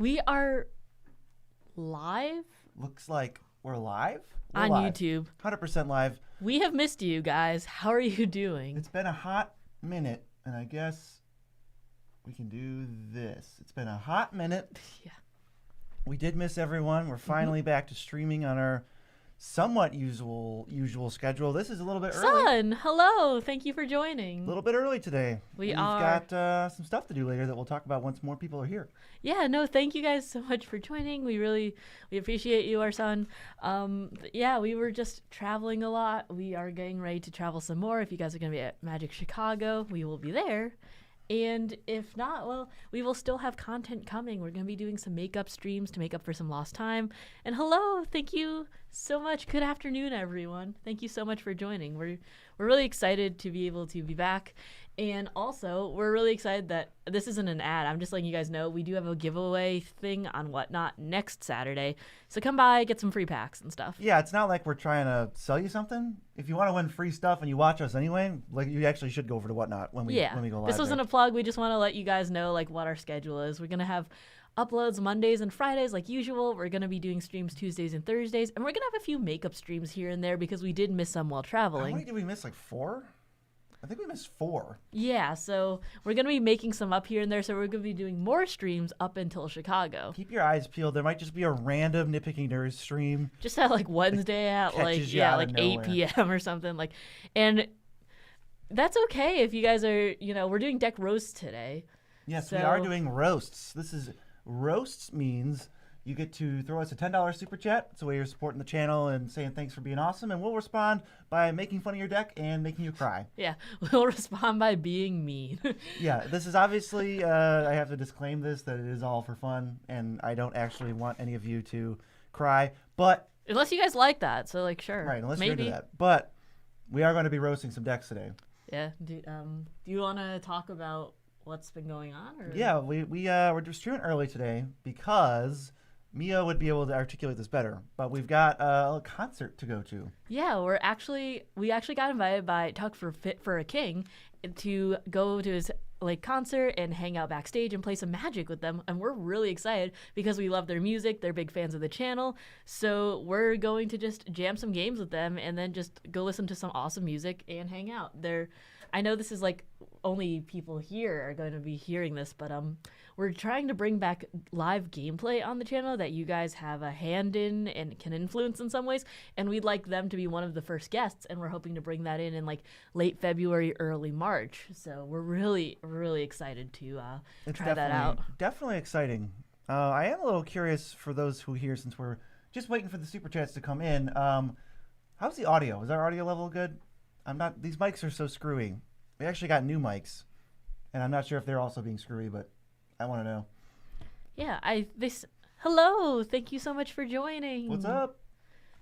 We are live Looks like we're live. on YouTube. 100% live. We have missed you guys. How are you doing? It's been a hot minute, and I guess we can do this. It's been a hot minute. Yeah. We did miss everyone. We're finally back to streaming on our somewhat usual schedule. This is a little bit early. Son, hello. Thank you for A joining. little bit early today. We've got some stuff to do later that we'll talk about once more people are here. Yeah, no, thank you guys so much for joining. We appreciate you, our son. Yeah, we were just traveling a lot. We are getting ready to travel some more. If you guys are going to be at Magic Chicago, we will be there. And if not, well, we will still have content coming. We're going to be doing some makeup streams to make up for some lost time. And hello, thank you so much. Good afternoon, everyone. Thank you so much for joining. We're really excited to be able to be back. And also, we're really excited that this isn't an ad. I'm just letting you guys know we do have a giveaway thing on Whatnot next Saturday. So come by, get some free packs and stuff. Yeah, it's not like we're trying to sell you something. If you want to win free stuff and you watch us anyway, like you actually should go over to Whatnot when we go live. This wasn't a plug. We just want to let you guys know like what our schedule is. We're gonna have uploads Mondays and Fridays like usual. We're gonna be doing streams Tuesdays and Thursdays, and we're gonna have a few makeup streams here and there because we did miss some while traveling. How many did we miss? Like 4? I think we missed 4. Yeah, so we're going to be making some up here and there, so we're going to be doing more streams up until Chicago. Keep your eyes peeled. There might just be a random Nitpicking Nerds stream. Just at like Wednesday at like 8 p.m. or something. And that's okay if you guys are, we're doing deck roasts today. Yes, we are doing roasts. Roasts means you get to throw us a $10 super chat. It's a way you're supporting the channel and saying thanks for being awesome. And we'll respond by making fun of your deck and making you cry. Yeah, we'll respond by being mean. Yeah, this is obviously, I have to disclaim this, that it is all for fun. And I don't actually want any of you to cry. But unless you guys like that. So, like, sure. Right, unless maybe. you're into that. But we are going to be roasting some decks today. Yeah. Do you want to talk about what's been going on? Or? Yeah, we're just streaming early today because Mia would be able to articulate this better, but we've got a concert to go to. Yeah, we actually got invited by Tuck for Fit for a King to go to his concert and hang out backstage and play some Magic with them, and we're really excited because we love their music. They're big fans of the channel, so we're going to just jam some games with them and then just go listen to some awesome music and hang out. I know this is like only people here are going to be hearing this, but we're trying to bring back live gameplay on the channel that you guys have a hand in and can influence in some ways, and we'd like them to be one of the first guests, and we're hoping to bring that in like late February, early March. So we're really, really excited to try that out. Definitely exciting. I am a little curious for those who hear, since we're just waiting for the super chats to come in. How's the audio? Is our audio level good? These mics are so screwy. We actually got new mics, and I'm not sure if they're also being screwy, but I want to know. Yeah, hello, thank you so much for joining. What's up?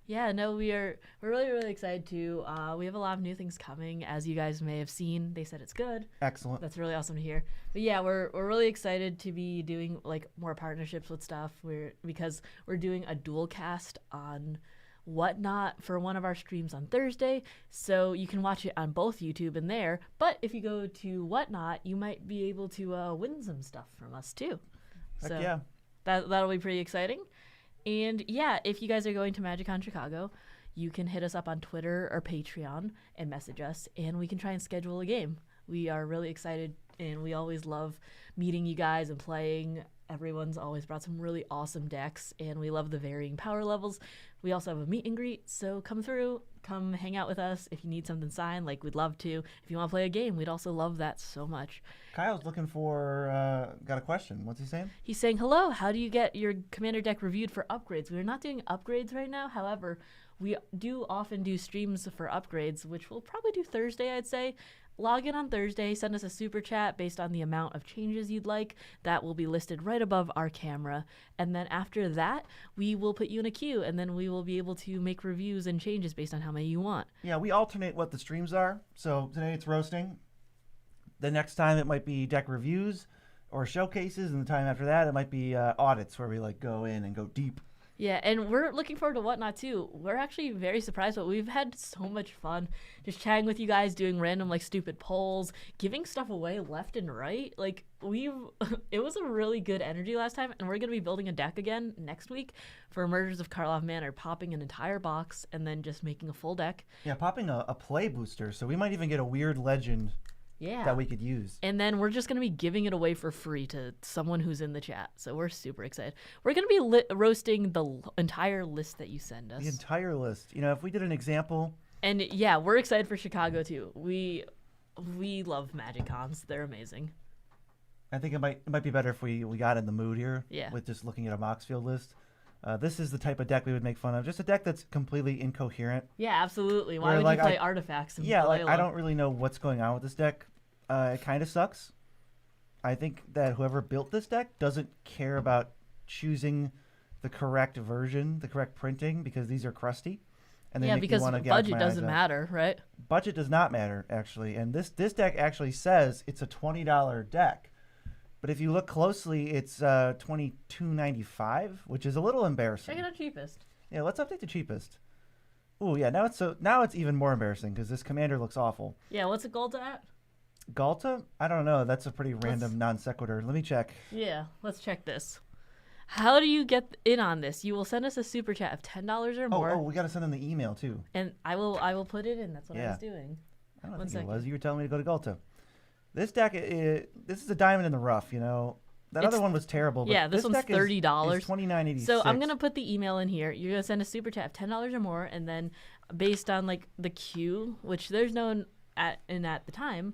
Yeah, no, we're really, really excited too. We have a lot of new things coming, as you guys may have seen. They said it's good. Excellent. That's really awesome to hear. But yeah, we're really excited to be doing like more partnerships with stuff. Because we're doing a dual cast on Whatnot for one of our streams on Thursday, so you can watch it on both YouTube and there. But if you go to Whatnot, you might be able to win some stuff from us too. Heck yeah. That'll be pretty exciting. And yeah, if you guys are going to MagicCon Chicago, you can hit us up on Twitter or Patreon and message us, and we can try and schedule a game. We are really excited, and we always love meeting you guys and playing. Everyone's always brought some really awesome decks, and we love the varying power levels. We also have a meet and greet, so come through, come hang out with us. If you need something signed, we'd love to. If you want to play a game, we'd also love that so much. Kyle's looking for, got a question. What's he saying? He's saying, hello, how do you get your Commander deck reviewed for upgrades? We're not doing upgrades right now. However, we do often do streams for upgrades, which we'll probably do Thursday, I'd say. Log in on Thursday, send us a super chat based on the amount of changes you'd like. That will be listed right above our camera. And then after that, we will put you in a queue, and then we will be able to make reviews and changes based on how many you want. Yeah, we alternate what the streams are. So today it's roasting. The next time it might be deck reviews or showcases, and the time after that it might be audits where we go in and go deep. Yeah, and we're looking forward to Whatnot too. We're actually very surprised, but we've had so much fun just chatting with you guys, doing random like stupid polls, giving stuff away left and right. Like it was a really good energy last time, and we're gonna be building a deck again next week for Murders of Karloff Manor, popping an entire box and then just making a full deck. Yeah, popping a play booster, so we might even get a weird legend that we could use. And then we're just going to be giving it away for free to someone who's in the chat. So we're super excited. We're going to be roasting the entire list that you send us. The entire list. You know, if we did an example. And yeah, we're excited for Chicago too. We love Magic Cons. They're amazing. I think it might be better if we got in the mood here with just looking at a Moxfield list. This is the type of deck we would make fun of. Just a deck that's completely incoherent. Yeah, absolutely. Why would you play artifacts? And I don't really know what's going on with this deck. It kind of sucks. I think that whoever built this deck doesn't care about choosing the correct version, the correct printing, because these are crusty. And because budget doesn't matter, right? Budget does not matter, actually. And this deck actually says it's a $20 deck. But if you look closely, it's $22.95, which is a little embarrassing. Check it out cheapest. Yeah, let's update the cheapest. Ooh, yeah, now it's even more embarrassing because this commander looks awful. Yeah, what's it Galta at? Galta? I don't know. That's a pretty random non sequitur. Let me check. Yeah, let's check this. How do you get in on this? You will send us a super chat of $10 or more. Oh, we got to send them the email too. And I will put it in. That's what I was doing. I don't think it was. You were telling me to go to Galta. This deck, this is a diamond in the rough, you know. That other one was terrible. But yeah, this one's $30. Is $29.86. So I'm gonna put the email in here. You're gonna send a super chat of $10 or more, and then based on like the queue, which there's no one at the time,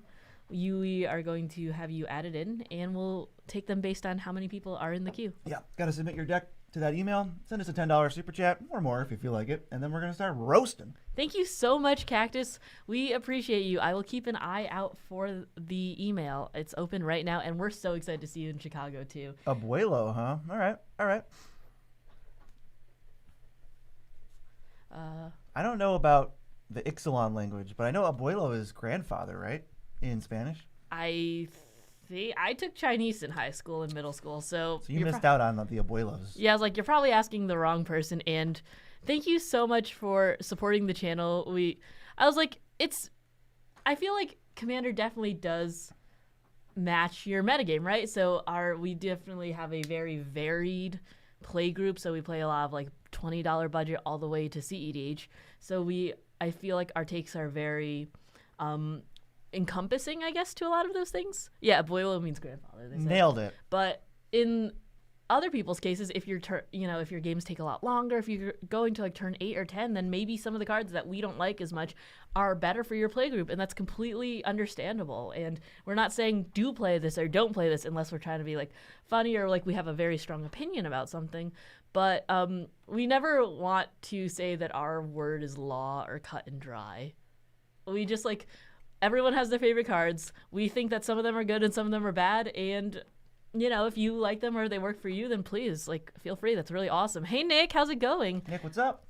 we are going to have you added in, and we'll take them based on how many people are in the queue. Yeah, gotta submit your deck to that email. Send us a $10 super chat or more if you feel like it, and then we're gonna start roasting. Thank you so much, Cactus. We appreciate you. I will keep an eye out for the email. It's open right now, and we're so excited to see you in Chicago too. Abuelo, huh? All right. I don't know about the Ixalan language, but I know abuelo is grandfather, right? In Spanish. I took Chinese in high school and middle school, so you missed out on the abuelos. Yeah, I was like, you're probably asking the wrong person, and thank you so much for supporting the channel. I feel like Commander definitely does match your metagame, right? So we definitely have a very varied play group, so we play a lot of like $20 budget all the way to CEDH. So I feel like our takes are very encompassing, I guess, to a lot of those things. Yeah, abuelo means grandfather. Nailed it. But in other people's cases, if your games take a lot longer, if you're going to like turn 8 or 10, then maybe some of the cards that we don't like as much are better for your playgroup, and that's completely understandable. And we're not saying do play this or don't play this unless we're trying to be like funny or like we have a very strong opinion about something. But we never want to say that our word is law or cut and dry. We just like everyone has their favorite cards. We think that some of them are good and some of them are bad, and if you like them or they work for you, then please, like, feel free. That's really awesome. Hey, Nick, how's it going? Nick, what's up?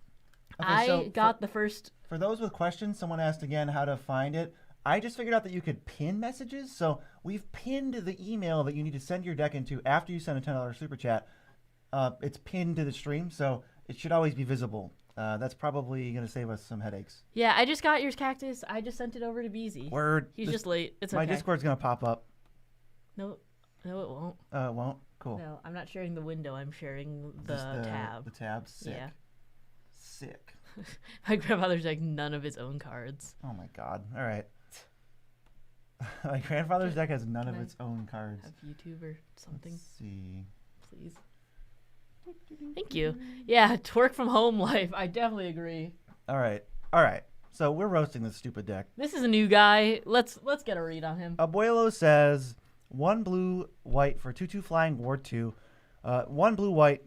Okay, I got the first. For those with questions, someone asked again how to find it. I just figured out that you could pin messages. So we've pinned the email that you need to send your deck into after you send a $10 super chat. It's pinned to the stream, so it should always be visible. That's probably going to save us some headaches. Yeah, I just got yours, Cactus. I just sent it over to Beezy. Word. He's just late. It's my okay. My Discord's going to pop up. No, it won't. It won't? Cool. No, I'm not sharing the window. I'm sharing the tab. The tab? Sick. Yeah. Sick. My grandfather's like none of his own cards. Oh, my God. All right. My grandfather's deck has none of its own cards. Have YouTube or something? Let's see. Please. Thank you. Yeah, work from home life. I definitely agree. All right. So we're roasting this stupid deck. This is a new guy. Let's get a read on him. Abuelo says 1 blue white for 2/2 flying ward 2. 1 blue white :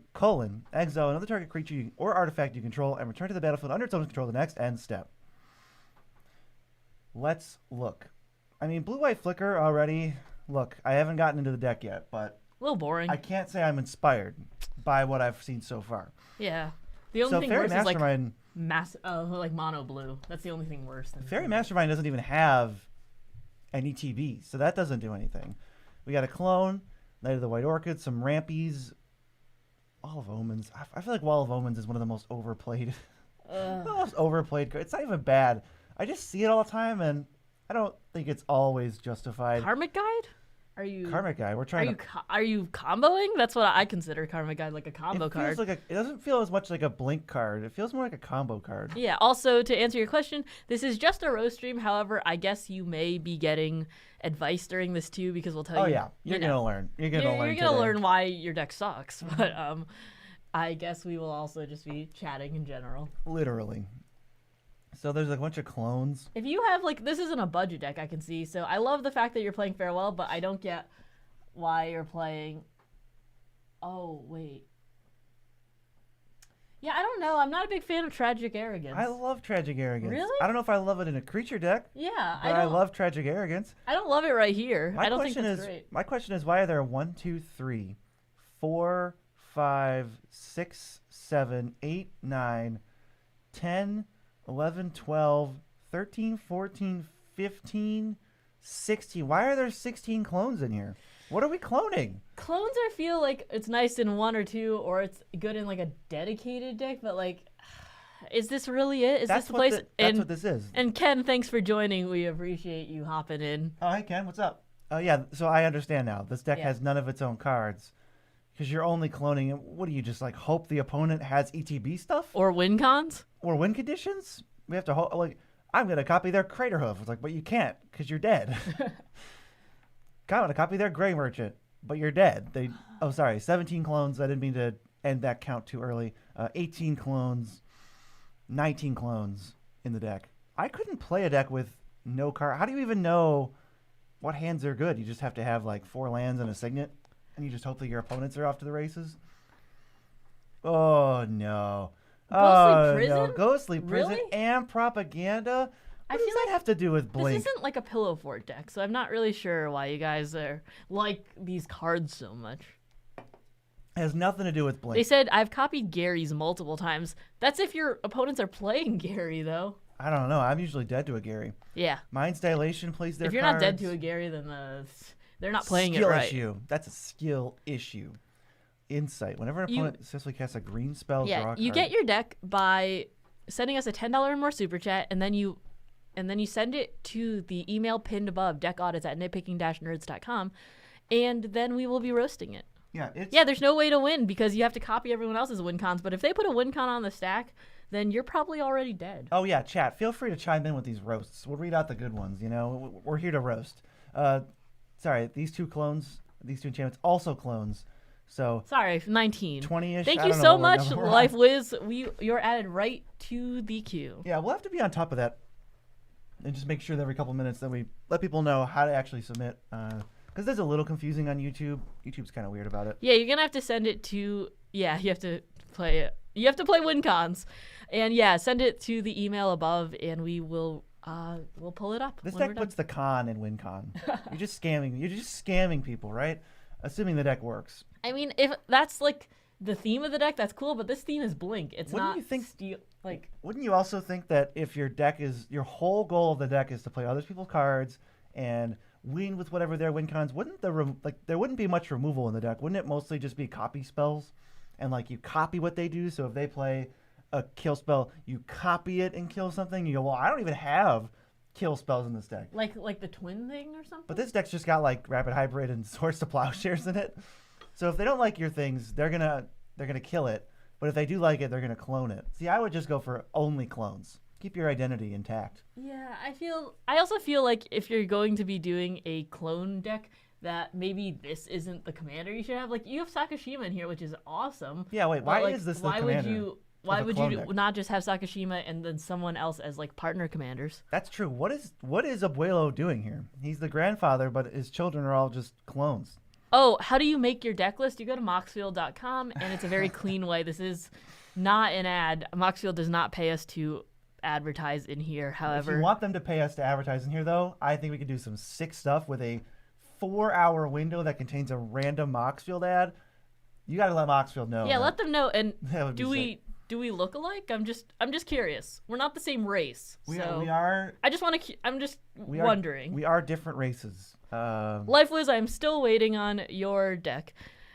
exile another target creature or artifact you control and return to the battlefield under its own control the next end step. Let's look. I mean, blue white flicker already. Look, I haven't gotten into the deck yet, but a little boring. I can't say I'm inspired by what I've seen so far. Yeah. The only thing Fairy worse Mastermind, is like mono blue. That's the only thing worse than Fairy Mastermind doesn't even have any TB, so that doesn't do anything. We got a clone, Knight of the White Orchid, some rampies, Wall of Omens. I feel like Wall of Omens is one of the most overplayed. The most overplayed. It's not even bad. I just see it all the time, and I don't think it's always justified. Karmic Guide? Are you Karmic Guide. We're trying are you comboing? That's what I consider Karmic Guide, like a combo it card. feels like it doesn't feel as much like a blink card. It feels more like a combo card. Yeah. Also, to answer your question, this is just a roast stream. However, I guess you may be getting advice during this too, because we'll tell you. Oh yeah, you're gonna learn. You're gonna learn. You're gonna learn why your deck sucks. But I guess we will also just be chatting in general. Literally. So there's like a bunch of clones. If you have like, this isn't a budget deck, I can see. So I love the fact that you're playing Farewell, but I don't get why you're playing. Oh wait. Yeah, I don't know. I'm not a big fan of Tragic Arrogance. I love Tragic Arrogance. Really? I don't know if I love it in a creature deck. Yeah, But I love Tragic Arrogance. I don't love it right here. My I don't think question that's is, great. my question is, why are there 1, 2, 3, 4, 5, 6, 7, 8, 9, 10, 11, 12, 13, 14, 15, 16. Why are there 16 clones in here? What are we cloning? Clones, I feel like it's nice in one or two, or it's good in like a dedicated deck, but like, is this really it? Is this the place? That's what this is. And Ken, thanks for joining. We appreciate you hopping in. Oh, hey, Ken, what's up? Yeah, so I understand now. This deck has none of its own cards. Because you're only cloning, what do you just like hope the opponent has ETB stuff? Or win cons? Or win conditions? We have to hope, like, I'm going to copy their Crater Hoof. It's like, but you can't because you're dead. I'm going to copy their Gray Merchant, but you're dead. Oh, sorry, 17 clones. I didn't mean to end that count too early. 18 clones, 19 clones in the deck. I couldn't play a deck with no card. How do you even know what hands are good? You just have to have like 4 lands and a Signet, and you just hope that your opponents are off to the races? Oh, no. Ghostly Prison? No. Ghostly Prison Really? and Propaganda? What does that have to do with Blink? This isn't like a pillow fort deck, so I'm not really sure why you guys are like these cards so much. It has nothing to do with Blink. They said I've copied Gary's multiple times. That's if your opponents are playing Gary, though. I don't know. I'm usually dead to a Gary. Yeah. Mind's Dilation plays their If you're cards. not dead to a Gary, then they're not playing skill it right. issue. That's a skill issue. Insight. Whenever an opponent successfully casts a green spell, draw a card. You get your deck by sending us a $10 or more super chat, and then you send it to the email pinned above, deckaudits@nitpicking-nerds.com, and then we will be roasting it. Yeah, there's no way to win because you have to copy everyone else's win cons, but if they put a win con on the stack, then you're probably already dead. Oh, yeah, chat. Feel free to chime in with these roasts. We'll read out the good ones, you know. We're here to roast. Sorry, these two enchantments, also clones. So sorry, 19. 20-ish. Thank you so much, Life Wiz. You're added right to the queue. Yeah, we'll have to be on top of that and just make sure that every couple minutes that we let people know how to actually submit. Because there's a little confusing on YouTube. YouTube's kind of weird about it. Yeah, you're gonna have to send it to. Yeah, you have to play it. You have to play win cons, and yeah, send it to the email above, and we will. We'll pull it up. This deck puts the con in win con. You're just scamming people, right? Assuming the deck works. I mean, if that's like the theme of the deck, that's cool. But this theme is Blink. It's Wouldn't not. You think, like. Wouldn't you also think that if your whole goal of the deck is to play other people's cards and win with whatever their win cons, there wouldn't be much removal in the deck? Wouldn't it mostly just be copy spells, and like you copy what they do? So if they play a kill spell, you copy it and kill something. You go, well, I don't even have kill spells in this deck. Like the twin thing or something. But this deck's just got like Rapid Hybrid and Swords to Plowshares in it. So if they don't like your things, they're gonna kill it. But if they do like it, they're gonna clone it. See, I would just go for only clones. Keep your identity intact. Yeah, I also feel like if you're going to be doing a clone deck, that maybe this isn't the commander you should have. Like, you have Sakashima in here, which is awesome. Yeah, wait, why is this the commander? Why would you not just have Sakashima and then someone else as like partner commanders? That's true. What is Abuelo doing here? He's the grandfather, but his children are all just clones. Oh, how do you make your deck list? You go to moxfield.com, and it's a very clean way. This is not an ad. Moxfield does not pay us to advertise in here. However, if you want them to pay us to advertise in here, though, I think we could do some sick stuff with a 4-hour window that contains a random Moxfield ad. You got to let Moxfield know. Yeah, let them know. And do we look alike? I'm just curious. We're not the same race. We are. I'm just wondering. We are different races. Life Wiz, I'm still waiting on your deck.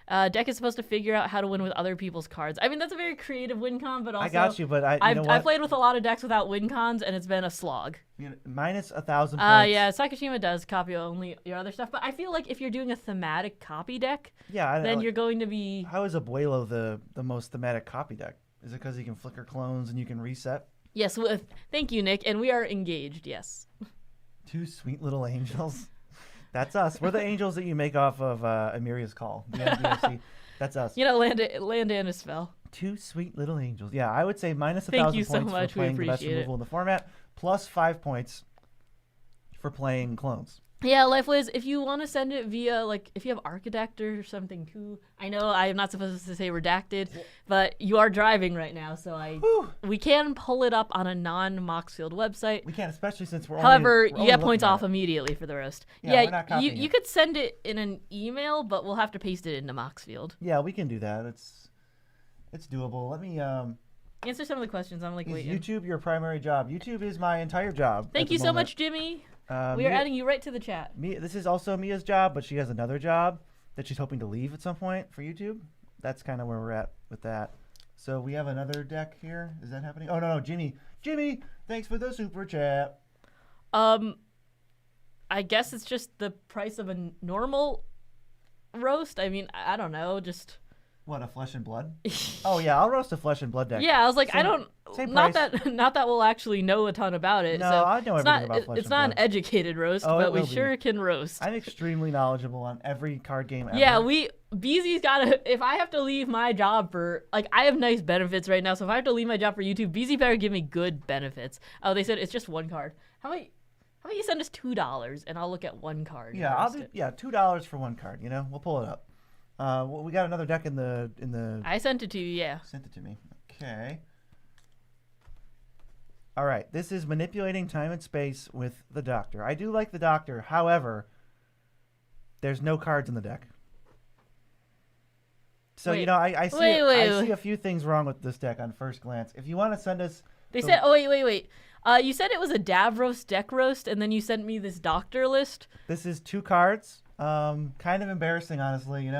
Deck is supposed to figure out how to win with other people's cards. I mean, that's a very creative win con, but also I got you, but I've played with a lot of decks without win cons, and it's been a slog. Minus 1,000 points. Yeah, Sakashima does copy only your other stuff, but I feel like if you're doing a thematic copy deck, then you're going to be. How is Abuelo the most thematic copy deck? Is it because you can flicker clones and you can reset? Yes, thank you, Nick, and we are engaged. Yes. 2 sweet little angels. That's us. We're the angels that you make off of Amiria's Call. The That's us. Land and a spell. 2 sweet little angels. Yeah, I would say minus 1,000 Thank points you so much. for playing We the best appreciate removal in the format, plus 5 points for playing clones. Yeah, LifeWiz, if you want to send it via, like, if you have Architect or something too, I know I am not supposed to say redacted, but you are driving right now, so we can pull it up on a non-Moxfield website. We can, especially since we're However, only you get points off immediately for the roast. Yeah, you could send it in an email, but we'll have to paste it into Moxfield. Yeah, we can do that. It's doable. Let me answer some of the questions. I'm like, wait. Is YouTube your primary job? YouTube is my entire job. Thank you so much, Jimmy. We are adding you right to the chat. This is also Mia's job, but she has another job that she's hoping to leave at some point for YouTube. That's kind of where we're at with that. So we have another deck here. Is that happening? Oh, no, Jimmy, thanks for the super chat. I guess it's just the price of a normal roast. I mean, I don't know, just... What, a Flesh and Blood? Oh yeah, I'll roast a Flesh and Blood deck. Yeah, I was like, same not price. that we'll actually know a ton about it. No, so I know everything about Flesh and Blood. It's not an educated roast, but we sure can roast. I'm extremely knowledgeable on every card game ever. Yeah, BZ's gotta. If I have to leave my job for, like, I have nice benefits right now, so if I have to leave my job for YouTube, BZ better give me good benefits. Oh, they said it's just 1 card. How about you send us $2 and I'll look at 1 card? Yeah, I'll do. Yeah, $2 for 1 card. You know, we'll pull it up. Well, we got another deck in the. I sent it to you. Yeah. Sent it to me. Okay. All right. This is manipulating time and space with the Doctor. I do like the Doctor. However, there's no cards in the deck. So I see a few things wrong with this deck on first glance. If you want to send us. They said, oh wait. You said it was a Davros deck roast, and then you sent me this Doctor list. This is 2 cards. Kind of embarrassing, honestly.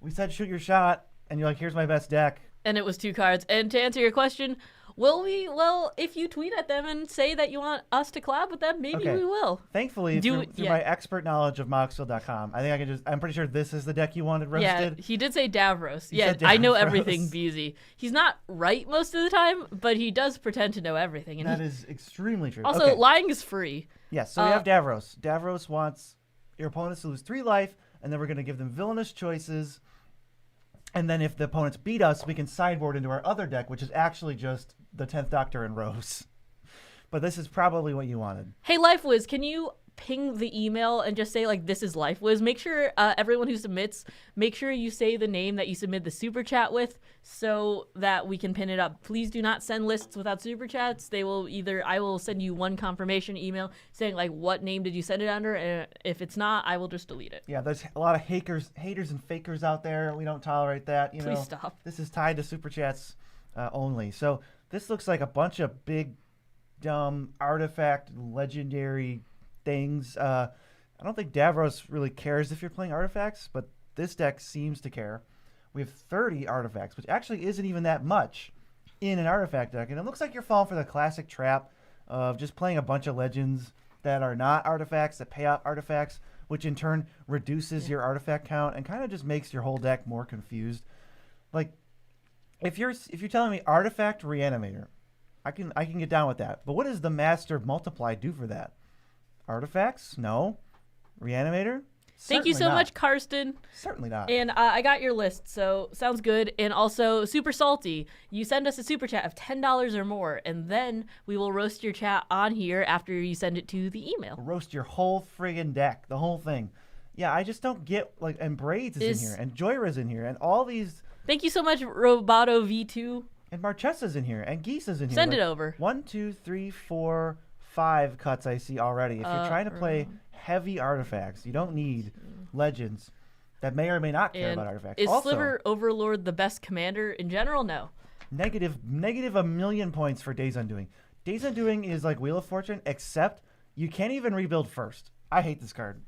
We said shoot your shot, and you're like, here's my best deck. And it was 2 cards. And to answer your question, will we? Well, if you tweet at them and say that you want us to collab with them, maybe we will. Thankfully, through my expert knowledge of Moxfield.com, I think I'm pretty sure this is the deck you wanted roasted. Yeah, he did say Davros. I know everything, BZ. He's not right most of the time, but he does pretend to know everything. And that is extremely true. Also, lying is free. Yes, so we have Davros. Davros wants your opponents to lose 3 life, and then we're going to give them villainous choices. And then if the opponents beat us, we can sideboard into our other deck, which is actually just the 10th Doctor and Rose. But this is probably what you wanted. Hey, LifeWiz, can you ping the email and just say, like, this is LifeWiz? Make sure everyone who submits, make sure you say the name that you submit the super chat with so that we can pin it up. Please do not send lists without super chats. I will send you 1 confirmation email saying, like, what name did you send it under? And if it's not, I will just delete it. Yeah, there's a lot of haters and fakers out there. We don't tolerate that. Please stop. This is tied to super chats only. So this looks like a bunch of big, dumb, artifact, legendary things. I don't think Davros really cares if you're playing artifacts, but this deck seems to care. We have 30 artifacts, which actually isn't even that much in an artifact deck. And it looks like you're falling for the classic trap of just playing a bunch of legends that are not artifacts, that pay out artifacts, which in turn reduces your artifact count and kind of just makes your whole deck more confused. Like, if you're telling me artifact reanimator, I can get down with that. But what does the master multiply do for that? Artifacts? No. Reanimator? Thank you so much, Karsten. Certainly not. And I got your list, so sounds good. And also, super salty. You send us a super chat of $10 or more, and then we will roast your chat on here after you send it to the email. Roast your whole friggin' deck, the whole thing. Yeah, I just don't get, like, and Braids is in here, and Joyra's in here, and all these... Thank you so much, Roboto V2. And Marchesa's in here, and Geese is in here. Send it over. 1, 2, 3, 4, 5 cuts I see already. If you're trying to play heavy artifacts, you don't need legends that may or may not care about artifacts. Is Sliver Overlord the best commander in general? No. Negative 1,000,000 points for Days Undoing. Days Undoing is like Wheel of Fortune, except you can't even rebuild first. I hate this card.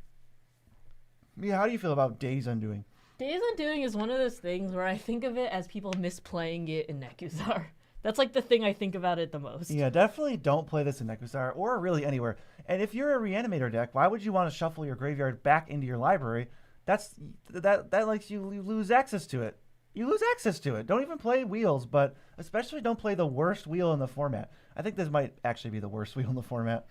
Mia, how do you feel about Days Undoing? Days Undoing is one of those things where I think of it as people misplaying it in Nekuzar. That's like the thing I think about it the most. Yeah, definitely don't play this in Nekuzar or really anywhere. And if you're a Reanimator deck, why would you want to shuffle your graveyard back into your library? That lets you lose access to it. You lose access to it. Don't even play wheels, but especially don't play the worst wheel in the format. I think this might actually be the worst wheel in the format.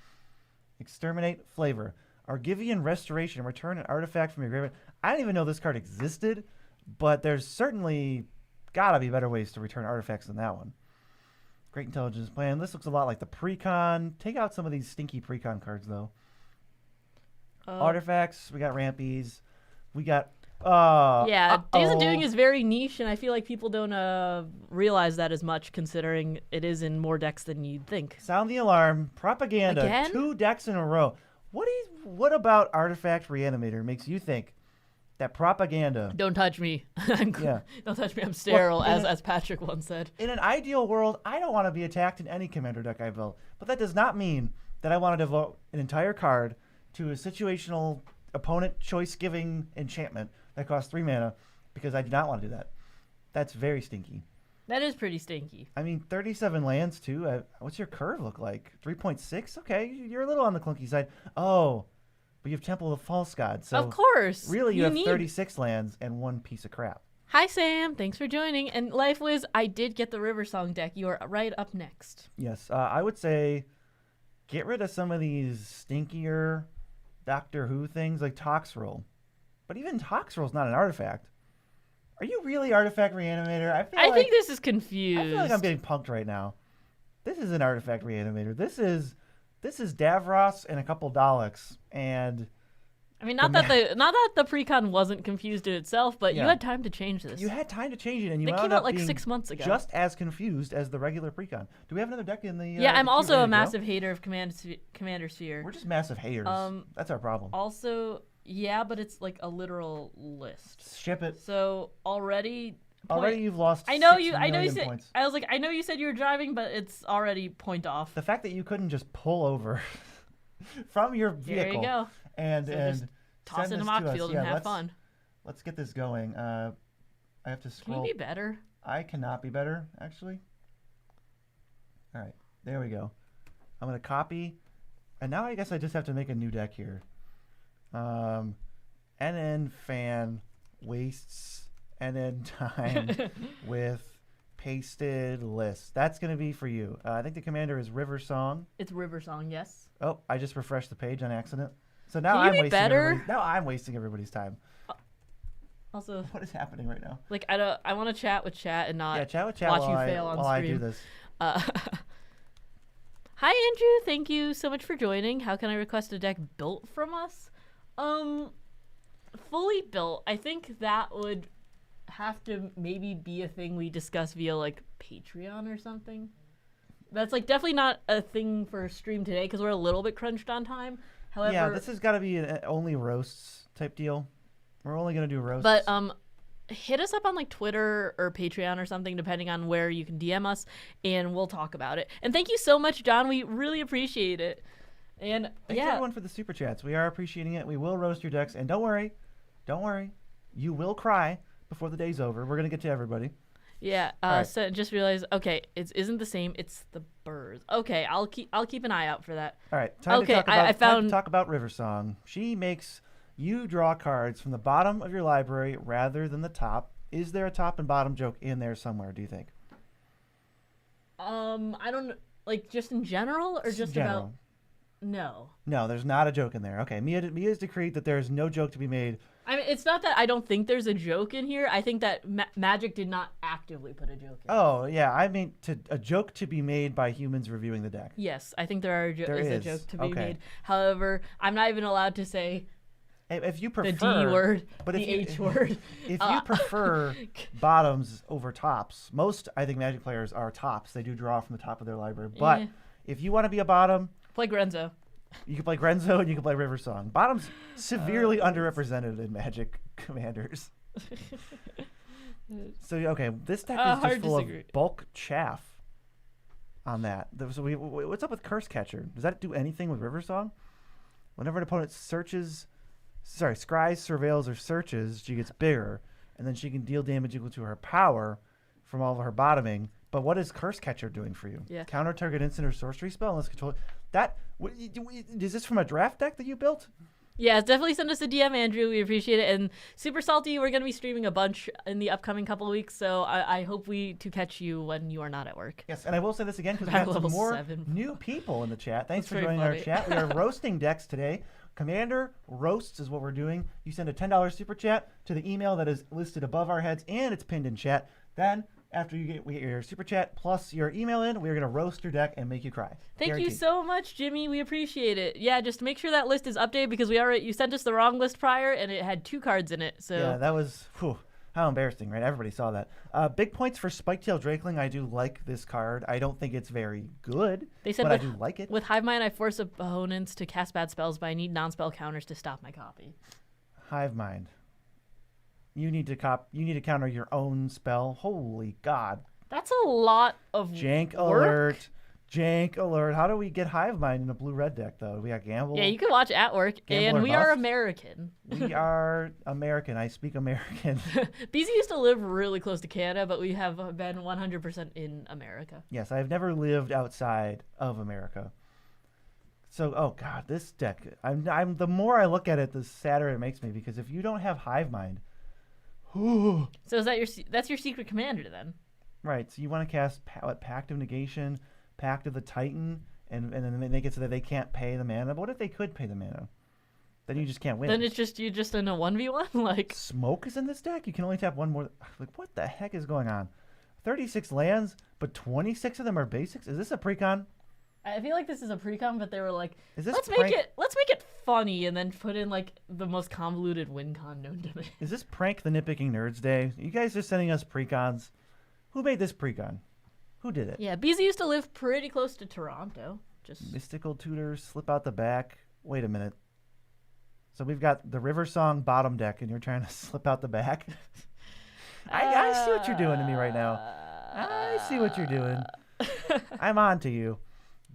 Exterminate Flavor. Argivian Restoration. Return an artifact from your graveyard. I didn't even know this card existed, but there's certainly gotta be better ways to return artifacts than that one. Great Intelligence Plan. This looks a lot like the Precon. Take out some of these stinky Precon cards, though. Artifacts. We got Rampies. We got... Days Undoing is very niche, and I feel like people don't realize that as much, considering it is in more decks than you'd think. Sound the alarm. Propaganda. Again? 2 decks in a row. What about Artifact Reanimator makes you think that Propaganda... Don't touch me. Yeah. Don't touch me. I'm sterile, Well, as Patrick once said. In an ideal world, I don't want to be attacked in any Commander deck I build. But that does not mean that I want to devote an entire card to a situational opponent choice-giving enchantment that costs 3 mana, because I do not want to do that. That's very stinky. That is pretty stinky. I mean, 37 lands, too. What's your curve look like? 3.6? Okay, you're a little on the clunky side. Oh, but you have Temple of the False God. So of course. Really, you have 36 lands and 1 piece of crap. Hi, Sam. Thanks for joining. And Life Wiz, I did get the River Song deck. You are right up next. Yes, I would say get rid of some of these stinkier Doctor Who things like Toxrill. But even Toxrill is not an artifact. Are you really Artifact Reanimator? I think this is confused. I feel like I'm getting punked right now. This is an Artifact Reanimator. This is Davros and a couple Daleks. And I mean, not that the Precon wasn't confused in itself, but you had time to change this. You had time to change it, and you They wound came up out like being 6 months ago. just as confused as the regular Precon. Do we have another deck in the? Yeah, I'm the also queue a ready to go? massive hater of Commander Sphere. We're just massive haters. That's our problem. Also, yeah, but it's like a literal list. Ship it. So already You've lost. I know 6 you million said points. I was like, I know you said you were driving, but it's already point off. The fact that you couldn't just pull over from your vehicle There you go. and just toss send into this to us. Moxfield Yeah, and have fun. Let's get this going. I have to Can scroll. you be better? I cannot be better, actually. All right, there we go. I'm gonna copy, and now I guess I just have to make a new deck here. NN fan wastes NN time with pasted lists. That's gonna be for you. I think the commander is River Song. It's River Song, yes. Oh, I just refreshed the page on accident. So now Can you be better? Now I'm wasting everybody's time. Also, What is happening right now? like I want to chat with chat and not Chat with chat watch while you I, fail on while I stream. do this. Hi Andrew, thank you so much for joining. How can I request a deck built from us? Fully built. I think that would have to maybe be a thing we discuss via like Patreon or something. That's like definitely not a thing for stream today because we're a little bit crunched on time. However, Yeah, this has got to be an only roasts type deal. We're only gonna do roasts. but hit us up on like Twitter or Patreon or something, depending on where you can DM us, and we'll talk about it. And thank you so much, John. We really appreciate it. And Thanks everyone for the super chats. We are appreciating it. We will roast your decks, and don't worry, you will cry before the day's over. We're gonna get to everybody. Yeah. right. So just realized. Okay, it isn't the same. It's the birds. Okay, I'll keep an eye out for that. All right, time Okay, to talk about I time to talk about River Song. She makes you draw cards from the bottom of your library rather than the top. Is there a top and bottom joke in there somewhere? Do you think? I don't like just in general or just General. about. No. No, there's not a joke in there. Okay, Mia's decreed that there is no joke to be made. I mean, it's not that I don't think there's a joke in here. I think that Magic did not actively put a joke in. Oh yeah, I mean a joke to be made by humans reviewing the deck. Yes, I think there is a joke to be Okay. made. However, I'm not even allowed to say If you prefer the D word, but the if you, H word. If you prefer bottoms over tops, most I think Magic players are tops. They do draw from the top of their library. But Yeah. if you want to be a bottom, Play Grenzo. you can play Grenzo and you can play River Song. Bottom's severely underrepresented in Magic Commanders. So okay, this deck is just hard full disagree. of bulk chaff. On that, so what's up with Curse Catcher? Does that do anything with River Song? Whenever an opponent scries, surveils, or searches, she gets bigger. and then she can deal damage equal to her power from all of her bottoming. But what is Curse Catcher doing for you? Yeah. Counter target instant or sorcery spell unless control. Is this from a draft deck that you built? Yeah, definitely send us a DM, Andrew. We appreciate it. And Super Salty, we're going to be streaming a bunch in the upcoming couple of weeks, so I hope to catch you when you are not at work. Yes, and I will say this again because we At have some level more 7. new people in the chat. Thanks That's for very joining our funny. chat. We are roasting decks today. Commander Roasts is what we're doing. You send a $10 super chat to the email that is listed above our heads, and it's pinned in chat. Then, after we get your super chat plus your email in, we're going to roast your deck and make you cry. Thank Guaranteed. you so much, Jimmy. We appreciate it. Yeah, just make sure that list is updated because you sent us the wrong list prior, and it had 2 cards in it. So Yeah, that was how embarrassing, right? Everybody saw that. Big points for Spiketail Drakeling. I do like this card. I don't think it's very good, they said but I with, do like it. with Hive Mind, I force opponents to cast bad spells, but I need non-spell counters to stop my copy. Hive Mind. You need to counter your own spell. Holy God. That's a lot of Jank work. alert. Jank alert. How do we get Hive Mind in a blue-red deck, though? We got Gamble. Yeah, you can watch at work, Gamble and or we are bust? American. We are American. I speak American. BZ used to live really close to Canada, but we have been 100% in America. Yes, I've never lived outside of America. So, oh God, this deck. I'm the more I look at it, the sadder it makes me, because if you don't have Hive Mind, So is that's your secret commander then? right, so you want to cast Pact of Negation, Pact of the Titan, and then make it so that they can't pay the mana. But what if they could pay the mana? Then you just can't win. Then it's just you just in a 1v1 like. Smoke is in this deck? You can only tap one more. Like, what the heck is going on? 36 lands, but 26 of them are basics? Is this a precon? I feel like this is a pre-con, but they were like, Is this let's prank- make it funny, and then put in like the most convoluted win con known to me. Is this prank the Nitpicking Nerds Day? You guys are sending us precons. Who made this precon? Who did it? Yeah, BZ used to live pretty close to Toronto. Just Mystical Tutors, slip out the back. Wait a minute. So we've got the River Song bottom deck, and you're trying to slip out the back? I see what you're doing to me right now. I see what you're doing. I'm on to you.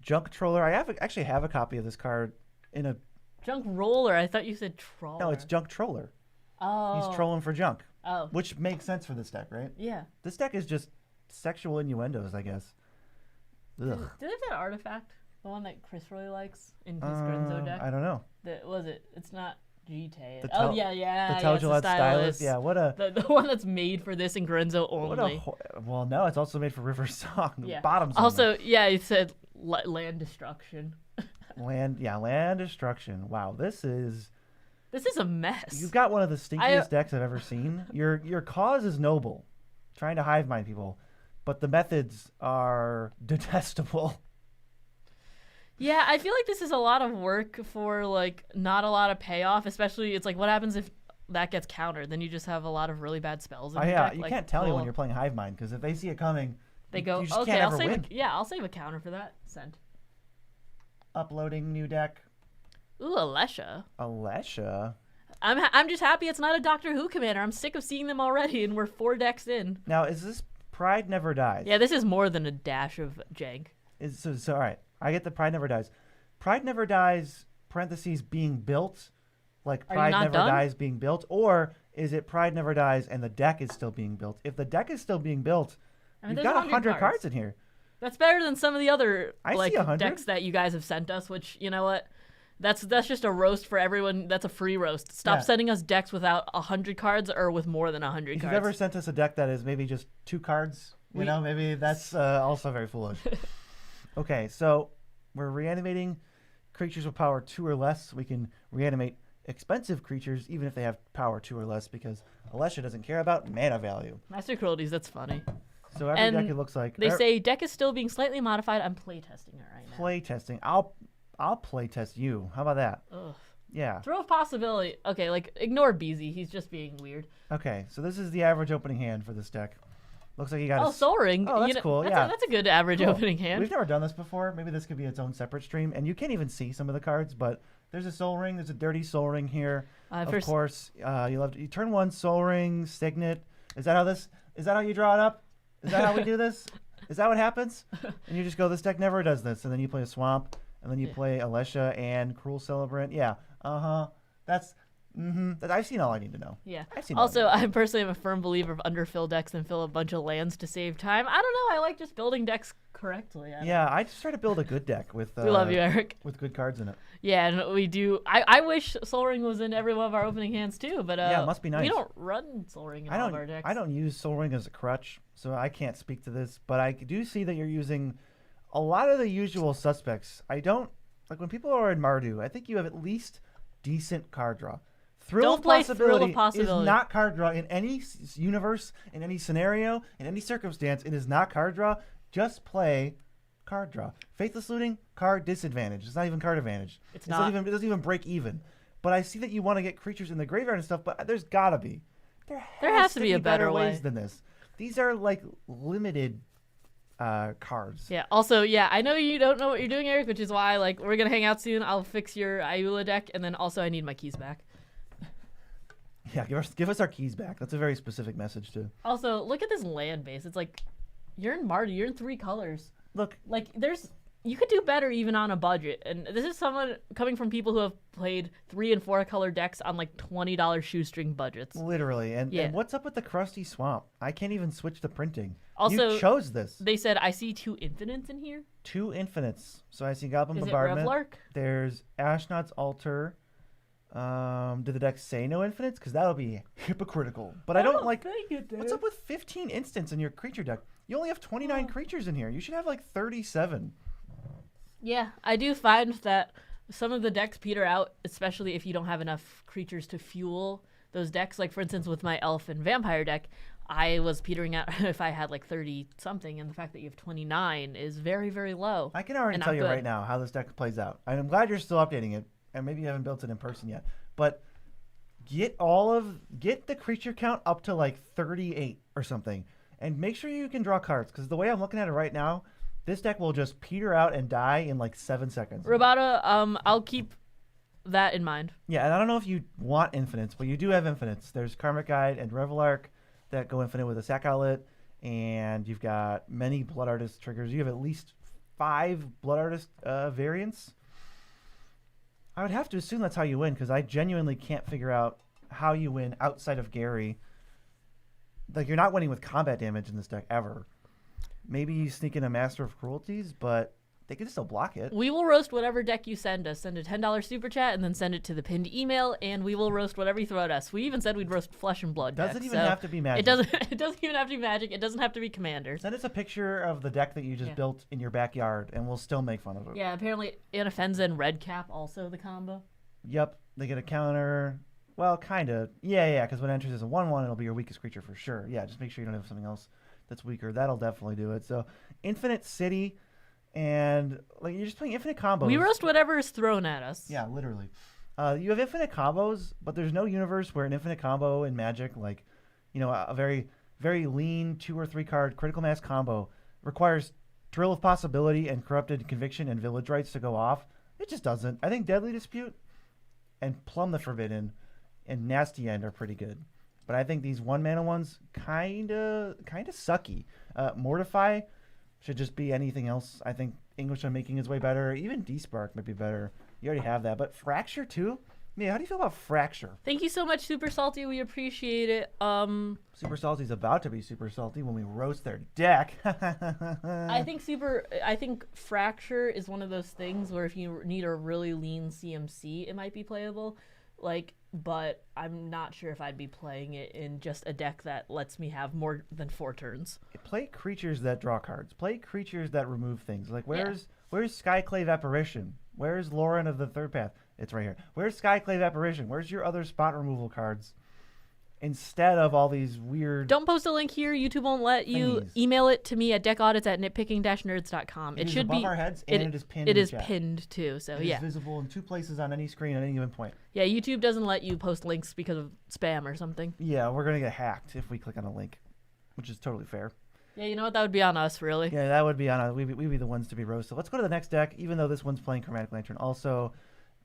Junk Troller. I actually have a copy of this card in a... Junk Roller. I thought you said Troller. No, it's Junk Troller. Oh. He's trolling for junk, Oh. which makes sense for this deck, right? Yeah. This deck is just sexual innuendos, I guess. Ugh. Did it have that artifact? The one that Chris really likes in his Grenzo deck? I don't know. It's not G-Tay. The Oh, Tel- yeah. The Yeah, Telgelad it's the Stylus. Yeah, what a... The one that's made for this in Grenzo only. Well, no, it's also made for River Song. Yeah. Bottoms Also, yeah, it said land destruction. land destruction. Wow, this is a mess. you've got one of the stinkiest decks I've ever seen. Your cause is noble, trying to hive mind people, but the methods are detestable. Yeah, I feel like this is a lot of work for like not a lot of payoff. Especially, it's like what happens if that gets countered? Then you just have a lot of really bad spells. In your deck. You like, can't tell anyone you're playing hive mind because if they see it coming, They go, you just okay, can't I'll ever save. win. I'll save a counter for that. Send. Uploading new deck. Ooh, Alesha. Alesha. I'm just happy it's not a Doctor Who commander. I'm sick of seeing them already, and we're 4 decks in. Now, is this Pride Never Dies? Yeah, this is more than a dash of jank. So all right. I get the Pride Never Dies. Pride Never Dies, parentheses, being built, like Are you Pride not Never done? Dies being built, or is it Pride Never Dies and the deck is still being built? If the deck is still being built, I mean, you've there's got 100 cards in here. That's better than some of the other I like see 100. decks that you guys have sent us. Which you know what, that's just a roast for everyone. That's a free roast. Stop Yeah. sending us decks without 100 cards or with more than 100 If cards. you've ever sent us a deck that is maybe just 2 cards, maybe that's also very foolish. Okay, so we're reanimating creatures with power 2 or less. We can reanimate expensive creatures even if they have power 2 or less because Alesha doesn't care about mana value. Master Cruelties, that's funny. So every And deck it looks like They say deck is still being slightly modified. I'm playtesting it right now. play testing. I'll play test you. How about that? Ugh. Yeah. Throw a possibility. Okay, like ignore Beezy. He's just being weird. Okay, so this is the average opening hand for this deck. Looks like you got Oh, Soul Ring. Oh, that's cool. Yeah. That's a good average Cool. opening hand. We've never done this before. Maybe this could be its own separate stream. And you can't even see some of the cards, but there's a Soul Ring. There's a Dirty Soul Ring here. Of course, you turn 1 Soul Ring, Signet. Is that how you draw it up? Is that how we do this? Is that what happens? And you just go, this deck never does this. And then you play a Swamp, and then you play Alesha and Cruel Celebrant. Yeah. Uh-huh. I've seen all I need to know. Yeah. I've seen all Also, I need to I personally am a firm believer of underfill decks and fill a bunch of lands to save time. I don't know. I like just building decks correctly. Yeah, I just try to build a good deck with. We love you, Eric. With good cards in it. Yeah, and we do. I wish Soul Ring was in every one of our opening hands too, but yeah, it must be nice. we don't run Soul Ring in all of our decks. I don't use Soul Ring as a crutch, so I can't speak to this. But I do see that you're using a lot of the usual suspects. I don't like when people are in Mardu. I think you have at least decent card draw. Thrill of Possibility is not card draw in any universe, in any scenario, in any circumstance. It is not card draw. Just play card draw. Faithless Looting, card disadvantage. It's not even card advantage. It's not. It doesn't even break even. But I see that you want to get creatures in the graveyard and stuff, but there's got to be. There has to be a better way ways than this. These are like limited cards. Yeah. Also, yeah, I know you don't know what you're doing, Eric, which is why we're gonna hang out soon. I'll fix your Ayula deck, and then also I need my keys back. Yeah, give us our keys back. That's a very specific message too. Also, look at this land base. It's like you're in Mardu. You're in 3 colors. Look, you could do better even on a budget. And this is someone coming from people who have played 3 and 4 color decks on like $20 shoestring budgets. Literally. And what's up with the Crusty Swamp? I can't even switch to printing. Also, you chose this. They said I see 2 infinites in here. 2 infinites. So I see Goblin Is Bombardment. It Revlark? There's Ashnod's Altar. Did the deck say no infinites? Because that'll be hypocritical. But I don't like. Think it did. What's up with 15 instants in your creature deck? You only have 29 creatures in here. You should have like 37. Yeah, I do find that some of the decks peter out, especially if you don't have enough creatures to fuel those decks. Like, for instance, with my Elf and Vampire deck, I was petering out if I had like 30-something, and the fact that you have 29 is very, very low. I can already tell you right now how this deck plays out. I'm glad you're still updating it, and maybe you haven't built it in person yet. But get the creature count up to like 38 or something, and make sure you can draw cards. Because the way I'm looking at it right now, this deck will just peter out and die in like 7 seconds. Rabata, I'll keep that in mind. Yeah, and I don't know if you want infinites, but you do have infinites. There's Karmic Guide and Revelark that go infinite with a sack outlet, and you've got many Blood Artist triggers. You have at least 5 Blood Artist variants. I would have to assume that's how you win, because I genuinely can't figure out how you win outside of Gary. Like, you're not winning with combat damage in this deck ever. Maybe you sneak in a Master of Cruelties, but they can still block it. We will roast whatever deck you send us. Send a $10 super chat and then send it to the pinned email, and we will roast whatever you throw at us. We even said we'd roast Flesh and Blood Doesn't decks, even have to be Magic. It doesn't even have to be Magic. It doesn't have to be Commander. Send us a picture of the deck that you just built in your backyard, and we'll still make fun of it. Yeah, apparently Anafenza and Red Cap also the combo. Yep, they get a counter. Well, kind of. Yeah, because when it enters as a 1/1, it'll be your weakest creature for sure. Yeah, just make sure you don't have something else that's weaker. That'll definitely do it. So, Infinite City, and like you're just playing infinite combos. We roast whatever is thrown at us. Yeah, literally. You have infinite combos, but there's no universe where an infinite combo in Magic, like, a very, very lean 2 or 3 card critical mass combo requires Thrill of Possibility and Corrupted Conviction and Village Rights to go off. It just doesn't. I think Deadly Dispute and Plumb the Forbidden and Nasty End are pretty good. But I think these 1-mana ones kind of sucky. Mortify should just be anything else. I think English Unmaking is way better. Even D-Spark might be better. You already have that. But Fracture, too? Mia, how do you feel about Fracture? Thank you so much, Super Salty. We appreciate it. Super Salty's about to be Super Salty when we roast their deck. I think Fracture is one of those things where if you need a really lean CMC, it might be playable. But I'm not sure if I'd be playing it in just a deck that lets me have more than 4 turns. Play creatures that draw cards. Play creatures that remove things. Like, where's Skyclave Apparition? Where's Lauren of the Third Path? It's right here. Where's Skyclave Apparition? Where's your other spot removal cards? Instead of all these weird... Don't post a link here. YouTube won't let you. Email it to me at deckaudits@nitpicking-nerds.com. It should be above our heads, and it is pinned. It is pinned, too, so it is visible in 2 places on any screen at any given point. Yeah, YouTube doesn't let you post links because of spam or something. Yeah, we're going to get hacked if we click on a link, which is totally fair. Yeah, you know what? That would be on us, really. Yeah, that would be on us. We'd be the ones to be roasted. Let's go to the next deck, even though this one's playing Chromatic Lantern. Also,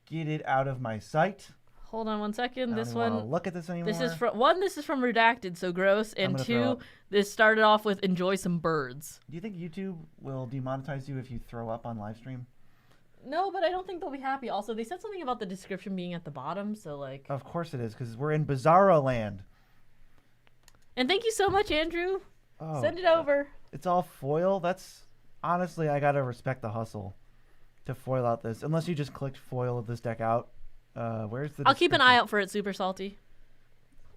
get it out of my sight. Hold on one second. I don't want to look at this anymore. This is from Redacted, so gross. And 2, this started off with enjoy some birds. Do you think YouTube will demonetize you if you throw up on live stream? No, but I don't think they'll be happy. Also, they said something about the description being at the bottom, so like. Of course it is, because we're in Bizarro Land. And thank you so much, Andrew. Oh, Send it over. It's all foil. That's honestly, I gotta respect the hustle to foil out this. Unless you just clicked foil of this deck out. Where's the? I'll keep an eye out for it, Super Salty.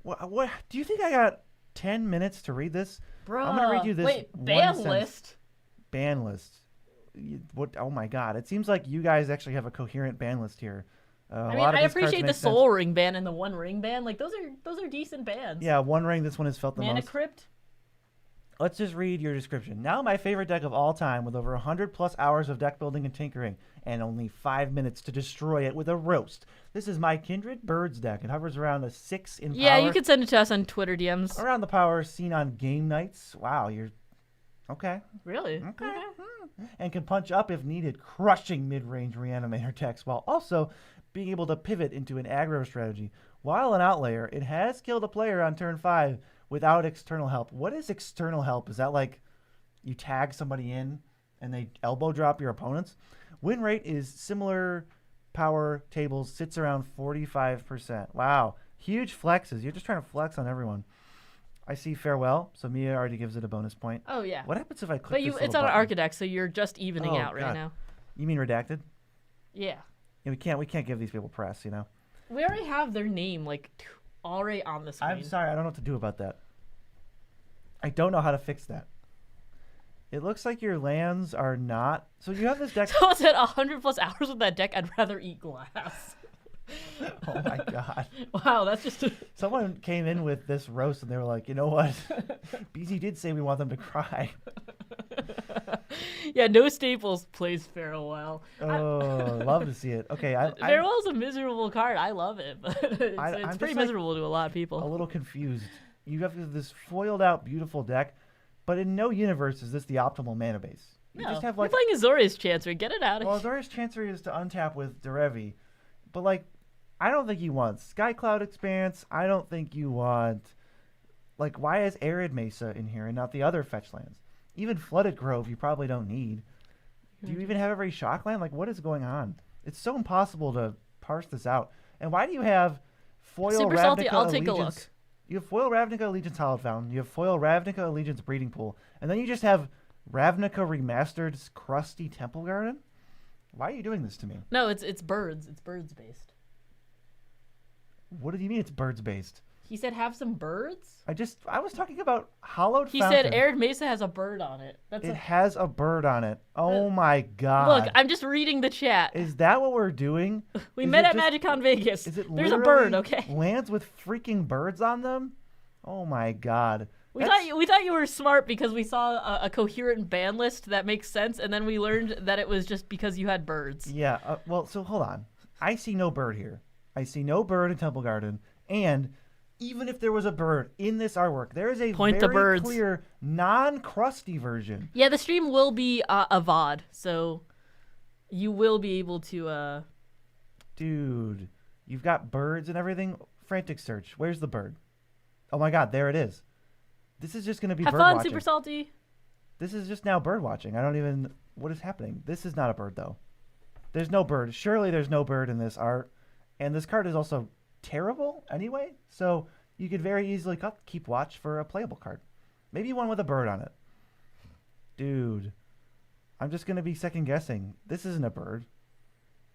What? Do you think I got 10 minutes to read this? Bro, I'm gonna read you this. Wait, one ban sentence. list. Ban list. What? Oh my God! It seems like you guys actually have a coherent ban list here. I mean, I appreciate the Soul Ring ban and the One Ring ban. Like those are decent bans. Yeah, One Ring. This one has felt the Mana most. Crypt. Let's just read your description. Now my favorite deck of all time, with over 100+ hours of deck building and tinkering, and only 5 minutes to destroy it with a roast. This is my Kindred Birds deck. It hovers around a 6 in power. Yeah, you can send it to us on Twitter DMs. Around the power seen on game nights. Wow, you're okay. Really? Okay. And can punch up if needed, crushing mid-range reanimator decks while also being able to pivot into an aggro strategy. While an outlayer, it has killed a player on turn 5 without external help. What is external help? Is that like you tag somebody in and they elbow drop your opponents? Win rate is similar power tables, sits around 45%. Wow. Huge flexes. You're just trying to flex on everyone. I see farewell, so Mia already gives it a bonus point. Oh yeah. What happens if I click But this it's little on an button? Architect, so you're just evening out right God. now. You mean redacted? Yeah. Yeah, we can't give these people press, you know. We already have their name like already on the screen. I'm sorry, I don't know what to do about that. I don't know how to fix that. It looks like your lands are not. So you have this deck. Someone said 100+ hours with that deck. I'd rather eat glass. Oh my God. Wow, that's just. Someone came in with this roast and they were like, you know what? BZ did say we want them to cry. Yeah, no Staples plays Farewell. Oh, love to see it. Okay, Farewell's a miserable card. I love it, but it's I'm pretty just, miserable to a lot of people. a little confused. You have this foiled out, beautiful deck, but in no universe is this the optimal mana base. You No, just have you're like. playing Azorius Chancery. Get it out of Well, here. Azorius Chancery is to untap with Derevi, but like, I don't think you want Sky Cloud Expanse. I don't think you want. Like, why is Arid Mesa in here and not the other fetch lands? Even Flooded Grove, you probably don't need. Do you even have every Shockland? Like, what is going on? It's so impossible to parse this out. And why do you have foil Super Ravnica salty, I'll take a Allegiance? look. You have foil Ravnica Allegiance Hallowed Fountain. You have foil Ravnica Allegiance Breeding Pool. And then you just have Ravnica Remastered's Crusty Temple Garden? Why are you doing this to me? No, it's birds. It's birds based. What do you mean it's birds based? He said have some birds. I was talking about Hallowed He Fountain. said Arid Mesa has a bird on it. It has a bird on it. Oh my God. Look, I'm just reading the chat. Is that what we're doing? We Is met it at just- MagicCon Vegas. Is it There's a literally bird, okay? Lands with freaking birds on them? Oh my God. We thought you were smart because we saw a coherent ban list that makes sense, and then we learned that it was just because you had birds. Yeah. Well, so hold on. I see no bird here. I see no bird in Temple Garden, and even if there was a bird in this artwork, there is a Point the very birds. clear non-crusty version. Yeah, the stream will be a VOD, so you will be able to. Dude, you've got birds and everything. Frantic search. Where's the bird? Oh my God, there it is. This is just going to be Have bird fun, watching. Super Salty. This is just now bird watching. I don't even. What is happening? This is not a bird, though. There's no bird. Surely there's no bird in this art. And this card is also terrible anyway. So you could very easily keep watch for a playable card. Maybe one with a bird on it. Dude. I'm just going to be second guessing. This isn't a bird.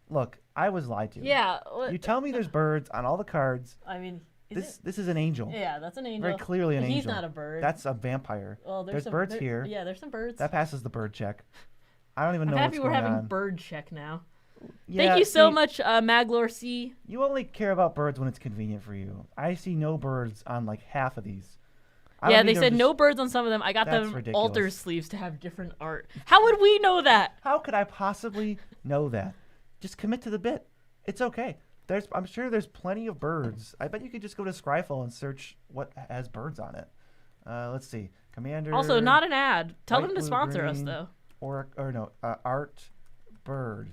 Look, I was lied to. Yeah. You tell me there's birds on all the cards. I mean, This is an angel. Yeah, that's an angel. Very clearly an angel. He's not a bird. That's a vampire. Well, there's birds here. Yeah, there's some birds. That passes the bird check. I don't even know I'm what's happy we're going having on. bird check now. Yeah, Thank you so see, much, Maglor C. You only care about birds when it's convenient for you. I see no birds on like half of these. I Yeah, don't they think said they're no just- birds on some of them. I got That's them ridiculous. altar sleeves to have different art. How would we know that? How could I possibly know that? Just commit to the bit. It's okay. I'm sure there's plenty of birds. I bet you could just go to Scryfall and search what has birds on it. Let's see. Commander. Also, not an ad. Tell white, them to blue, sponsor us, green, though. Art bird.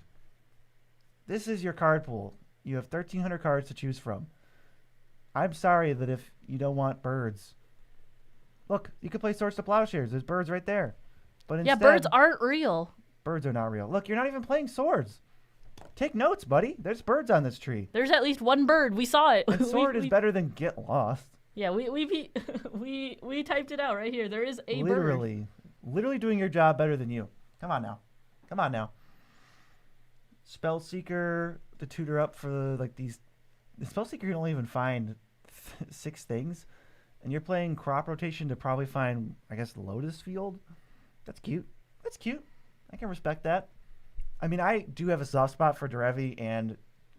This is your card pool. You have 1,300 cards to choose from. I'm sorry that if you don't want birds. Look, you could play Swords to Plowshares. There's birds right there. But Yeah, instead, birds aren't real. birds are not real. Look, you're not even playing swords. Take notes, buddy. There's birds on this tree. There's at least one bird. We saw it. And sword is better than get lost. Yeah, we typed it out right here. There is a bird. Literally doing your job better than you. Come on now. Spell Seeker to tutor up for like these. The Spell Seeker can only even find 6 things, and you're playing crop rotation to probably find, I guess, the Lotus Field. That's cute. I can respect that. I mean, I do have a soft spot for Derevi and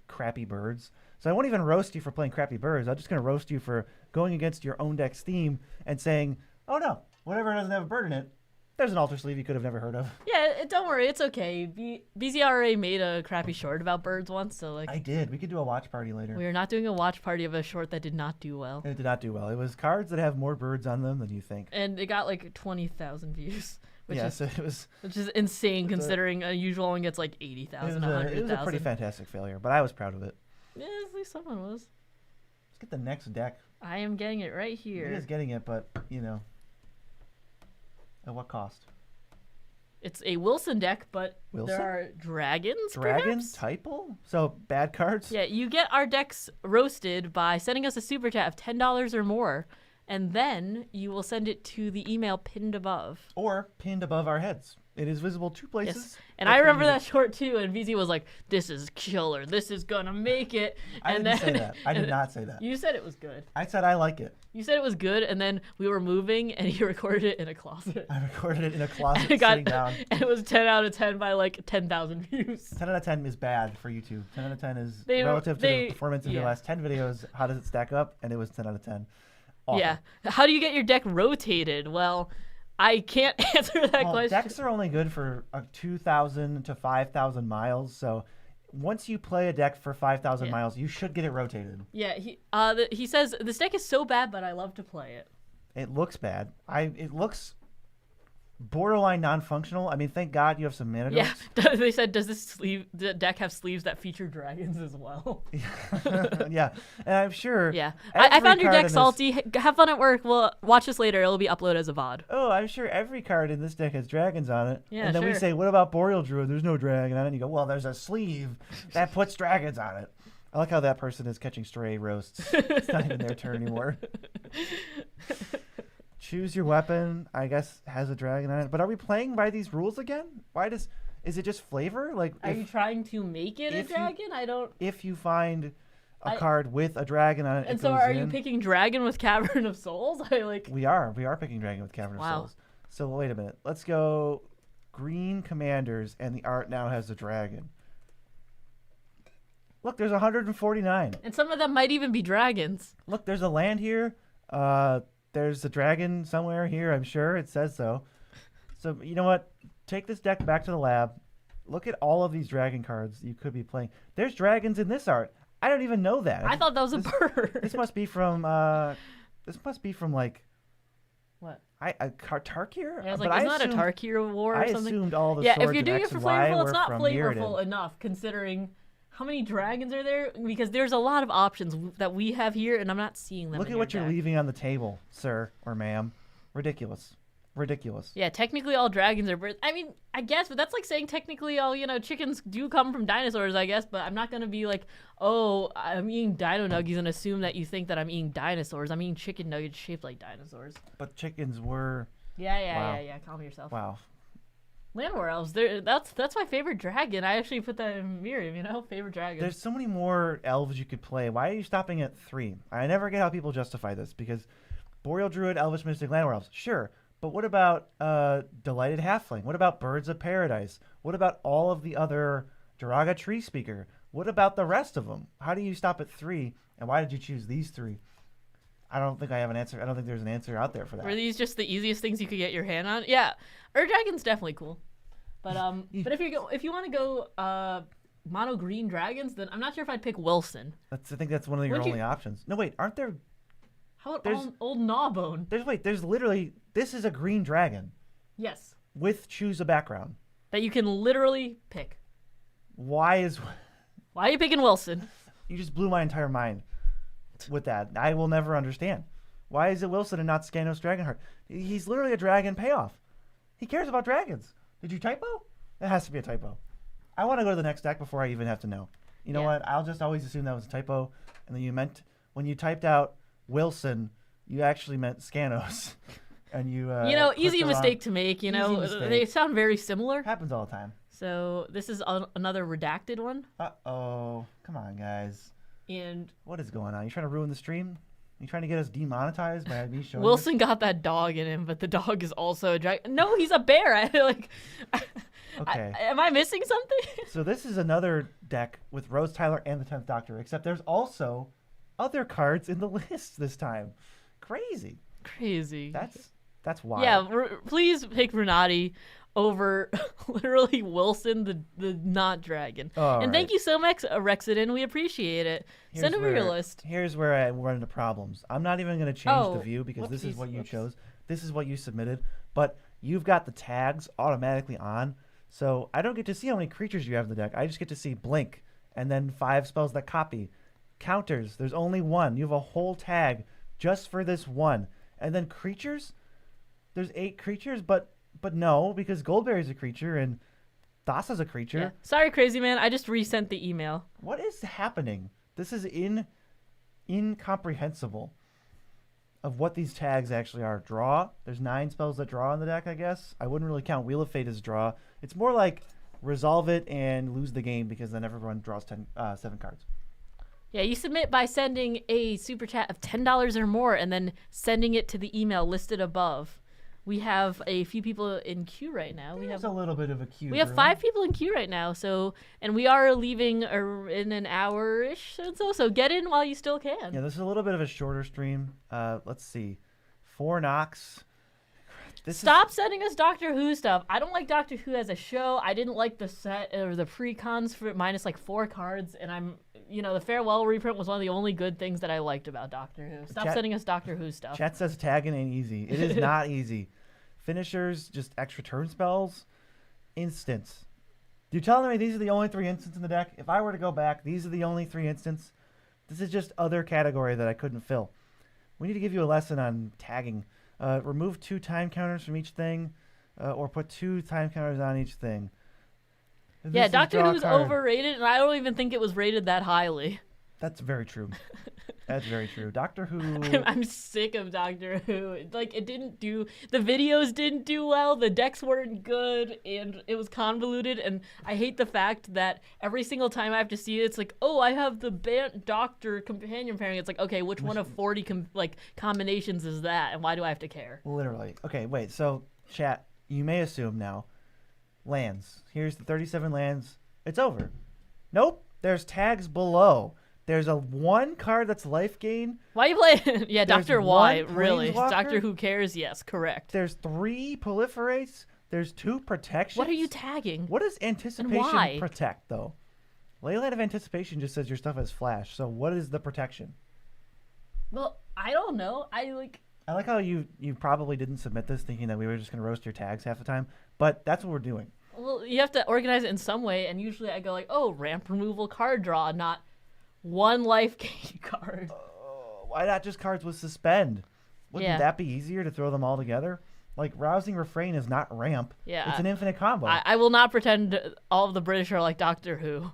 crappy birds, so I won't even roast you for playing crappy birds. I'm just going to roast you for going against your own deck's theme and saying, oh no, whatever doesn't have a bird in it, there's an altar sleeve you could have never heard of. Yeah, don't worry, it's okay. BZRA made a crappy short about birds once, so like. I did. We could do a watch party later. We are not doing a watch party of a short that did not do well. It did not do well. It was cards that have more birds on them than you think. And it got like 20,000 views. Which is insane considering a usual one gets like 80,000, 100,000. It was a pretty fantastic failure, but I was proud of it. Yeah, at least someone was. Let's get the next deck. I am getting it right here. He is getting it, but, at what cost? It's a Wilson deck, but there are dragons, perhaps? Typo? So, bad cards? Yeah, you get our decks roasted by sending us a super chat of $10 or more, and then you will send it to the email pinned above. Or pinned above our heads. It is visible 2 places. Yes. And I remember that short too, and VZ was like, this is killer. This is going to make it. I didn't say that. I did not say that. You said it was good. I said I like it. You said it was good, and then we were moving, and you recorded it in a closet. I recorded it in a closet sitting down. And it was 10 out of 10 by like 10,000 views. 10 out of 10 is bad for YouTube. 10 out of 10 is relative to the performance of your last 10 videos. How does it stack up? And it was 10 out of 10. Awful. Yeah. How do you get your deck rotated? Well, I can't answer that question. Decks are only good for 2,000 to 5,000 miles. So once you play a deck for 5,000 miles, you should get it rotated. Yeah. He says, this deck is so bad, but I love to play it. It looks bad. It looks borderline non-functional. I mean, thank God you have some mana Yeah, they said, does the deck have sleeves that feature dragons as well? Yeah, and I'm sure. Yeah, I found your deck salty. Have fun at work. We'll watch this later. It'll be uploaded as a VOD. Oh, I'm sure every card in this deck has dragons on it. Yeah, and then we say, what about Boreal Druid? There's no dragon on it. And you go, well, there's a sleeve that puts dragons on it. I like how that person is catching stray roasts. It's not even their turn anymore. Choose your weapon, I guess, has a dragon on it. But are we playing by these rules again? Is it just flavor? Like, are you trying to make it a dragon? If you find a card with a dragon on it, and so are you picking dragon with Cavern of Souls? We are picking dragon with Cavern of Souls. So wait a minute. Let's go green commanders, and the art now has a dragon. Look, there's 149. And some of them might even be dragons. Look, there's a land here. There's a dragon somewhere here, I'm sure. It says so. So, you know what? Take this deck back to the lab. Look at all of these dragon cards you could be playing. There's dragons in this art. I don't even know that. I thought that was a bird. This must be from, like... What? Tarkir? Yeah, I was like, isn't that a Tarkir war or something? I assumed all the if you're doing it for flavorful, it's not flavorful enough, considering... How many dragons are there? Because there's a lot of options that we have here, and I'm not seeing them. Look at what you're leaving on the table, sir or ma'am. Ridiculous. Yeah, technically all dragons are birds. I mean, I guess, but that's like saying technically all, chickens do come from dinosaurs, I guess, but I'm not going to be like, oh, I'm eating dino nuggies and assume that you think that I'm eating dinosaurs. I'm eating chicken nuggets shaped like dinosaurs. But chickens were... Yeah. Calm yourself. Wow. Landwar elves, that's my favorite dragon. I actually put that in Miriam, favorite dragon. There's so many more elves you could play. Why are you stopping at 3? I never get how people justify this, because Boreal Druid, Elvish Mystic, Landwar elves, sure. But what about Delighted Halfling? What about Birds of Paradise? What about all of the other Duraga Tree Speaker? What about the rest of them? How do you stop at 3? And why did you choose these 3? I don't think I have an answer. I don't think there's an answer out there for that. Were these just the easiest things you could get your hand on? Yeah, Dragon's definitely cool. But but if you want to go mono green dragons, then I'm not sure if I'd pick Wilson. I think that's one of your only options. No, wait, aren't there? How about old Gnawbone? There's literally, this is a green dragon. Yes. With choose a background. That you can literally pick. Why are you picking Wilson? You just blew my entire mind with that. I will never understand. Why is it Wilson and not Scanos Dragonheart? He's literally a dragon payoff. He cares about dragons. Did you typo? It has to be a typo. I want to go to the next deck before I even have to know. You know Yeah. what? I'll just always assume that was a typo, and then when you typed out Wilson, you actually meant Scanos, and you. Easy mistake to make. Easy mistake. They sound very similar. Happens all the time. So this is another redacted one. Uh-oh. Come on, guys. And What is going on? You trying to ruin the stream? You trying to get us demonetized by me showing Wilson got that dog in him, but the dog is also a dragon. No, he's a bear. Okay. Am I missing something? So this is another deck with Rose Tyler and the 10th Doctor, except there's also other cards in the list this time. Crazy. Crazy. That's wild. Yeah, please pick Renati over literally Wilson, the not dragon. And thank you so much, Rexidin. We appreciate it. Send over your list. Here's where I run into problems. I'm not even going to change the view because this is what you whoops. chose. This is what you submitted. But you've got the tags automatically on. So I don't get to see how many creatures you have in the deck. I just get to see blink and then 5 spells that copy. Counters, there's only one. You have a whole tag just for this one. And then creatures, there's 8 creatures, but no, because Goldberry's a creature and Thassa's a creature. Yeah. Sorry, crazy man. I just resent the email. What is happening? This is incomprehensible of what these tags actually are. Draw. There's 9 spells that draw in the deck, I guess. I wouldn't really count Wheel of Fate as draw. It's more like resolve it and lose the game because then everyone draws 7 cards. Yeah, you submit by sending a super chat of $10 or more and then sending it to the email listed above. We have a few people in queue right now. There's a little bit of a queue. We have 5 people in queue right now. And we are leaving in an hour-ish so get in while you still can. Yeah, this is a little bit of a shorter stream. Let's see. 4 knocks. Stop sending us Doctor Who stuff. I don't like Doctor Who as a show. I didn't like the set or the pre-cons for minus 4 cards, and the farewell reprint was one of the only good things that I liked about Doctor Who. Stop sending us Doctor Who stuff. Chat says tagging ain't easy. It is not easy. Finishers, just extra turn spells, instants. You're telling me these are the only 3 instants in the deck? If I were to go back, these are the only 3 instants? This is just other category that I couldn't fill. We need to give you a lesson on tagging. Remove 2 time counters from each thing, or put 2 time counters on each thing. Yeah, Doctor Who's overrated, and I don't even think it was rated that highly. That's very true. That's very true. Doctor Who. I'm sick of Doctor Who. The videos didn't do well, the decks weren't good, and it was convoluted, and I hate the fact that every single time I have to see it, it's like, oh, I have the Doctor companion pairing. It's like, okay, which one of 40 combinations is that, and why do I have to care? Literally. Okay, wait, so, chat, you may assume now, lands. Here's the 37 lands. It's over. Nope, there's tags below. There's a 1 card that's life gain. Why are you playing? Yeah, There's Dr. Y, 1 really. Planeswalker. Doctor Who cares? Yes, correct. There's 3 proliferates. There's 2 protections. What are you tagging? What does anticipation protect, though? Leyline of Anticipation just says your stuff has flash. So what is the protection? Well, I don't know. I like how you probably didn't submit this thinking that we were just going to roast your tags half the time. But that's what we're doing. Well, you have to organize it in some way. And usually I go ramp removal card draw, not 1 life gain card. Why not just cards with suspend? Wouldn't Yeah. that be easier to throw them all together? Rousing Refrain is not ramp. Yeah. It's an infinite combo. I will not pretend all of the British are like Doctor Who.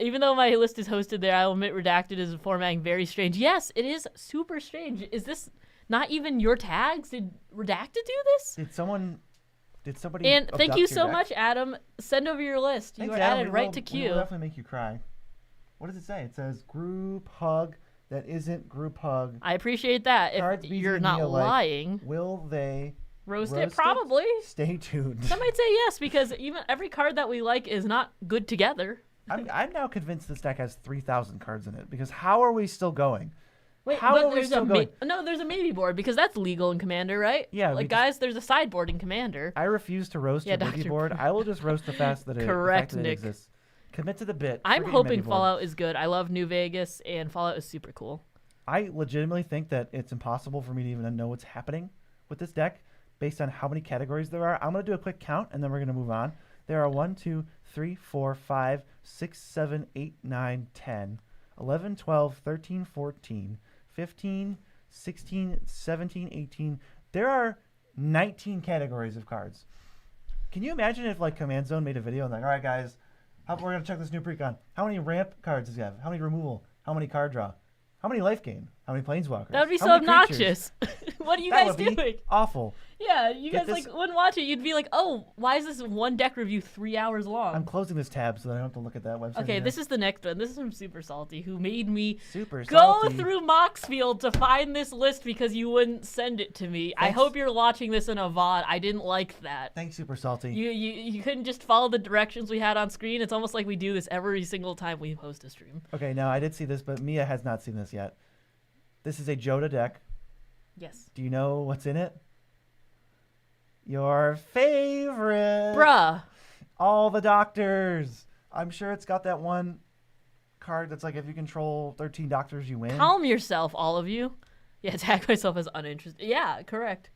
Even though my list is hosted there, I will admit Redacted is formatting very strange. Yes, it is super strange. Is this not even your tags? Did Redacted do this? Did somebody And thank you abduct so your deck? much, Adam. Send over your list. Thanks, You are Adam. added right to We will queue. definitely make you cry. What does it say? It says group hug that isn't group hug. I appreciate that. Cards If BZ you're not Mia like, lying, Will they roast it? Probably. Stay tuned. Some might say yes, because even every card that we like is not good together. I'm now convinced this deck has 3,000 cards in it because how are we still going? Wait, How but are we there's still going? no, there's a maybe board because that's legal in Commander, right? Yeah, we guys, there's a sideboard in Commander. I refuse to roast Yeah, your Biggie Dr. board. I will just roast the fact that Correct, the fact that Nick. it exists. Commit to the bit. I'm Forget your hoping Biggie board. Fallout is good. I love New Vegas, and Fallout is super cool. I legitimately think that it's impossible for me to even know what's happening with this deck based on how many categories there are. I'm going to do a quick count, and then we're going to move on. There are 1, 2, 3, 4, 5, 6, 7, 8, 9, 10, 11, 12, 13, 14, 15, 16, 17, 18. There are 19 categories of cards. Can you imagine if like Command Zone made a video and like, all right, guys, we're gonna check this new precon. How many ramp cards does he have? How many removal? How many card draw? How many life gain? How many planeswalkers? That would be How so many creatures? obnoxious. What are you That guys would be doing? awful. Yeah, you Get guys this- like wouldn't watch it. You'd be like, oh, why is this one deck review 3 hours long? I'm closing this tab so that I don't have to look at that website. Okay, again. this is the next one. This is from Super Salty, who made me Super go salty. through Moxfield to find this list because you wouldn't send it to me. I Thanks. hope you're watching this in a VOD. I didn't like that. Thanks, Super Salty. You couldn't just follow the directions we had on screen. It's almost like we do this every single time we host a stream. Okay, now I did see this, but Mia has not seen this yet. This is a Joda deck. Yes. Do you know what's in it? Your favorite. Bruh. All the doctors. I'm sure it's got that one card that's like if you control 13 doctors, you win. Calm yourself, all of you. Yeah, tag myself as uninterested. Yeah, correct.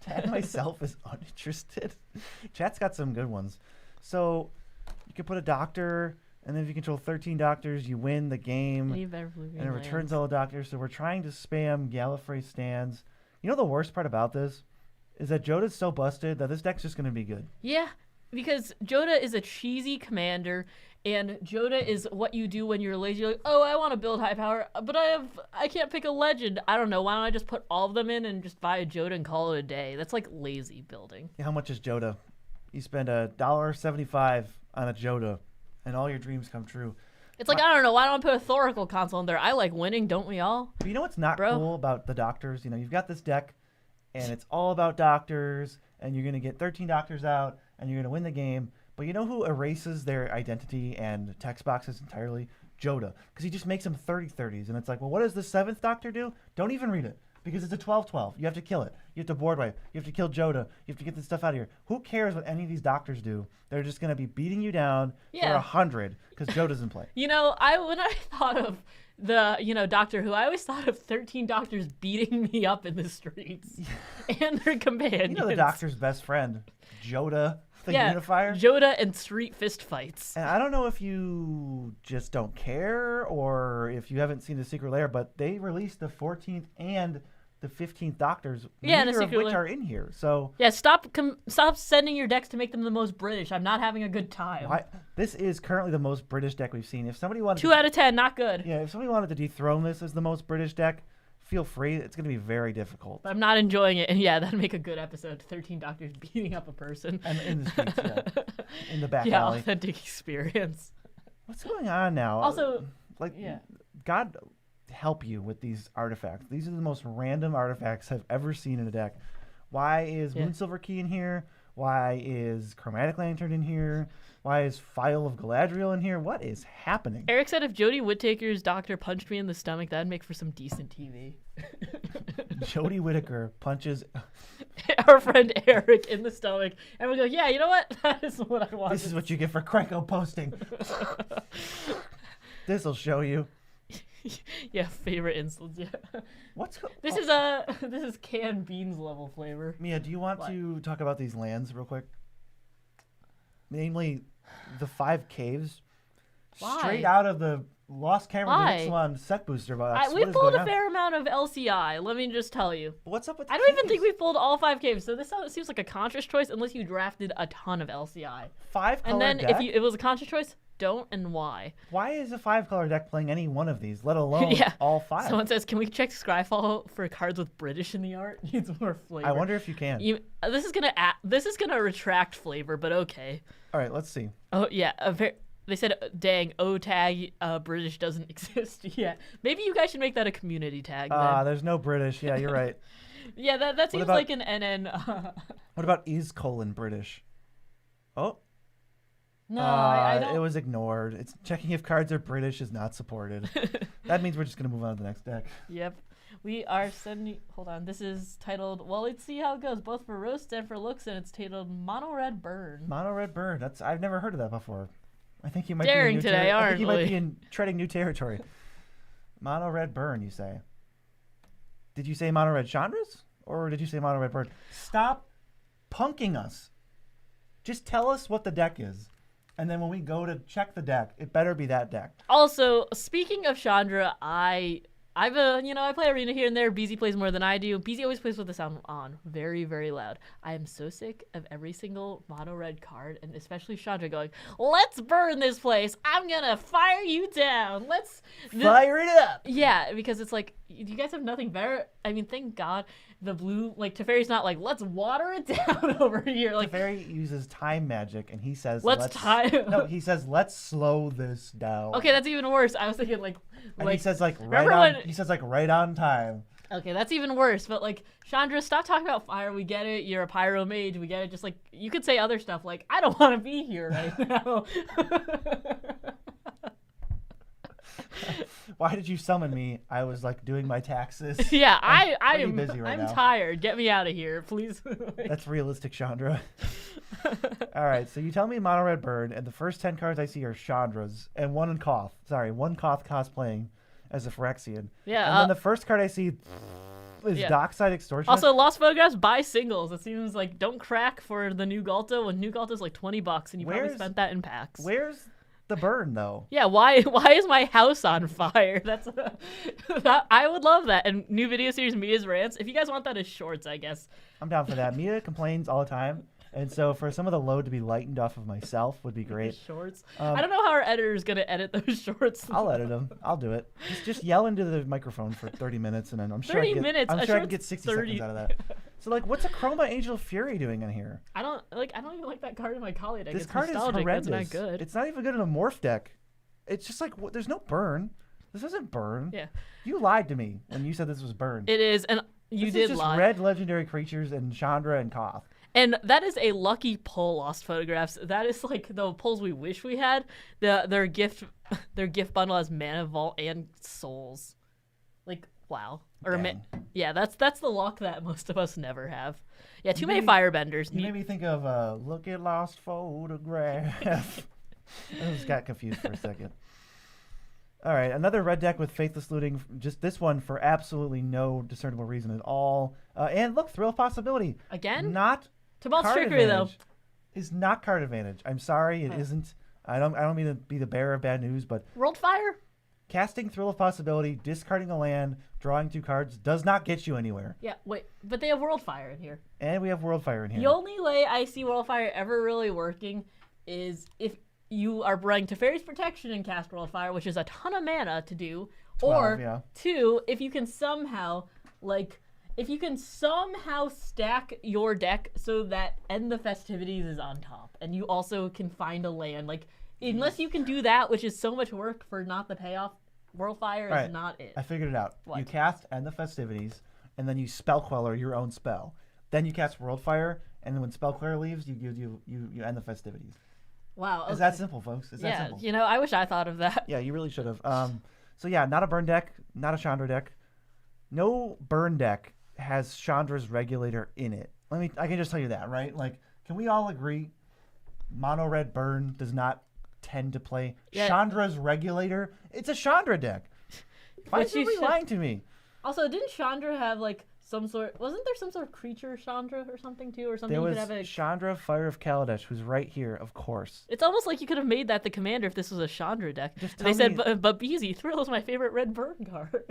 Tag myself as uninterested. Chat's got some good ones. So you can put a doctor, and then if you control 13 doctors, you win the game. Leave Beverly And it returns all the doctors. So we're trying to spam Gallifrey stands. You know the worst part about this is that Joda's so busted that this deck's just going to be good. Yeah, because Joda is a cheesy commander, and Joda is what you do when you're lazy. You're like, oh, I want to build high power, but I can't pick a legend. I don't know. Why don't I just put all of them in and just buy a Joda and call it a day? That's like lazy building. How much is Joda? You spend $1.75 on a Joda, and all your dreams come true. It's like, I don't know. Why don't I put a Thoracle console in there? I like winning, don't we all? But you know what's not Bro. cool about the doctors? You know, you've got this deck, and it's all about doctors, and you're going to get 13 doctors out, and you're going to win the game. But you know who erases their identity and text boxes entirely? Joda. Because he just makes them 30-30s. And it's like, well, what does the 7th doctor do? Don't even read it. Because it's a 12-12. You have to kill it. You have to board wipe. You have to kill Joda. You have to get this stuff out of here. Who cares what any of these doctors do? They're just going to be beating you down for Yeah. 100 because Joda's in play. You know, when I thought of the, Doctor Who, I always thought of 13 doctors beating me up in the streets and their companions. You know the doctor's best friend, Joda, the unifier? Joda and street fist fights. And I don't know if you just don't care or if you haven't seen the Secret Lair, but they released the 14th and the 15th Doctors, Yeah, the neither of Secret which Lair. are in here. So Yeah, stop sending your decks to make them the most British. I'm not having a good time. this is currently the most British deck we've seen. If somebody wanted 2 out of 10, not good. if somebody wanted to dethrone this as the most British deck, feel free. It's going to be very difficult. But I'm not enjoying it. And yeah, that'd make a good episode. 13 doctors beating up a person. And in the streets, in the back Yeah, alley. authentic experience. What's going on now? Also, like, yeah. God help you with these artifacts. These are the most random artifacts I've ever seen in a deck. Why is Moonsilver Key in here? Why is Chromatic Lantern in here? Why is Phial of Galadriel in here? What is happening? Eric said if Jodie Whittaker's doctor punched me in the stomach, that'd make for some decent TV. Jodie Whittaker punches. Our friend Eric in the stomach, and we go, yeah, you know what? That is what I want. This is what you get for Cranko posting. This'll show you. Yeah, favorite insults. Yeah. This is canned beans level flavor. Mia, do you want to talk about these lands real quick? Namely, the 5 caves. Why? Straight out of the Lost Cameron Why? Ixalan set booster box. We What is pulled going a on? fair amount of LCI. Let me just tell you. What's up with the I don't even caves? think we pulled all 5 caves, so this seems like a conscious choice unless you drafted a ton of LCI. 5 color And then deck? if it was a conscious choice, don't and why. Why is a 5 color deck playing any one of these, let alone all 5? Someone says, can we check Scryfall for cards with British in the art? Needs more flavor. I wonder if you can. This is gonna retract flavor, but okay. All right, let's see. Oh yeah, they said, dang, O tag British doesn't exist yet. Maybe you guys should make that a community tag. Then. There's no British. Yeah, you're right. Yeah, that seems about- like an NN. What about is : British? Oh. No, I don't. It was ignored. It's checking if cards are British is not supported. That means we're just going to move on to the next deck. Yep. We are sending. Hold on. This is titled. Well, let's see how it goes, both for roast and for looks, and it's titled Mono Red Burn. Mono Red Bird. I've never heard of that before. I think you might Daring be today, I think you might aren't be we? treading new territory. Mono Red Burn, you say? Did you say Mono Red Chandras? Or did you say Mono Red Bird? Stop punking us. Just tell us what the deck is. And then when we go to check the deck, it better be that deck. Also, speaking of Chandra, I I play Arena here and there. BZ plays more than I do. BZ always plays with the sound on, very, very loud. I am so sick of every single mono red card, and especially Chandra going, "Let's burn this place. I'm gonna fire you down. Let's fire it up." Yeah, because it's like, you guys have nothing better. I mean, thank God the blue, like, Teferi's not like, let's water it down over here. Like, Teferi uses time magic, and he says, let's time. No, he says, let's slow this down. Okay, that's even worse. I was thinking and he says right on time. Okay, that's even worse. But like, Chandra, stop talking about fire. We get it. You're a pyro mage. We get it. Just like, you could say other stuff like, I don't want to be here right now. Why did you summon me? I was like doing my taxes. Yeah, I'm busy right now. I'm tired. Get me out of here, please. That's realistic, Chandra. All right, so you tell me mono red burn, and the first 10 cards I see are Chandra's, and one Koth cosplaying as a Phyrexian. Yeah. And then the first card I see is Dockside Extortionist. Also, Lost Photographs, buy singles. It seems like, don't crack for the new Galta when new Galta's like $20, and you probably spent that in packs. Where's the burn though? Yeah, why is my house on fire? I would love that. And new video series Mia's rants. If you guys want that as shorts, I guess. I'm down for that. Mia complains all the time. And so for some of the load to be lightened off of myself would be great. Shorts. I don't know how our editor is going to edit those shorts. I'll edit them. I'll do it. Just yell into the microphone for 30 minutes, and then I'm sure I can get 60 seconds out of that. So like, what's a Chroma Angel Fury doing in here? I don't even like that card in my Kali deck. This it's card nostalgic. is horrendous. That's not good. It's not even good in a morph deck. It's just like, there's no burn. This doesn't burn. Yeah. You lied to me when you said this was burn. It is, and you this did is just lie. Red legendary creatures and Chandra and Koth. And that is a lucky pull, Lost Photographs. That is like the pulls we wish we had. Their gift bundle has Mana Vault and Souls. Like, wow. Yeah, that's the luck that most of us never have. Yeah, too many firebenders. You made me think of look at Lost Photograph. I just got confused for a second. All right, another red deck with Faithless Looting. Just this one for absolutely no discernible reason at all. And look, Thrill of Possibility. Again? Not Tibalt's card Trickery, advantage. Is not card advantage. I'm sorry, it isn't. I don't mean to be the bearer of bad news, but World Fire? Casting Thrill of Possibility, discarding a land, drawing 2 cards does not get you anywhere. Yeah, wait, but they have World Fire in here. And we have World Fire in here. The only way I see World Fire ever really working is if you are running Teferi's Protection and cast World Fire, which is a ton of mana to do, 2, if you can somehow stack your deck so that End the Festivities is on top, and you also can find a land. Like, unless you can do that, which is so much work for not the payoff, World Fire is not it. I figured it out. What? You cast End the Festivities, and then you Spell Queller your own spell. Then you cast World Fire, and then when Spell Queller leaves, you end the Festivities. Wow. Okay. It's that simple, folks. It's that simple. I wish I thought of that. Yeah, you really should have. So yeah, not a burn deck, not a Chandra deck. No burn deck has Chandra's Regulator in it. I can just tell you that, right? Like, can we all agree mono red burn does not tend to play Chandra's Regulator? It's a Chandra deck. Why is you lying to me? Also, didn't Chandra have like wasn't there some sort of creature Chandra or something too, or something? There was Chandra Fire of Kaladesh, who's right here, of course. It's almost like you could have made that the commander if this was a Chandra deck. They said, but Beezy, Thrill is my favorite red burn card.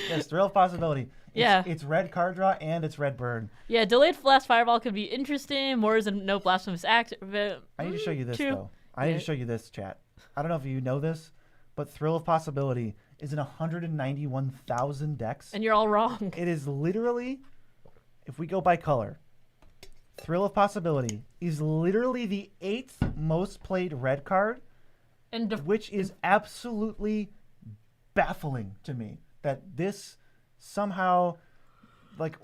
Yes, Thrill of Possibility. It's red card draw and it's red burn. Yeah, delayed blast fireball could be interesting. More than no blasphemous act. I need to show you this though. I need to show you this, chat. I don't know if you know this, but Thrill of Possibility is in 191,000 decks. And you're all wrong. It is literally, if we go by color, Thrill of Possibility is literally the 8th most played red card, which is absolutely baffling to me that this somehow like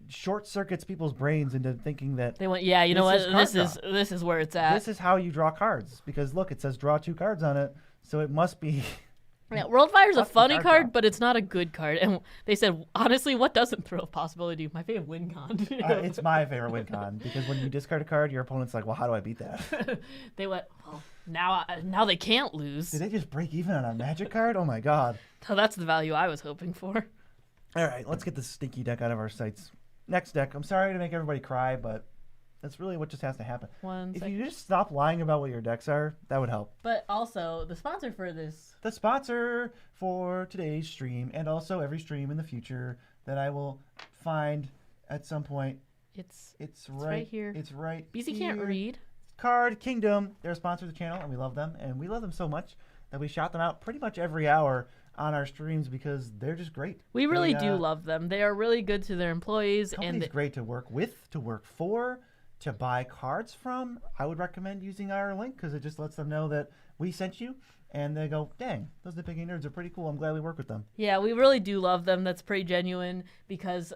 short circuits people's brains into thinking that they went, you know what, this is where it's at. This is how you draw cards, because look, it says draw 2 cards on it, so it must be. Yeah, World Fire is a funny card, but it's not a good card. And they said, honestly, what doesn't Thrill of Possibility do? My favorite win con. It's my favorite win con, because when you discard a card, your opponent's like, well, how do I beat that? They went, well, now they can't lose. Did they just break even on a Magic card? Oh my god. So that's the value I was hoping for. All right, let's get this stinky deck out of our sights. Next deck. I'm sorry to make everybody cry, but That's really what just has to happen. One If second. you just stop lying about what your decks are, that would help. But also, the sponsor for this. The sponsor for today's stream, and also every stream in the future that I will find at some point. It's right here. It's right BZ here. can't read. Card Kingdom. They're a sponsor of the channel, and we love them. And we love them so much that we shout them out pretty much every hour on our streams because they're just great. We really do love them. They are really good to their employees. Company's great to work with, to work for, to buy cards from. I would recommend using our link because it just lets them know that we sent you. And they go, dang, those Nitpicking nerds are pretty cool. I'm glad we work with them. Yeah, we really do love them. That's pretty genuine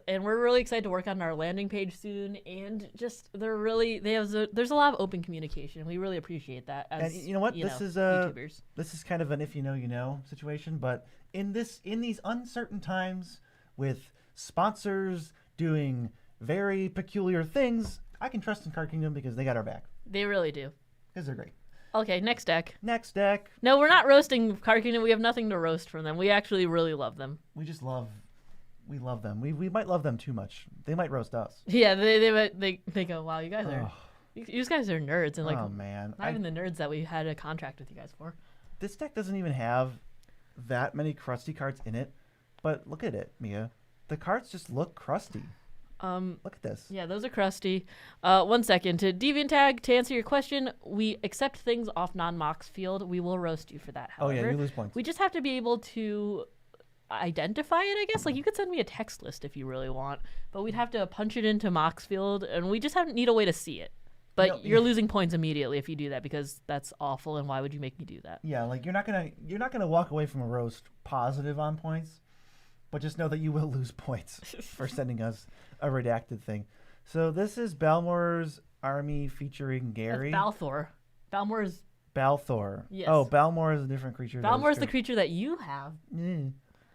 and we're really excited to work on our landing page soon. And just there's a lot of open communication. We really appreciate that. As, and you know what? This is YouTubers. This is kind of an if you know situation. But in these uncertain times with sponsors doing very peculiar things, I can trust in Card Kingdom because they got our back. They really do. Because they're great. Okay, next deck. Next deck. No, we're not roasting Card Kingdom. We have nothing to roast from them. We actually really love them. We love them. We might love them too much. They might roast us. Yeah, they go, wow, you guys are nerds, and like, oh man, not even the nerds that we had a contract with you guys for. This deck doesn't even have that many crusty cards in it, but look at it, Mia. The cards just look crusty. Look at this. Yeah, those are crusty. 1 second. To DeviantTag, to answer your question, we accept things off non-Moxfield. We will roast you for that, however. Oh, yeah, you lose points. We just have to be able to identify it, I guess. Like, you could send me a text list if you really want, but we'd have to punch it into Moxfield, and we just need a way to see it. But you're losing points immediately if you do that because that's awful, and why would you make me do that? Yeah, like, you're not gonna walk away from a roast positive on points, but just know that you will lose points for sending us a redacted thing. So this is Balmor's army featuring Gary. That's Balthor. Balmor's... Balthor. Yes. Oh, Balmor is a different creature. Balmor's the creature that you have.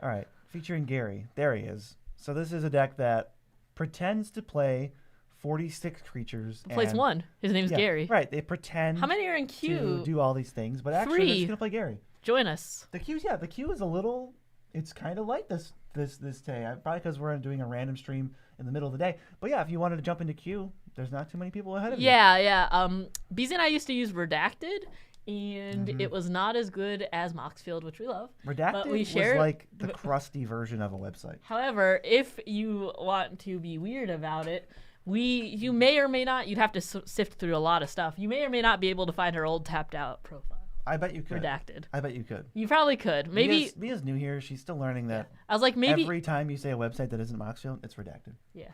All right, featuring Gary. There he is. So this is a deck that pretends to play 46 creatures. Plays one. His name's Gary. Right, they pretend. How many are in queue? To do all these things, but actually they're just gonna play Gary. Join us. The queue is a little. It's kind of light this day. Probably because we're doing a random stream in the middle of the day. But yeah, if you wanted to jump into queue, there's not too many people ahead of you. Yeah. BZ and I used to use Redacted, and it was not as good as Moxfield, which we love. Redacted but we was like the crusty version of a website. However, if you want to be weird about it, you may or may not, you'd have to sift through a lot of stuff. You may or may not be able to find her old tapped out profile. I bet you could. Redacted. I bet you could. You probably could. Maybe Mia's new here. She's still learning that. I was like, maybe every time you say a website that isn't Moxfield, it's redacted. Yeah.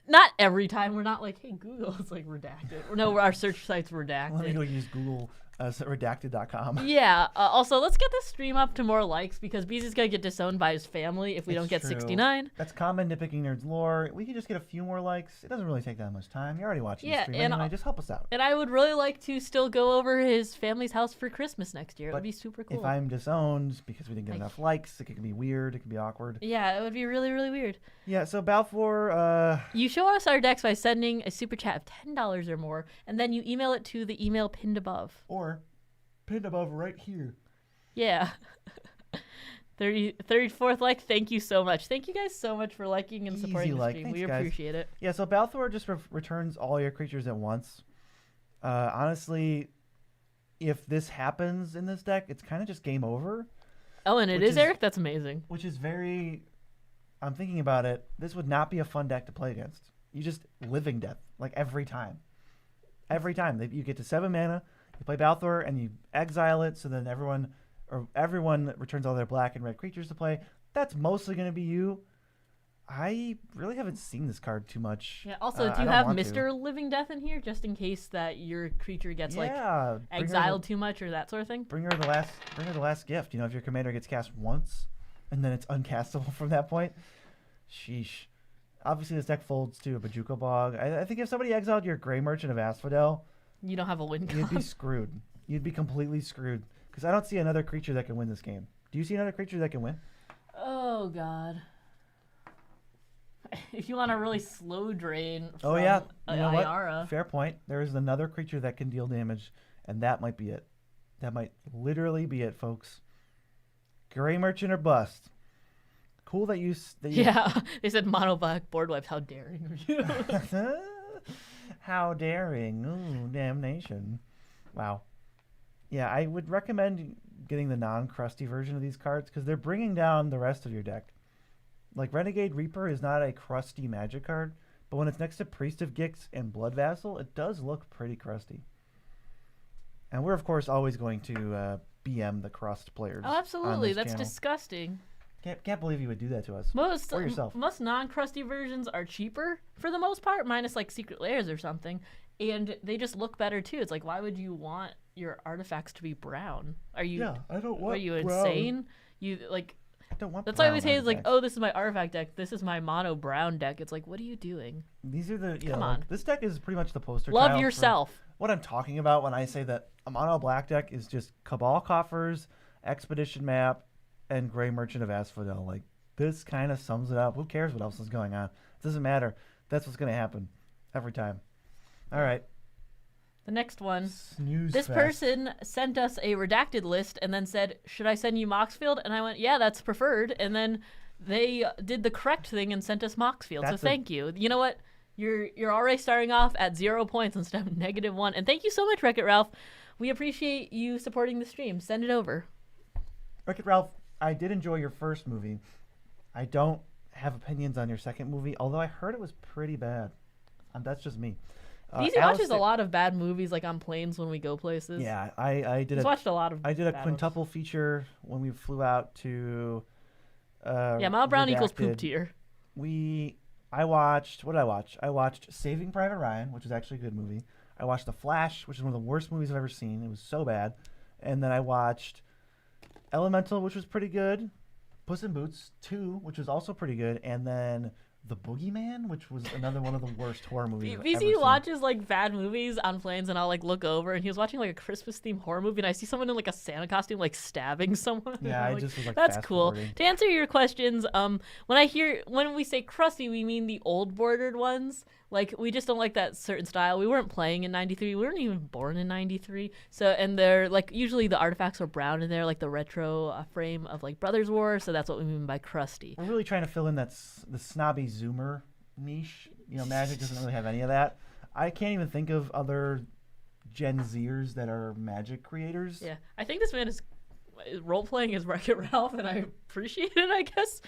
Not every time. We're not like, hey, Google is like redacted. No, our search site's redacted. Let me go use Google redacted.com. Yeah. Also, let's get this stream up to more likes because Beezy's going to get disowned by his family if we don't get 69. That's common Nitpicking Nerds lore. We can just get a few more likes. It doesn't really take that much time. You're already watching the stream anyway. Just help us out. And I would really like to still go over his family's house for Christmas next year. It would be super cool. If I'm disowned because we didn't get enough likes, it could be weird. It could be awkward. Yeah, it would be really, really weird. Yeah, so Balfour... You show us our decks by sending a super chat of $10 or more, and then you email it to the email pinned above. Or pinned above right here. Yeah. 34th like, thank you so much. Thank you guys so much for liking and supporting the stream. Thanks, we appreciate it. Yeah, so Balthor just returns all your creatures at once. Honestly, if this happens in this deck, it's kind of just game over. Oh, and it is, Eric? That's amazing. Which is very... I'm thinking about it. This would not be a fun deck to play against. You just living death, like every time. Every time. You get to 7 mana, you play Balthor, and you exile it, so then everyone returns all their black and red creatures to play. That's mostly going to be you. I really haven't seen this card too much. Yeah. Also, do you have Mr. Living Death in here, just in case that your creature gets exiled too much or that sort of thing? Bring her the last gift. You know, if your commander gets cast once, and then it's uncastable from that point. Sheesh. Obviously, this deck folds to a Bajuka Bog. I think if somebody exiled your Grey Merchant of Asphodel, you don't have a win. You'd be screwed. You'd be completely screwed. Because I don't see another creature that can win this game. Do you see another creature that can win? Oh, God. If you want a really slow drain from you know Ayara. What? Fair point. There is another creature that can deal damage, and that might be it. That might literally be it, folks. Grey Merchant or bust. Cool that you... Yeah, they said mono black board wipes. How daring of you. How daring. Ooh, damnation. Wow. Yeah, I would recommend getting the non-crusty version of these cards because they're bringing down the rest of your deck. Like, Renegade Reaper is not a crusty magic card, but when it's next to Priest of Gix and Blood Vassal, it does look pretty crusty. And we're, of course, always going to BM the crust players. Oh, absolutely. That's channel. disgusting. Can't believe you would do that to us. Or yourself. Most non-crusty versions are cheaper for the most part, minus like Secret Layers or something. And they just look better too. It's like, why would you want your artifacts to be brown? Are you? Yeah, I don't want. Are you brown. insane? You like? I don't want. That's why I always say artifacts. is like, oh, this is my artifact deck. This is my mono brown deck. It's like, what are you doing? These are the. Come on. This deck is pretty much the poster. Love child yourself. for what I'm talking about when I say that a mono black deck is just Cabal Coffers, Expedition Map, and Gray Merchant of Asphodel. Like, this kind of sums it up. Who cares what else is going on? It doesn't matter. That's what's going to happen every time. All right. The next one. Snooze This fest. person sent us a redacted list and then said, should I send you Moxfield? And I went, yeah, that's preferred. And then they did the correct thing and sent us Moxfield. So thank you. You know what? You're already starting off at 0 points instead of -1. And thank you so much, Wreck-It Ralph. We appreciate you supporting the stream. Send it over. Wreck-It Ralph, I did enjoy your first movie. I don't have opinions on your second movie, although I heard it was pretty bad. That's just me. Easy watches a lot of bad movies, like on planes when we go places. Yeah, I did. He's watched a lot of. I did a bad quintuple feature when we flew out to. Yeah, Mild Brown equals poop tier. I watched. What did I watch? I watched Saving Private Ryan, which is actually a good movie. I watched The Flash, which is one of the worst movies I've ever seen. It was so bad. And then I watched Elemental, which was pretty good. Puss in Boots 2, which was also pretty good. And then The Boogeyman, which was another one of the worst horror movies I've ever VC seen. watches like bad movies on planes, and I'll like look over, and he was watching like a Christmas themed horror movie, and I see someone in like a Santa costume like stabbing someone. Yeah, I like, just was like, that's fast cool. forwarding. To answer your questions, when we say crusty, we mean the old bordered ones. Like, we just don't like that certain style. We weren't playing in '93. We weren't even born in '93. So, and they're like, usually the artifacts are brown in there, like the retro frame of like Brothers War. So that's what we mean by crusty. We're really trying to fill in the snobby Zoomer niche. You know, Magic doesn't really have any of that. I can't even think of other Gen Zers that are Magic creators. Yeah, I think this man is role-playing as Wreck-It Ralph, and I appreciate it, I guess.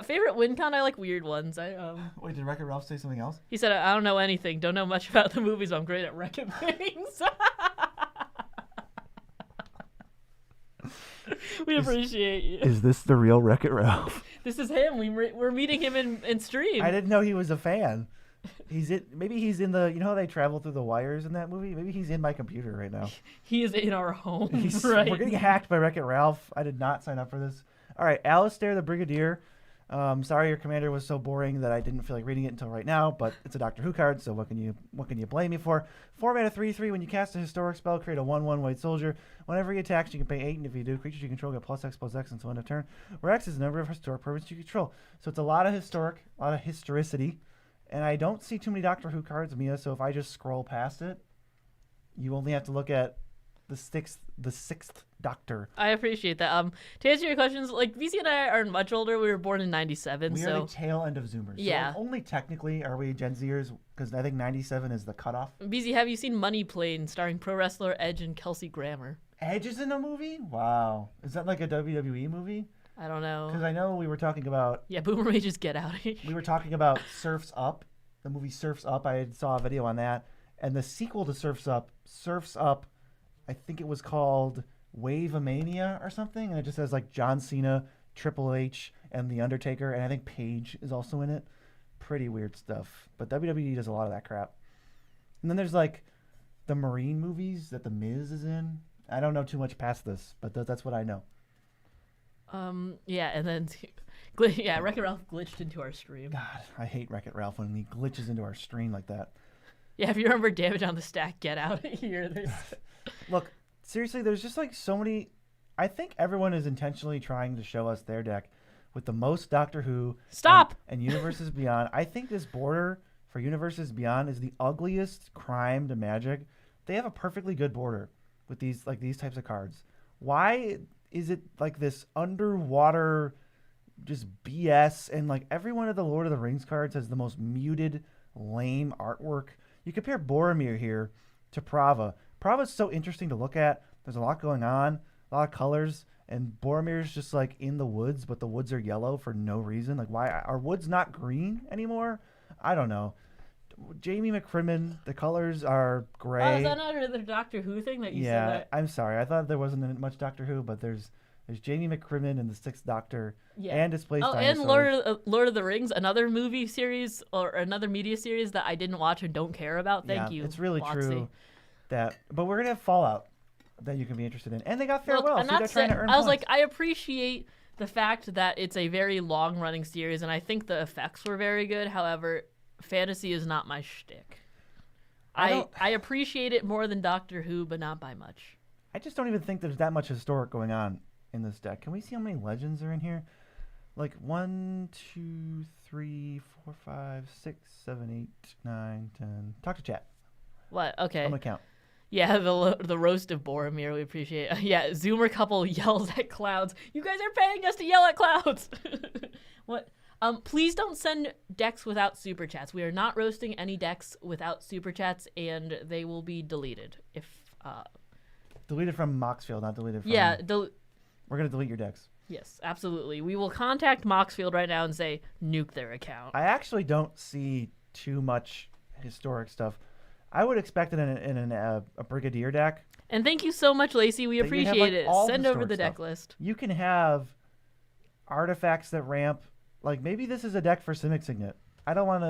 Favorite win con? I like weird ones. Wait, did Wreck-It Ralph say something else? He said, I don't know anything. Don't know much about the movies, but I'm great at wrecking things. We appreciate you. Is this the real Wreck-It Ralph? This is him. We're meeting him in stream. I didn't know he was a fan. Maybe he's in the, you know how they travel through the wires in that movie? Maybe he's in my computer right now. He is in our home, right? We're getting hacked by Wreck-It Ralph. I did not sign up for this. All right, Alistair the Brigadier. Sorry your commander was so boring that I didn't feel like reading it until right now, but it's a Doctor Who card, so what can you blame me for? 4 mana 3/3. When you cast a historic spell, create a 1/1 white soldier. Whenever he attacks, you can pay 8, and if you do, creatures you control get +X/+X until end of turn, where X is the number of historic permanents you control. So it's a lot of historicity, and I don't see too many Doctor Who cards, Mia, so if I just scroll past it, you only have to look at the sixth Doctor. I appreciate that. To answer your questions, like VC and I are much older. We were born in '97, We so are the tail end of Zoomers. Yeah. So only technically are we Gen Zers, because I think 97 is the cutoff. VC, have you seen Money Plane starring pro wrestler Edge and Kelsey Grammer? Edge is in a movie? Wow. Is that like a WWE movie? I don't know. Because I know we were talking about Yeah, Boomer Mages, get out of here. we were talking about Surf's Up, the movie Surf's Up. I saw a video on that, and the sequel to Surf's Up. I think it was called Wave-A-Mania or something, and it just says like John Cena, Triple H, and The Undertaker, and I think Paige is also in it. Pretty weird stuff. But WWE does a lot of that crap. And then there's like the Marine movies that The Miz is in. I don't know too much past this, but that's what I know. Yeah, and then Wreck-It Ralph glitched into our stream. God, I hate Wreck-It Ralph when he glitches into our stream like that. Yeah, if you remember damage on the stack, get out of here. Look, seriously, there's just like so many. I think everyone is intentionally trying to show us their deck with the most Doctor Who. Stop! And Universes Beyond. I think this border for Universes Beyond is the ugliest crime to Magic. They have a perfectly good border with these types of cards. Why is it like this underwater just BS? And like every one of the Lord of the Rings cards has the most muted, lame artwork. You compare Boromir here to Prava. Prava's so interesting to look at. There's a lot going on, a lot of colors, and Boromir's just like in the woods, but the woods are yellow for no reason. Like, why are woods not green anymore? I don't know. Jamie McCrimmon, the colors are gray. Oh, is that not another Doctor Who thing that you said? Yeah, That? I'm sorry. I thought there wasn't much Doctor Who, but there's Jamie McCrimmon in the Sixth Doctor, and Displaced Dinosaurs. And Lord of the Rings, another movie series or another media series that I didn't watch and don't care about. Thank you. It's really Watsy. true but we're gonna have Fallout that you can be interested in, and they got Farewell. Look, so they're trying to earn I was points. like, I appreciate the fact that it's a very long-running series, and I think the effects were very good. However, fantasy is not my shtick. I appreciate it more than Doctor Who, but not by much. I just don't even think there's that much historic going on in this deck. Can we see how many legends are in here? Like 1, 2, 3, 4, 5, 6, 7, 8, 9, 10. Talk to chat. What? Okay. I'm gonna count. Yeah, the roast of Boromir, we appreciate it. Yeah, Zoomer couple yells at clouds. You guys are paying us to yell at clouds. What? Please don't send decks without super chats. We are not roasting any decks without super chats, and they will be deleted if. Deleted from Moxfield, not deleted from. Yeah, we're gonna delete your decks. yes, absolutely. We will contact Moxfield right now and say nuke their account. I actually don't see too much historic stuff. I would expect it in a Brigadier deck. And thank you so much, Lacey. We appreciate it. Send over the deck list. You can have artifacts that ramp. Like, maybe this is a deck for Simic Signet. I don't want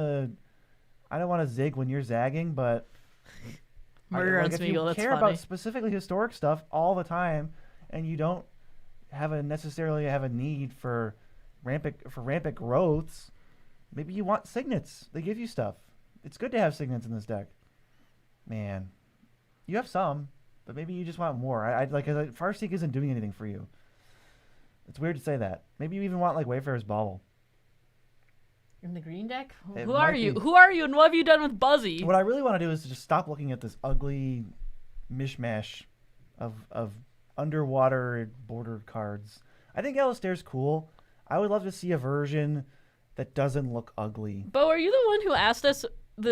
to zig when you're zagging, but Murder on if Smeagol, you that's care funny. about specifically historic stuff all the time, and you don't necessarily have a need for rampant growths, maybe you want signets. They give you stuff. It's good to have signets in this deck. Man, you have some, but maybe you just want more. Farseek isn't doing anything for you. It's weird to say that. Maybe you even want like Wayfarer's Bauble. In the green deck? It Who might are be. you? Who are you, and what have you done with Buzzy? What I really want to do is to just stop looking at this ugly mishmash of underwater bordered cards. I think Alistair's cool. I would love to see a version that doesn't look ugly. Bo, are you the one who asked us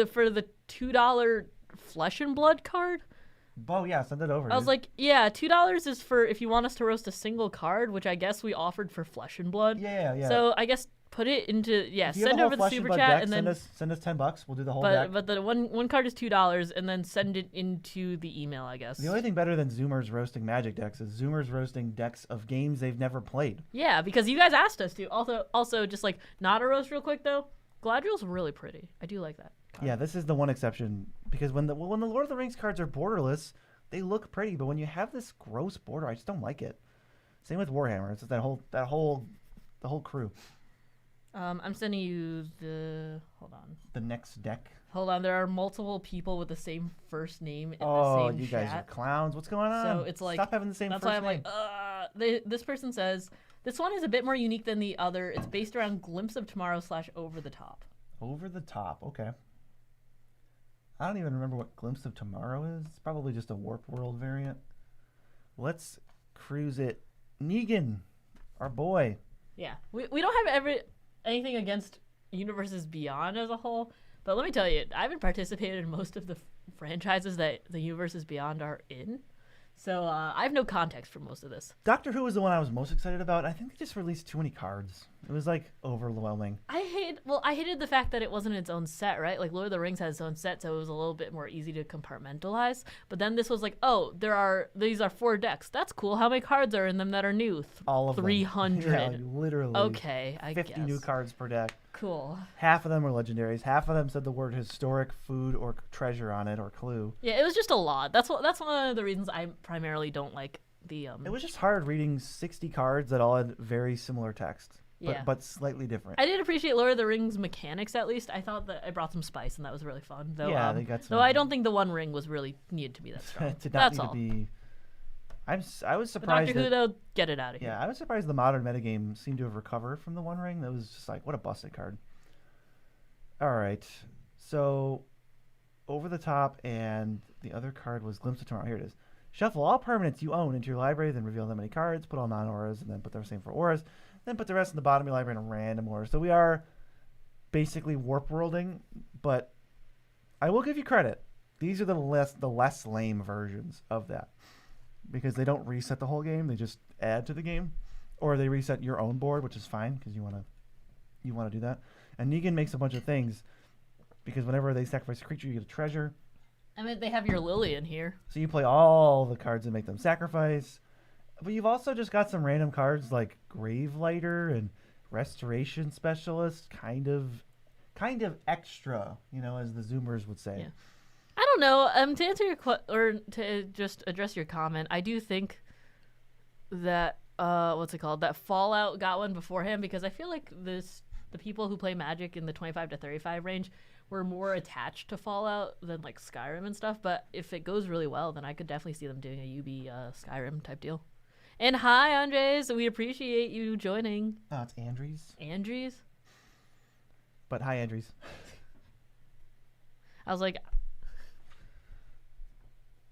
for the $2 Flesh and Blood card? Bo, yeah, send it over. I was like, yeah, $2 is for if you want us to roast a single card, which I guess we offered for Flesh and Blood. Yeah. So I guess put it into If you have send a whole over the Flesh super Blood chat deck, and then send us $10. We'll do the whole deck. but the one card is $2 and then send it into the email, I guess. The only thing better than Zoomers roasting Magic decks is Zoomers roasting decks of games they've never played. Yeah, because you guys asked us to. Also just like not a roast real quick though. Galadriel's really pretty. I do like that card. Yeah, this is the one exception because when the Lord of the Rings cards are borderless, they look pretty, but when you have this gross border, I just don't like it. Same with Warhammer. It's just the whole crew. I'm sending you the. Hold on. The next deck. Hold on. There are multiple people with the same first name in the Oh, same you chat. guys are clowns. What's going on? So it's like stop having the same that's first why I'm name. like, this person says this one is a bit more unique than the other. It's based around Glimpse of Tomorrow / Over the Top. Over the Top. Okay. I don't even remember what Glimpse of Tomorrow is. It's probably just a Warp World variant. Let's cruise it. Negan, our boy. Yeah, we don't have anything against Universes Beyond as a whole, but let me tell you, I haven't participated in most of the franchises that the Universes Beyond are in, so I have no context for most of this. Doctor Who was the one I was most excited about. I think they just released too many cards. It was like overwhelming. I hated the fact that it wasn't its own set, right? Like Lord of the Rings has its own set, so it was a little bit more easy to compartmentalize. But then this was like, oh, these are 4 decks. That's cool. How many cards are in them that are new? All of them. 300. Yeah, like literally. Okay, I 50 guess. new cards per deck. Cool. Half of them were legendaries. Half of them said the word historic, food, or treasure on it, or clue. Yeah, it was just a lot. That's one of the reasons I primarily don't like the. It was just hard reading 60 cards that all had very similar text. Yeah. But slightly different. I did appreciate Lord of the Rings mechanics at least. I thought that I brought some spice and that was really fun. Though, yeah, they got some. Though I don't think the One Ring was really needed to be that strong. It did not That's need all. to be. I was But surprised. Doctor Who though, get it out of here. Yeah, I was surprised the modern metagame seemed to have recovered from the One Ring. That was just like, what a busted card. All right, so Over the Top, and the other card was Glimpse of Tomorrow. Here it is. Shuffle all permanents you own into your library, then reveal that many cards. Put all non-auras, and then put the same for auras. Then put the rest in the bottom of your library in a random order. So we are basically warp worlding, but I will give you credit. These are the less lame versions of that because they don't reset the whole game. They just add to the game, or they reset your own board, which is fine because you want to do that. And Negan makes a bunch of things because whenever they sacrifice a creature, you get a treasure. I mean, they have your Lily in here. So you play all the cards and make them sacrifice. But you've also just got some random cards like Grave Lighter and Restoration Specialist, kind of extra, as the Zoomers would say. Yeah. I don't know. To answer your or to just address your comment, I do think that that Fallout got one beforehand because I feel like the people who play Magic in the 25 to 35 range were more attached to Fallout than like Skyrim and stuff. But if it goes really well, then I could definitely see them doing a UB Skyrim type deal. And hi, Andres. We appreciate you joining. Oh, it's Andres. Andres? But hi, Andres. I was like,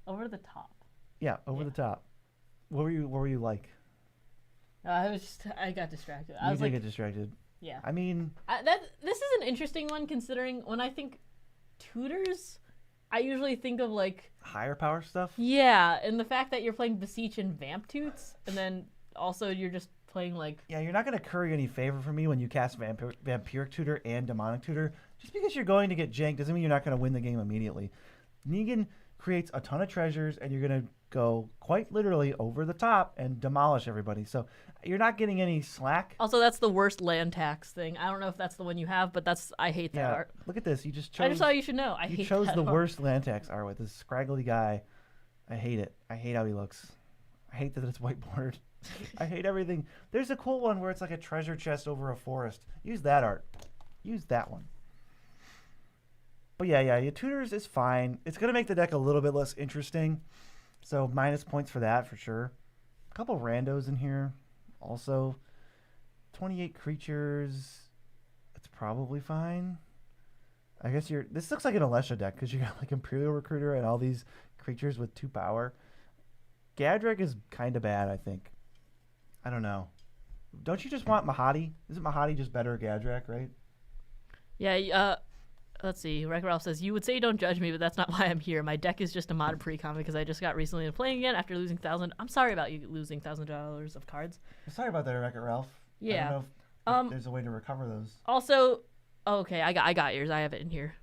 over the top. Yeah, over the top. What were you like? I got distracted. You did get distracted. Yeah. I mean, this is an interesting one considering when I think tutors, I usually think of like higher power stuff. Yeah, and the fact that you're playing Beseech and Vamp Toots, and then also you're just playing like. Yeah, you're not going to curry any favor for me when you cast Vampiric Tutor and Demonic Tutor. Just because you're going to get janked doesn't mean you're not going to win the game immediately. Negan creates a ton of treasures, and you're going to go quite literally over the top and demolish everybody. So you're not getting any slack. Also, that's the worst land tax thing. I don't know if that's the one you have, but I hate that art. Look at this. You just chose. I just thought you should know. You chose the worst land tax art with this scraggly guy. I hate it. I hate how he looks. I hate that it's whiteboard. I hate everything. There's a cool one where it's like a treasure chest over a forest. Use that art. Use that one. But yeah, your tutors is fine. It's going to make the deck a little bit less interesting. So minus points for that for sure. A couple randos in here. Also, 28 creatures. It's probably fine. I guess this looks like an Alesha deck because you got like Imperial Recruiter and all these creatures with 2 power. Gadrek is kind of bad, I think. I don't know. Don't you just want Mahadi? Isn't Mahadi just better at Gadrek, right? Yeah, let's see. Wreck Ralph says, you would say don't judge me, but that's not why I'm here. My deck is just a modded pre-con because I just got recently into playing again after losing $1,000. I'm sorry about you losing $1,000 of cards. I'm sorry about that, Wreck Ralph. Yeah. I don't know if there's a way to recover those. Also, okay, I got yours. I have it in here.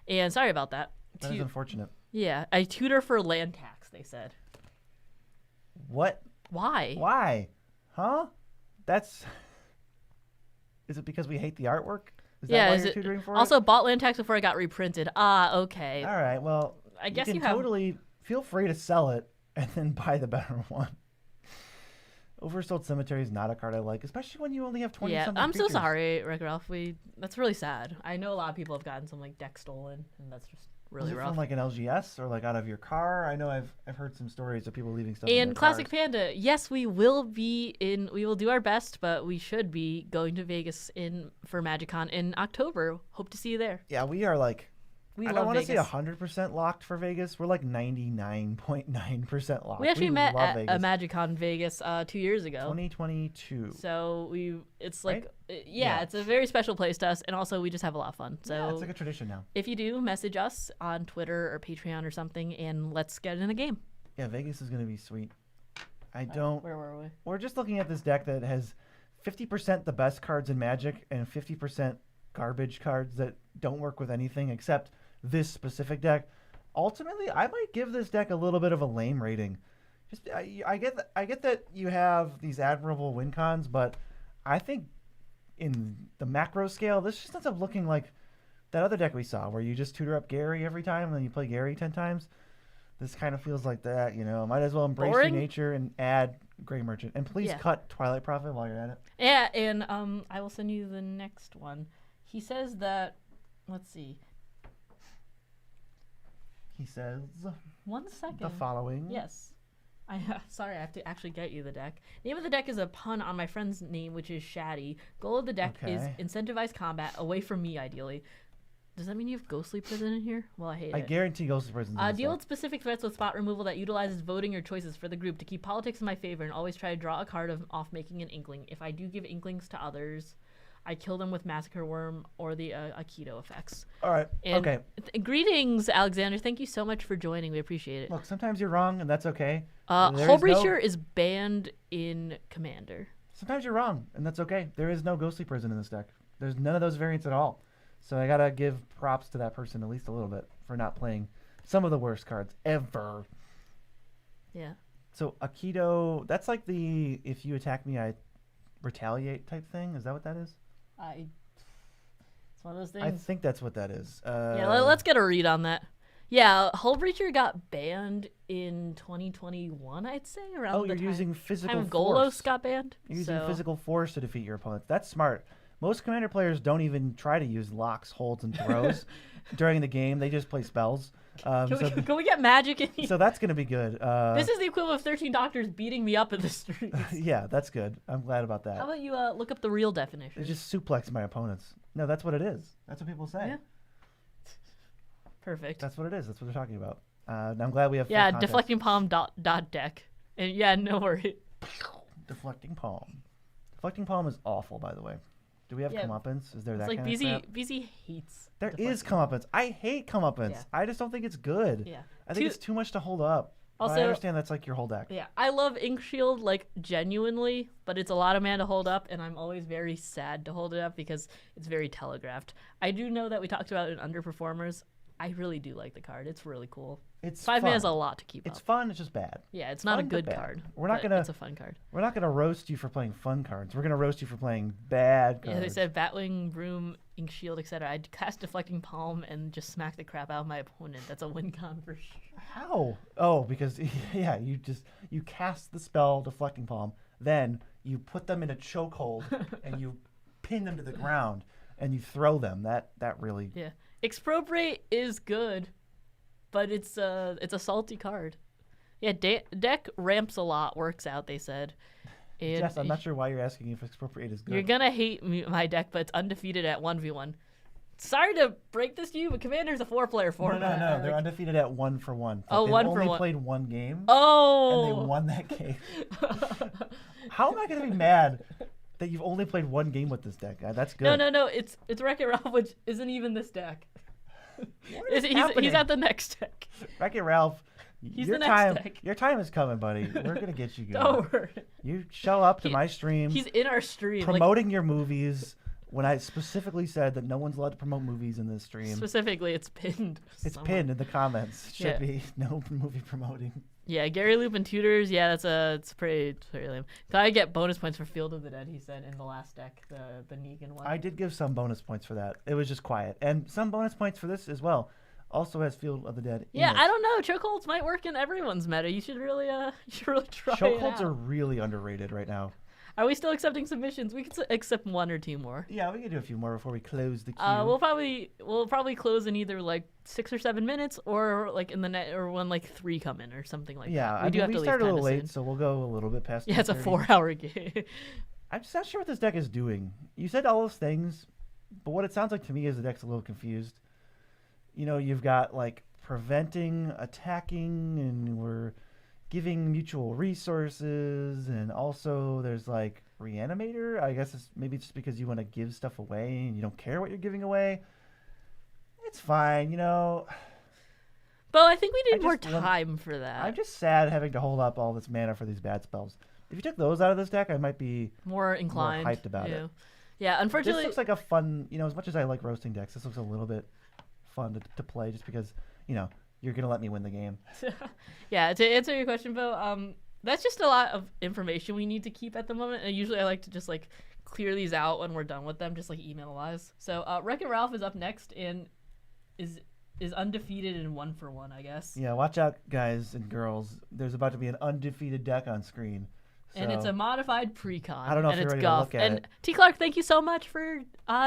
And sorry about that. That is unfortunate. Yeah, I tutor for land tax, they said. What? Why? Why? Huh? Is it because we hate the artwork? Is that why you're tutoring for also it? bought land tax before it got reprinted. Ah, okay. All right, well, I guess you can totally feel free to sell it and then buy the better one. Oversold Cemetery is not a card I like, especially when you only have 20 something I'm creatures. so sorry, Wreck Ralph. That's really sad. I know a lot of people have gotten some like deck stolen, and that's just really rough. From like an LGS or like out of your car? I know I've heard some stories of people leaving stuff in And their Classic cars. Panda, yes, we will do our best, but we should be going to Vegas for MagicCon in October. Hope to see you there. Yeah, we are like, I don't want to say Vegas. 100% locked for Vegas. We're like 99.9% locked. We actually met at Vegas. a MagicCon Vegas 2 years ago. 2022. So it's like, Right? yeah, it's a very special place to us, and also we just have a lot of fun. So yeah, it's like a tradition now. if you do, message us on Twitter or Patreon or something, and let's get in a game. Yeah, Vegas is going to be sweet. Where were we? We're just looking at this deck that has 50% the best cards in Magic and 50% garbage cards that don't work with anything except this specific deck. Ultimately, I might give this deck a little bit of a lame rating. I get that you have these admirable win cons, but I think in the macro scale, this just ends up looking like that other deck we saw where you just tutor up Gary every time and then you play Gary 10 times. This kind of feels like that, Might as well embrace your nature and add Grey Merchant. And please cut Twilight Prophet while you're at it. Yeah, and I will send you the next one. He says that, let's see. He says 1 second. the following. Yes. Sorry, I have to actually get you the deck. Name of the deck is a pun on my friend's name, which is Shaddy. Goal of the deck is incentivize combat away from me, ideally. Does that mean you have Ghostly Prison in here? Well, I hate it. I guarantee Ghostly Prison. Deal with specific threats with spot removal that utilizes voting or choices for the group to keep politics in my favor and always try to draw a card off making an Inkling. If I do give Inklings to others, I kill them with Massacre Worm or the Aikido effects. All right. And Okay. Greetings, Alexander. Thank you so much for joining. We appreciate it. Look, sometimes you're wrong, and that's okay. Hull Breacher is banned in Commander. Sometimes you're wrong, and that's okay. There is no Ghostly Prison in this deck. There's none of those variants at all. So I gotta give props to that person at least a little bit for not playing some of the worst cards ever. Yeah. So Aikido, that's like the if you attack me, I retaliate type thing. Is that what that is? It's one of those things. I think that's what that is. Yeah, let's get a read on that. Yeah, Hull Breacher got banned in 2021, I'd say. Around you're using physical time force. Golos got banned. You're using physical force to defeat your opponents. That's smart. Most Commander players don't even try to use locks, holds, and throws during the game. They just play spells. Can we get magic in here? So that's going to be good. This is the equivalent of 13 Doctors beating me up in the streets. Yeah, that's good. I'm glad about that. How about you look up the real definition? They just suplex my opponents. No, that's what it is. That's what people say. Yeah. Perfect. That's what it is. That's what they're talking about. I'm glad we have full context. Deflecting Palm dot deck. And yeah, no worry. Deflecting Palm. Deflecting Palm is awful, by the way. Do we have comeuppance? Is there that like kind of crap? BZ hates. There is comeuppance. I hate comeuppance. Yeah. I just don't think it's good. Yeah. I think it's too much to hold up. Also, but I understand that's like your whole deck. Yeah, I love Ink Shield like genuinely, but it's a lot of mana to hold up, and I'm always very sad to hold it up because it's very telegraphed. I do know that we talked about it in Underperformers. I really do like the card. It's really cool. It's 5 fun. mana is a lot to keep It's up. fun. It's just bad. Yeah, it's not a fun, good but bad. card. We're not gonna. It's a fun card. We're not gonna roast you for playing fun cards. We're gonna roast you for playing bad cards. Yeah, they said Batwing, Broom, Ink Shield, etc. I'd cast Deflecting Palm and just smack the crap out of my opponent. That's a win con for sure. How? Oh, because yeah, you cast the spell Deflecting Palm, then you put them in a chokehold and you pin them to the ground and you throw them. That really. Yeah, Expropriate is good, but it's a salty card. Yeah, deck ramps a lot, works out, they said. And Jess, I'm not sure why you're asking if Expropriate is good. You're gonna hate my deck, but it's undefeated at 1v1. Sorry to break this to you, but Commander's a 4-player format. No. They're undefeated at 1-for-1. Oh, They've 1-for-1. only played one game. Oh! And they won that game. How am I going to be mad that you've only played one game with this deck? That's good. No. It's Wreck-It Ralph, which isn't even this deck. He's at the next deck. Wreck-It Ralph. He's the next deck. Your time is coming, buddy. We're going to get you good. Don't worry. You show up to my stream. He's in our stream. Promoting your movies when I specifically said that no one's allowed to promote movies in this stream. Specifically, it's pinned. It's pinned in the comments. Should be no movie promoting. Yeah, Gary Loop and Tutors. Yeah, it's pretty lame. I get bonus points for Field of the Dead, he said, in the last deck, the Negan one. I did give some bonus points for that. It was just quiet. And some bonus points for this as well. Also has Field of the Dead. Yeah, I don't know. Chokeholds might work in everyone's meta. You should really try Chokeholds are really underrated right now. Are we still accepting submissions? We could accept 1 or 2 more. Yeah, we can do a few more before we close the queue. We'll probably close in either like 6 or 7 minutes, or like in the net, or when like 3 come in or something like that. Yeah, we started a little late, so we'll go a little bit past. Yeah, it's a 4-hour game. I'm just not sure what this deck is doing. You said all those things, but what it sounds like to me is the deck's a little confused. You know, you've got like preventing attacking, and we're giving mutual resources, and also there's like reanimator. I guess it's maybe just because you want to give stuff away and you don't care what you're giving away. It's fine, you know. But I think we need more time for that. I'm just sad having to hold up all this mana for these bad spells. If you took those out of this deck, I might be more inclined, more hyped about it. Yeah, unfortunately, this looks like a fun. You know, as much as I like roasting decks, this looks a little bit fun to play, just because you're gonna let me win the game. Yeah, to answer your question, Bo, that's just a lot of information we need to keep at the moment. And usually I like to just like clear these out when we're done with them, just like email wise. So Wreck-It Ralph is up next and is undefeated in 1-for-1, I guess. Yeah, watch out, guys and girls. There's about to be an undefeated deck on screen. So and it's a modified precon. I don't know if you're ready to look at it. T. Clark, thank you so much for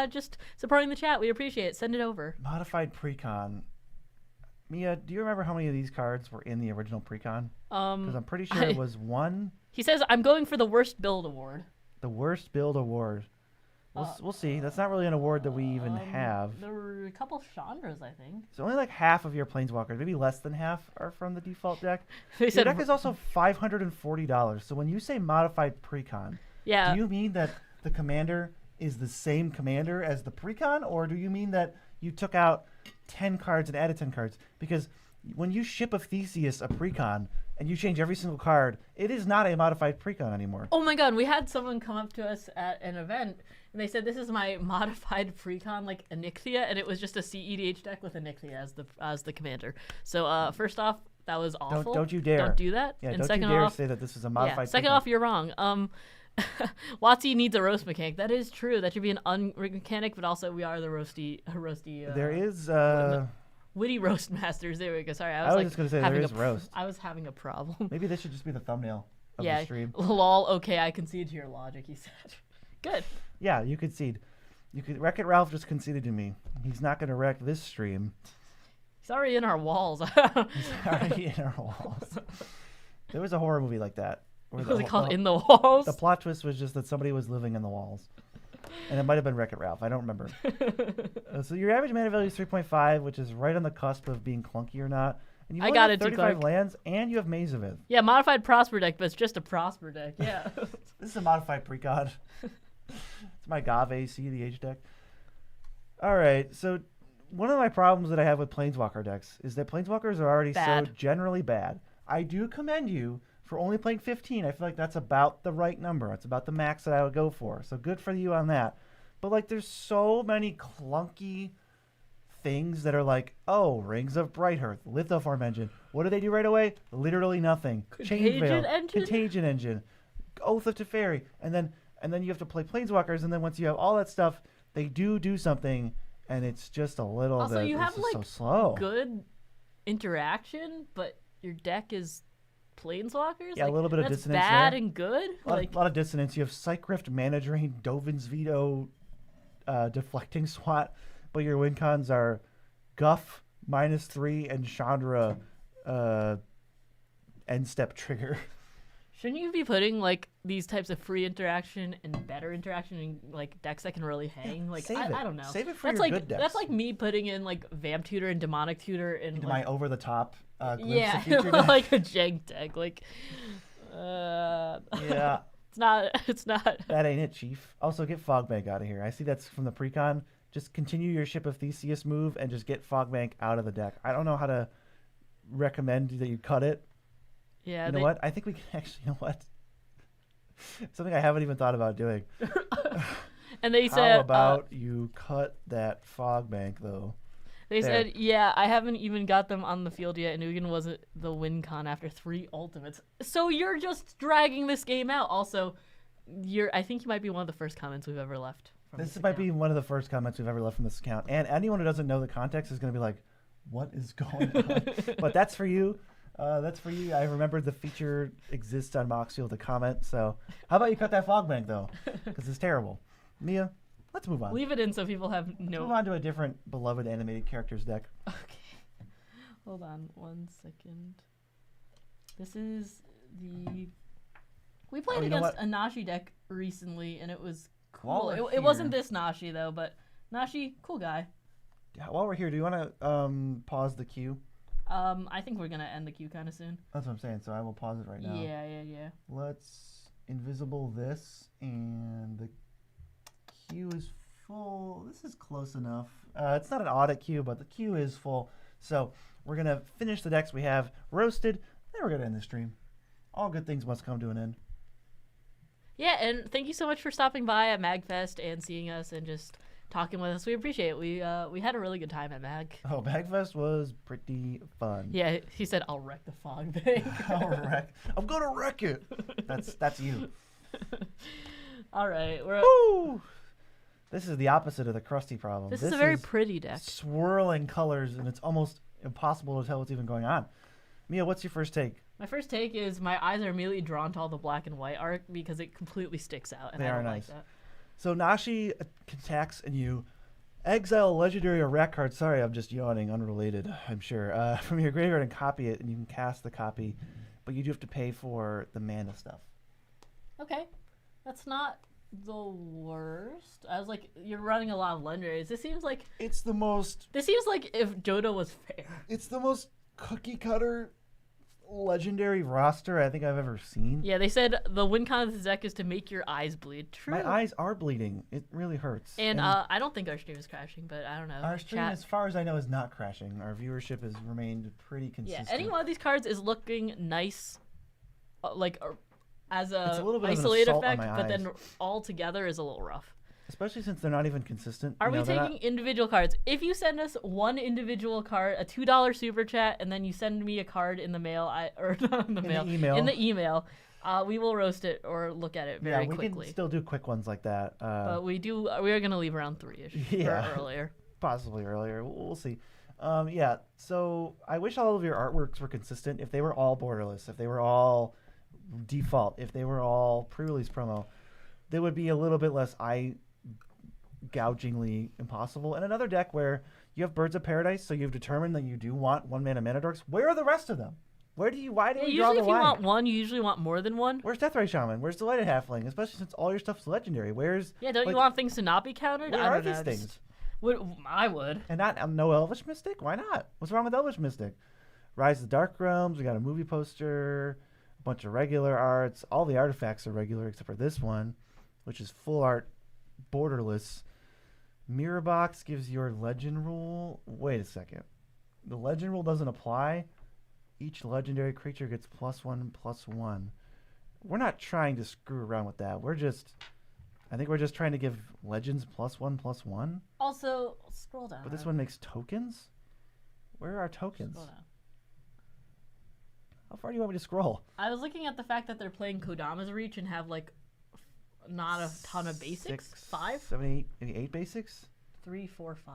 just supporting the chat. We appreciate it. Send it over. Modified precon. Mia, do you remember how many of these cards were in the original precon? Because I'm pretty sure it was 1. He says, I'm going for the worst build award. The worst build award. We'll see. That's not really an award that we even have. There were a couple Chandras, I think. So only like half of your Planeswalkers, maybe less than half, are from the default deck. Your deck is also $540. So when you say modified precon, do you mean that the commander is the same commander as the precon, or do you mean that you took out 10 cards and added 10 cards? Because when you ship a Theseus a precon and you change every single card, it is not a modified precon anymore. Oh my god, we had someone come up to us at an event and they said, this is my modified precon, like Onyxia, and it was just a CEDH deck with Onyxia as the commander. So first off, that was awful. Don't you dare. Don't do that. Yeah, and don't second you dare off, say that this is a modified second precon. off, you're wrong. WotC needs a roast mechanic. That is true. That should be an unrigged mechanic, but also we are the roasty. There is... Witty roast masters. There we go. Sorry, I was just going to say there is roast. I was having a problem. Maybe this should just be the thumbnail of the stream. Lol, okay, I concede to your logic, he said. Good. Yeah, you concede. Wreck-It Ralph just conceded to me. He's not going to wreck this stream. He's already in our walls. He's already in our walls. There was a horror movie like that. Was it called In the Walls? The plot twist was just that somebody was living in the walls. And it might have been Wreck-It Ralph. I don't remember. So your average mana value is 3.5, which is right on the cusp of being clunky or not. And you only have 35 lands, and you have Maze of It. Yeah, modified Prosper deck, but it's just a Prosper deck. Yeah. This is a modified precon. It's my Gave CDH deck. All right, so one of my problems that I have with Planeswalker decks is that Planeswalkers are already so generally bad. I do commend you for only playing 15. I feel like that's about the right number. It's about the max that I would go for. So good for you on that. But like, there's so many clunky things that are like, oh, Rings of Brighthearth, Lithoform Engine. What do they do right away? Literally nothing. Chain Veil, Contagion Engine, Oath of Teferi, and then you have to play Planeswalkers, and then once you have all that stuff, they do something, and it's just a little also, bit. You have like so slow. Good interaction, but your deck is Planeswalkers. Yeah, like, a little bit of that's dissonance bad there. And good. A lot of dissonance. You have Psych Rift, Mana Drain, Dovin's Veto, Deflecting Swat, but your win cons are Guff -3 and Chandra End Step Trigger. Shouldn't you be putting like these types of free interaction and better interaction in like decks that can really hang? Yeah, like I don't know. Save it for that's your like good decks. that's like me putting in like Vamp Tutor and Demonic Tutor into my over the top yeah, of future deck. like a jank deck. Like yeah. It's not. That ain't it, Chief. Also, get Fogbank out of here. I see that's from the precon. Just continue your Ship of Theseus move and just get Fogbank out of the deck. I don't know how to recommend that you cut it. Yeah. You know what? I think we can actually, you know what? Something I haven't even thought about doing. And they said, how about you cut that Fogbank, though? They said, yeah, I haven't even got them on the field yet, and Ugin wasn't the win con after 3 ultimates. So you're just dragging this game out. Also, I think you might be one of the first comments we've ever left. This might be one of the first comments we've ever left from this account. And anyone who doesn't know the context is going to be like, what is going on? But that's for you. That's for you. I remembered the feature exists on Moxfield to comment. So how about you cut that Fogbank, though? Because it's terrible. Mia, let's move on. Leave it in so people have no... Let's move on to a different beloved animated characters deck. Okay. Hold on 1 second. This is the... We played against a Nashi deck recently, and it was cool. It wasn't this Nashi, though, but Nashi, cool guy. While we're here, do you want to pause the queue? I think we're going to end the queue kind of soon. That's what I'm saying, so I will pause it right now. Yeah. Let's invisible this, and the queue is full. This is close enough. It's not an audit queue, but the queue is full. So we're going to finish the decks we have roasted, then we're going to end the stream. All good things must come to an end. Yeah, and thank you so much for stopping by at MagFest and seeing us and just talking with us. We appreciate it. We had a really good time at Mag. Oh, MagFest was pretty fun. Yeah, he said, I'll wreck the fog bank. I'm going to wreck it. That's you. All right. Woo! This is the opposite of the crusty problem. This is a very pretty deck. Swirling colors, and it's almost impossible to tell what's even going on. Mia, what's your first take? My first take is my eyes are immediately drawn to all the black and white art because it completely sticks out, and I don't like that. So Nashi attacks and you exile a legendary or rat card. Sorry, I'm just yawning, unrelated, I'm sure. From your graveyard and copy it, and you can cast the copy, but you do have to pay for the mana stuff. Okay. That's not the worst. I was like, you're running a lot of legendaries. This seems like if Johto was fair. It's the most cookie cutter legendary roster I think I've ever seen. Yeah, they said the win con of this deck is to make your eyes bleed. True. My eyes are bleeding. It really hurts. And I don't think our stream is crashing, but I don't know. Our stream, Chat. as far as I know, is not crashing. Our viewership has remained pretty consistent. Yeah, any one of these cards is looking nice, as It's a little bit of an isolated assault on effect, my but eyes. then all together is a little rough. Especially since they're not even consistent. Are You we know, they're taking not- individual cards? If you send us one individual card, a $2 super chat, and then you send me a card in the mail, or not in the mail, email. in the email, we will roast it or look at it very we quickly. can still do quick ones like that. But we are gonna leave around 3-ish Yeah. or earlier. Possibly earlier. We'll see. Yeah, so I wish all of your artworks were consistent. If they were all borderless, if they were all default, if they were all pre-release promo, they would be a little bit less eye-gougingly impossible. And another deck where you have Birds of Paradise, so you've determined that you do want 1-mana mana dorks. Where are the rest of them? Why do you draw Usually the if you line? want one, you usually want more than one. Where's Deathray Shaman? Where's Delighted Halfling? Especially since all your stuff's legendary. Where's Yeah, don't you want things to not be countered? where I are don't know. these things? I would. And not no Elvish Mystic? Why not? What's wrong with Elvish Mystic? Rise of the Dark Realms. We got a movie poster, a bunch of regular arts. All the artifacts are regular except for this one, which is full art, borderless. Mirror Box gives your legend rule. Wait a second. The legend rule doesn't apply. Each legendary creature gets +1/+1. We're not trying to screw around with that. I think we're just trying to give legends +1/+1. Also, scroll down. But this one makes tokens? Where are our tokens? Scroll down. How far do you want me to scroll? I was looking at the fact that they're playing Kodama's Reach and have not a ton of basics. 6, 5, 7, 8, maybe 8 basics? 3, 4, 5.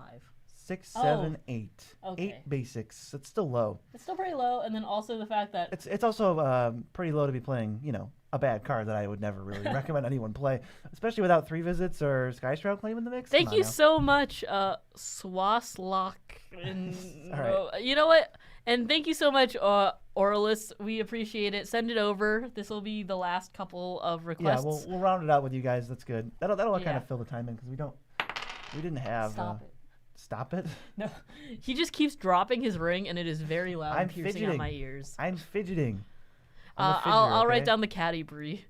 6, Oh, 7, 8. okay. 8 basics. It's still low. It's still pretty low, and then also the fact that It's also pretty low to be playing, a bad card that I would never really recommend anyone play, especially without 3 visits or Skyshroud Claim in the mix. Thank Come on you now. so much, Swaslock. And All right. you know what? And thank you so much, Orlis. We appreciate it. Send it over. This will be the last couple of Yeah, requests. we'll round it out with you guys. That's good. That'll kind Yeah. of fill the time in because we didn't have. Stop it. Stop it. No, he just keeps dropping his ring, and it is very loud, I'm and piercing fidgeting. on my ears. I'm fidgeting. I'm a I'll fidgeter, write okay? down the caddy brie,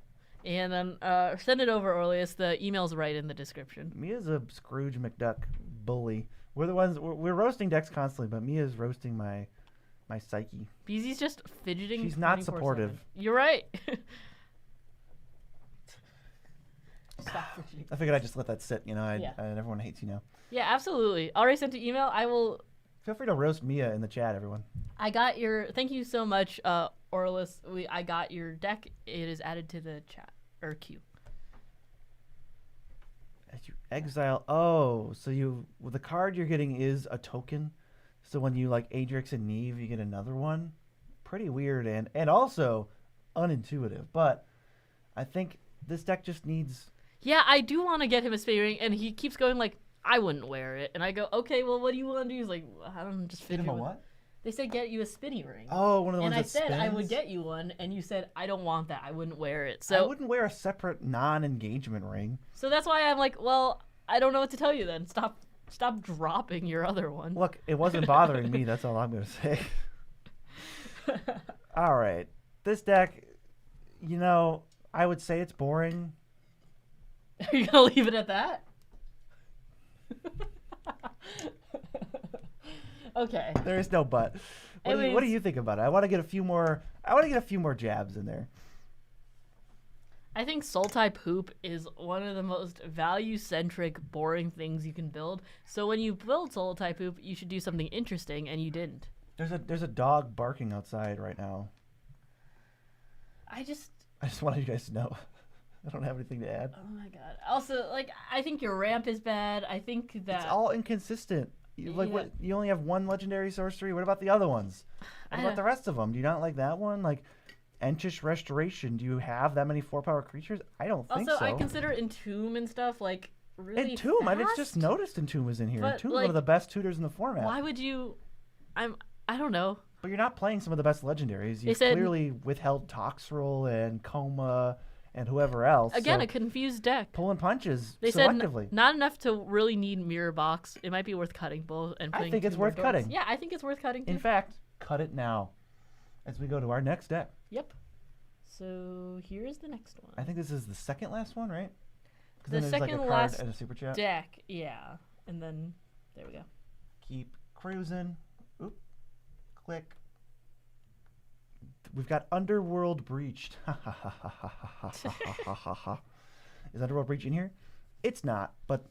and then send it over, Orlius. The email's right in the description. Mia's a Scrooge McDuck bully. We're the ones we're roasting decks constantly, but Mia's roasting my psyche. Beezy's just fidgeting. She's not 24/7. supportive. You're right. Stop fidgeting. I figured I'd just let that sit. Yeah. And everyone hates Yeah, absolutely. Already sent an email. Feel free to roast Mia in the chat, everyone. I got your. Thank you so much, Orlis. I got your deck. It is added to the chat or queue. As you exile, so the card you're getting is a token. So when you Adrix and Neve, you get another one. Pretty weird and also unintuitive. But I think this deck just needs. Yeah, I do want to get him a spinning ring, and he keeps going I wouldn't wear it, and I go, okay, well, what do you want to do? He's like, I don't know, just fit Get him a with- what? They said get you a spinny ring. Oh, one of the and ones I that said I would spins? get you one, and you said I don't want that. I wouldn't wear it. I So wouldn't wear a separate non-engagement ring. so that's why I'm like, well, I don't know what to tell you then. Stop dropping your other one. Look, it wasn't bothering me. That's all I'm going to say. All right. This deck, I would say it's boring. Are you gonna leave it at that? Okay. There is no but. What do Anyways. you think about it? I want to get a few more jabs in there. I think Sultai Poop is one of the most value-centric, boring things you can build. So when you build Sultai Poop, you should do something interesting, and you didn't. There's a dog barking outside right now. I just wanted you guys to know. I don't have anything to add. Oh my god. Also, I think your ramp is bad. I think that It's all inconsistent. Yeah. What? You only have one legendary sorcery. What about the other ones? What about the rest of them? Do you not like that one? Entish Restoration. Do you have that many 4-power creatures? I don't think also so. I consider Entomb and stuff really Entomb. I fast. just noticed Entomb was in here. But, Entomb is one of the best tutors in the format. Why would you? I don't know. But you're not playing some of the best legendaries. They You said- clearly withheld Toxrill and Coma and whoever else. Again, so a confused deck. pulling punches They said selectively. not enough to really need Mirror Box. It might be worth cutting both and I putting think it's two more worth dorks. cutting. Yeah, I think it's worth cutting. In Too. fact, cut it now. as we go to our next deck. Yep. So here's the next one. I think this is the second last one, right? The there's second like a last card and a super chat. deck, yeah. And then there we go. Keep cruising. Oop. Click. We've got Underworld Breached. Is Underworld Breach in here? It's not, but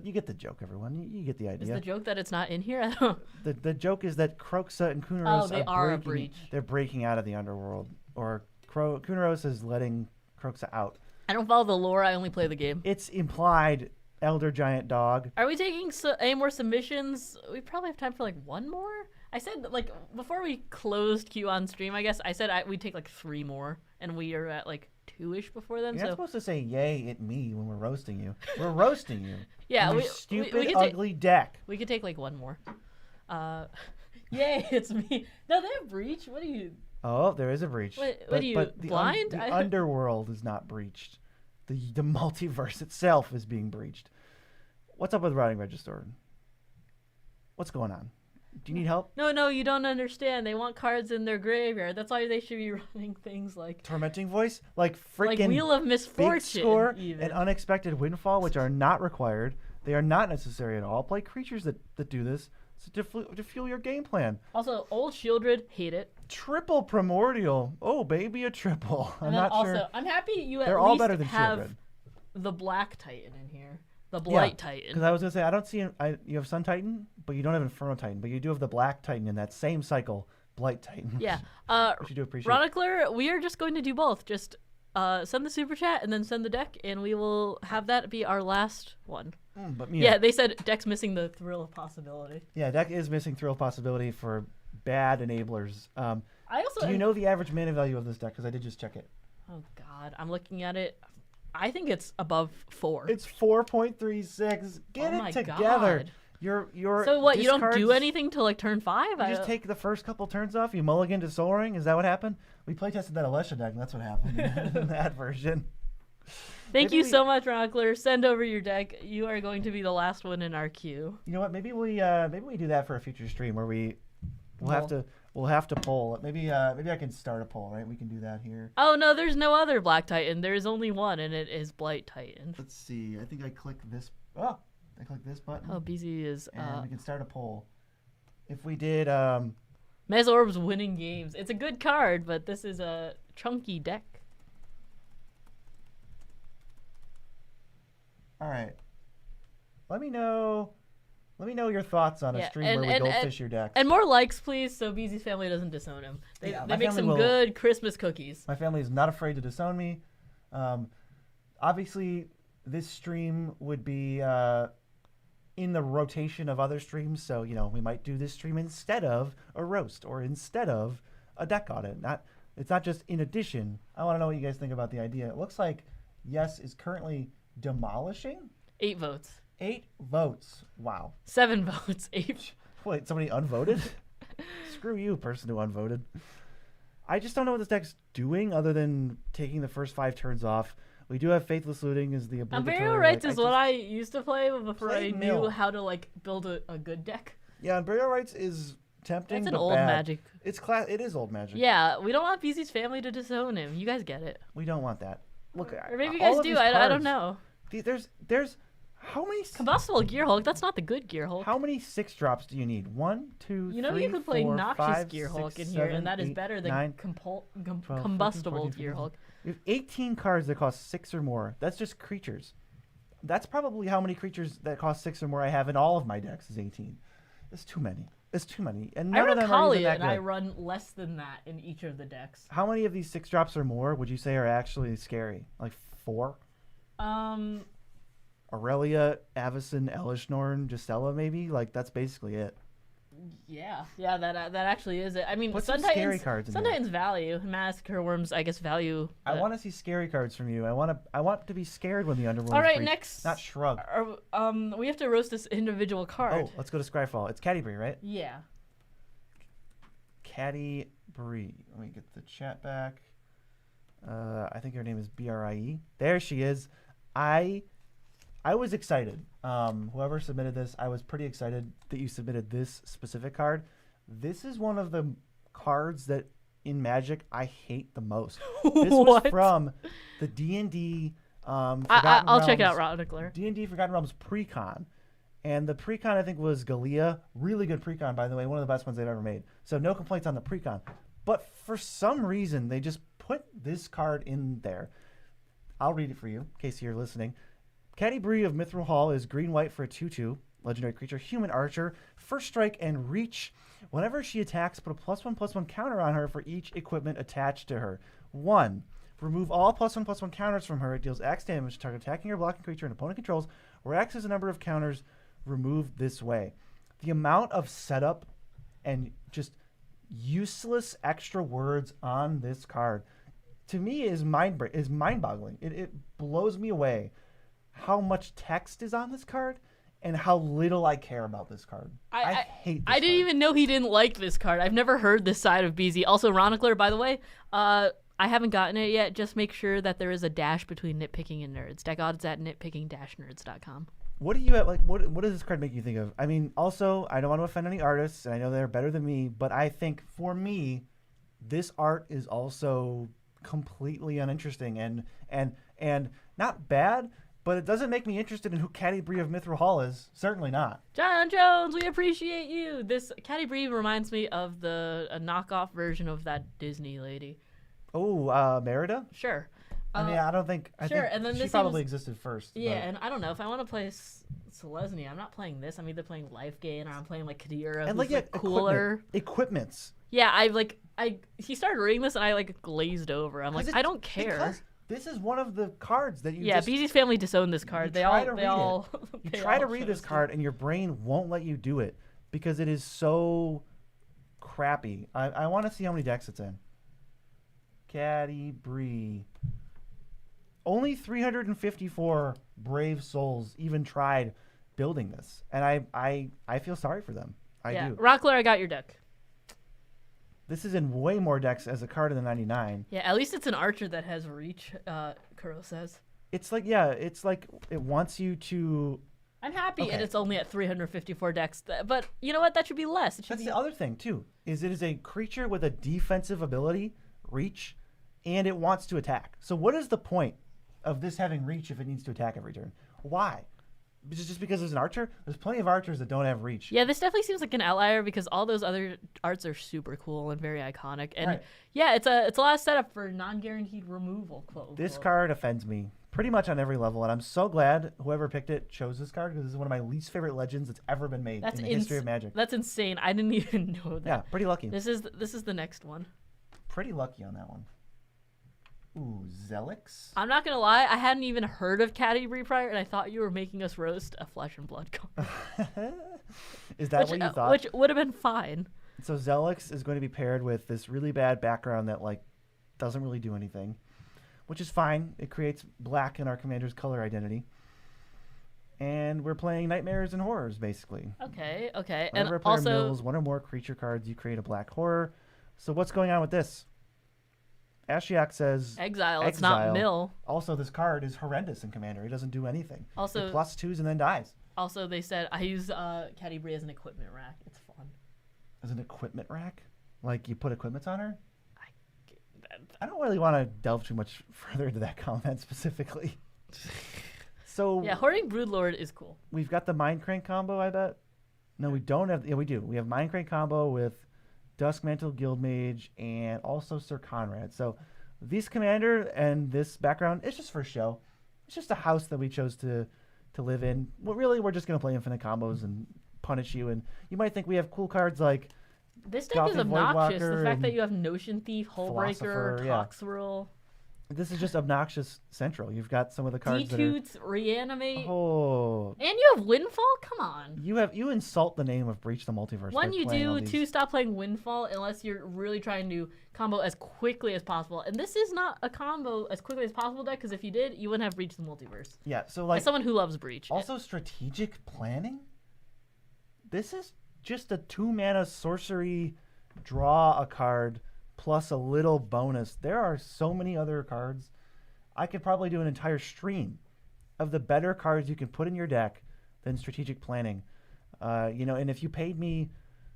you get the joke, everyone. You get the idea. Is the joke that it's not in here? I don't know. The joke is that Kroxa and Kunaros are a breach. They're breaking out of the underworld, or Kunaros is letting Kroxa out. I don't follow the lore. I only play the game. It's implied Elder Giant Dog. Are we taking any more submissions? We probably have time for like one more. I said like before we closed Q on stream. I guess I said we'd take like 3 more, and we are at like 2-ish before then. You're so not supposed to say "yay" at me when we're roasting you. We're roasting you. Yeah, we stupid, ugly deck. We could take like one more. Yay, it's me. No, they have breach. What do you? Oh, there is a breach. What are you, blind? The underworld is not breached. The multiverse itself is being breached. What's up with Routing Register? What's going on? Do you need help? No, you don't understand. They want cards in their graveyard. That's why they should be running things like Tormenting Voice, like freaking like Wheel of Misfortune, Big Score, even. and Unexpected Windfall, which are not required. They are not necessary at all. Play creatures that do this to fuel your game plan. Also, Old Shieldred, hate it. Triple Primordial. Oh, baby, a triple. I'm not sure. I'm happy you They're at all least better than have Shieldred. the Black Titan in here. The Blight Titan. Because I was going to say, I don't see... you have Sun Titan, but you don't have Inferno Titan. But you do have the Black Titan in that same cycle, Blight Titan. Yeah. Which you do appreciate. Ronicler, we are just going to do both. Just send the super chat and then send the deck, and we will have that be our last one. Yeah, they said deck's missing the Thrill of Possibility. Yeah, deck is missing Thrill of Possibility for bad enablers. Do you know the average mana value of this deck? Because I did just check it. Oh, God. I'm looking at it. I think it's above 4. It's 4.36. Get it together. God. Your So what? You don't do discards- anything till like turn 5? You just take the first couple turns off. You mulligan to Soul Ring. Is that what happened? We playtested that Alesha deck, and that's what happened in that version. Thank you so much, Ronicler. Send over your deck. You are going to be the last one in our queue. You know what? Maybe we do that for a future stream where we'll have to poll. Maybe I can start a poll, right? We can do that here. Oh no, there's no other Black Titan. There's only one, and it is Blight Titan. Let's see. I think I click this. Oh, I click this button. Oh, BZ is. And we can start a poll. If we did. Mesorb's winning games. It's a good card, but this is a chunky deck. All right. Let me know your thoughts on a stream where we goldfish your decks. And more likes, please, so BZ's family doesn't disown him. They make some good Christmas cookies. My family is not afraid to disown me. Obviously, this stream would be in the rotation of other streams, so we might do this stream instead of a roast or instead of a deck audit. It's not just in addition. I want to know what you guys think about the idea. It looks like Yes is currently demolishing. 8 votes. 8 votes. Wow. 7 votes. 8. Wait, somebody unvoted? Screw you, person who unvoted. I just don't know what this deck's doing other than taking the first 5 turns off. We do have Faithless Looting as the obligatory. Burial Rites is what I used to play before I knew how to build a good deck. Yeah, and Burial Rites is tempting. It's an but old bad. Magic. It is old Magic. Yeah, we don't want BZ's family to disown him. You guys get it. We don't want that. Look, or maybe you guys do. I don't know. There's how many Combustible Gearhulk? That's not the good Gearhulk. How many 6 drops do you need? 1, 2, 3, you could play 4, Noxious 5, Gearhulk 6, in here, 7, and that is 8, better than 9, Combustible 12, 13, 14, Gearhulk. You have 18 cards that cost 6 or more. That's just creatures. That's probably how many creatures that cost 6 or more I have in all of my decks is 18. It's too many. It's too many. And none I of run them are even Kalia, that and good. I run less than that in each of the decks. How many of these 6 drops or more would you say are actually scary? Like 4? Aurelia, Avacyn, Elishnorn, Gisela, maybe? That's basically it. Yeah, that actually is it. I mean, Put Sun some scary cards in Sun there. Titan's value, Massacre Worms, I guess value. I want to see scary cards from you. I want to be scared when the Underworld. All right, breach, next. not shrug. We have to roast this individual card. Oh, let's go to Scryfall. It's Caddybree, right? Yeah. Caddybree. Let me get the chat back. I think her name is Brie. There she is. I was excited. Whoever submitted this, I was pretty excited that you submitted this specific card. This is one of the cards that in Magic I hate the most. This was What? from the D&D I'll check out Chronicler. D&D Forgotten Realms pre-con. And the pre-con, I think, was Galea. Really good pre-con, by the way. One of the best ones they've ever made. So no complaints on the pre-con. But for some reason, they just put this card in there. I'll read it for you, in case you're listening. Caddy Bree of Mithril Hall is green-white for a 2/2. Legendary creature, human archer. First strike and reach. Whenever she attacks, put a +1/+1 counter on her for each equipment attached to her. 1. Remove all +1/+1 counters from her. It deals X damage to target attacking or blocking creature and opponent controls, where X is the number of counters removed this way. The amount of setup and just useless extra words on this card, to me, is mind-boggling. It blows me away how much text is on this card and how little I care about this card. I hate this I didn't even know he didn't like this card. I've never heard this side of BZ. Also, Chronicler, by the way, I haven't gotten it yet. Just make sure that there is a dash between nitpicking and nerds. Deck Audit's at nitpicking-nerds.com. What do you have, like? What does this card make you think of? I mean, also, I don't want to offend any artists, and I know they're better than me, but I think for me, this art is also completely uninteresting and not bad, but it doesn't make me interested in who Caddy Bree of Mithril Hall is. Certainly not. John Jones, we appreciate you. This Caddy Bree reminds me of a knockoff version of that Disney lady. Oh, Merida? Sure. I mean, I think and then she this probably existed first. Yeah, but. And I don't know. If I want to play Selesny, I'm not playing this. I'm either playing Life Gain or I'm playing like Kadira, and who's cooler. Equipments. Yeah, he started reading this and I glazed over. I'm like, I don't care. Because this is one of the cards that you BZ's family disowned this card. They all you try to read this card and your brain won't let you do it because it is so crappy. I want to see how many decks it's in. Caddy Bree. Only 354 brave souls even tried building this, and I feel sorry for them. I do. Rockler, I got your deck. This is in way more decks as a card in the 99. Yeah, at least it's an archer that has reach, Kuro says. It's like it wants you to... I'm happy and it's only at 354 decks, but you know what? That should be less. That's the other thing, too, is it is a creature with a defensive ability, reach, and it wants to attack. So what is the point of this having reach if it needs to attack every turn? Why? Just because there's an archer? There's plenty of archers that don't have reach. Yeah, this definitely seems like an outlier because all those other arts are super cool and very iconic. And yeah, it's a lot of setup for non-guaranteed removal. This card offends me pretty much on every level, and I'm so glad whoever picked it chose this card because this is one of my least favorite legends that's ever been made in the history of Magic. That's insane. I didn't even know that. Yeah, pretty lucky. This is the next one. Pretty lucky on that one. Ooh, Zelix? I'm not going to lie. I hadn't even heard of Caddy Bree prior, and I thought you were making us roast a Flesh and Blood card. Is that what you thought? Which would have been fine. So Zelix is going to be paired with this really bad background that doesn't really do anything, which is fine. It creates black in our commander's color identity. And we're playing Nightmares and Horrors, basically. Okay. Whenever a player mills one or more creature cards, you create a black horror. So what's going on with this? Ashiok says exile. It's not mill. Also, this card is horrendous in Commander. It doesn't do anything. Also, it +2s and then dies. Also, they said I use Caddy Bree as an equipment rack. It's fun. As an equipment rack? Like you put equipments on her? I don't really want to delve too much further into that comment specifically. So yeah, Hoarding Broodlord is cool. We've got the Mind Crank combo, I bet. No, we don't have. Yeah, we do. We have Mind Crank combo with Duskmantle Guildmage, and also Sir Conrad. So this commander and this background, it's just for show. It's just a house that we chose to live in. Well, really, we're just going to play infinite combos and punish you. And you might think we have cool cards like this deck is obnoxious. The fact that you have Notion Thief, Hullbreaker, Toxrill. This is just obnoxious central. You've got some of the cards Detoots, Reanimate. Oh. And you have Windfall? Come on. You insult the name of Breach the Multiverse. One, you do. Two, stop playing Windfall unless you're really trying to combo as quickly as possible. And this is not a combo as quickly as possible deck, because if you did, you wouldn't have Breach the Multiverse. Yeah, so as someone who loves Breach. Also, strategic planning? This is just a 2-mana sorcery, draw a card, plus a little bonus. There are so many other cards. I could probably do an entire stream of the better cards you can put in your deck than strategic planning. And if you paid me,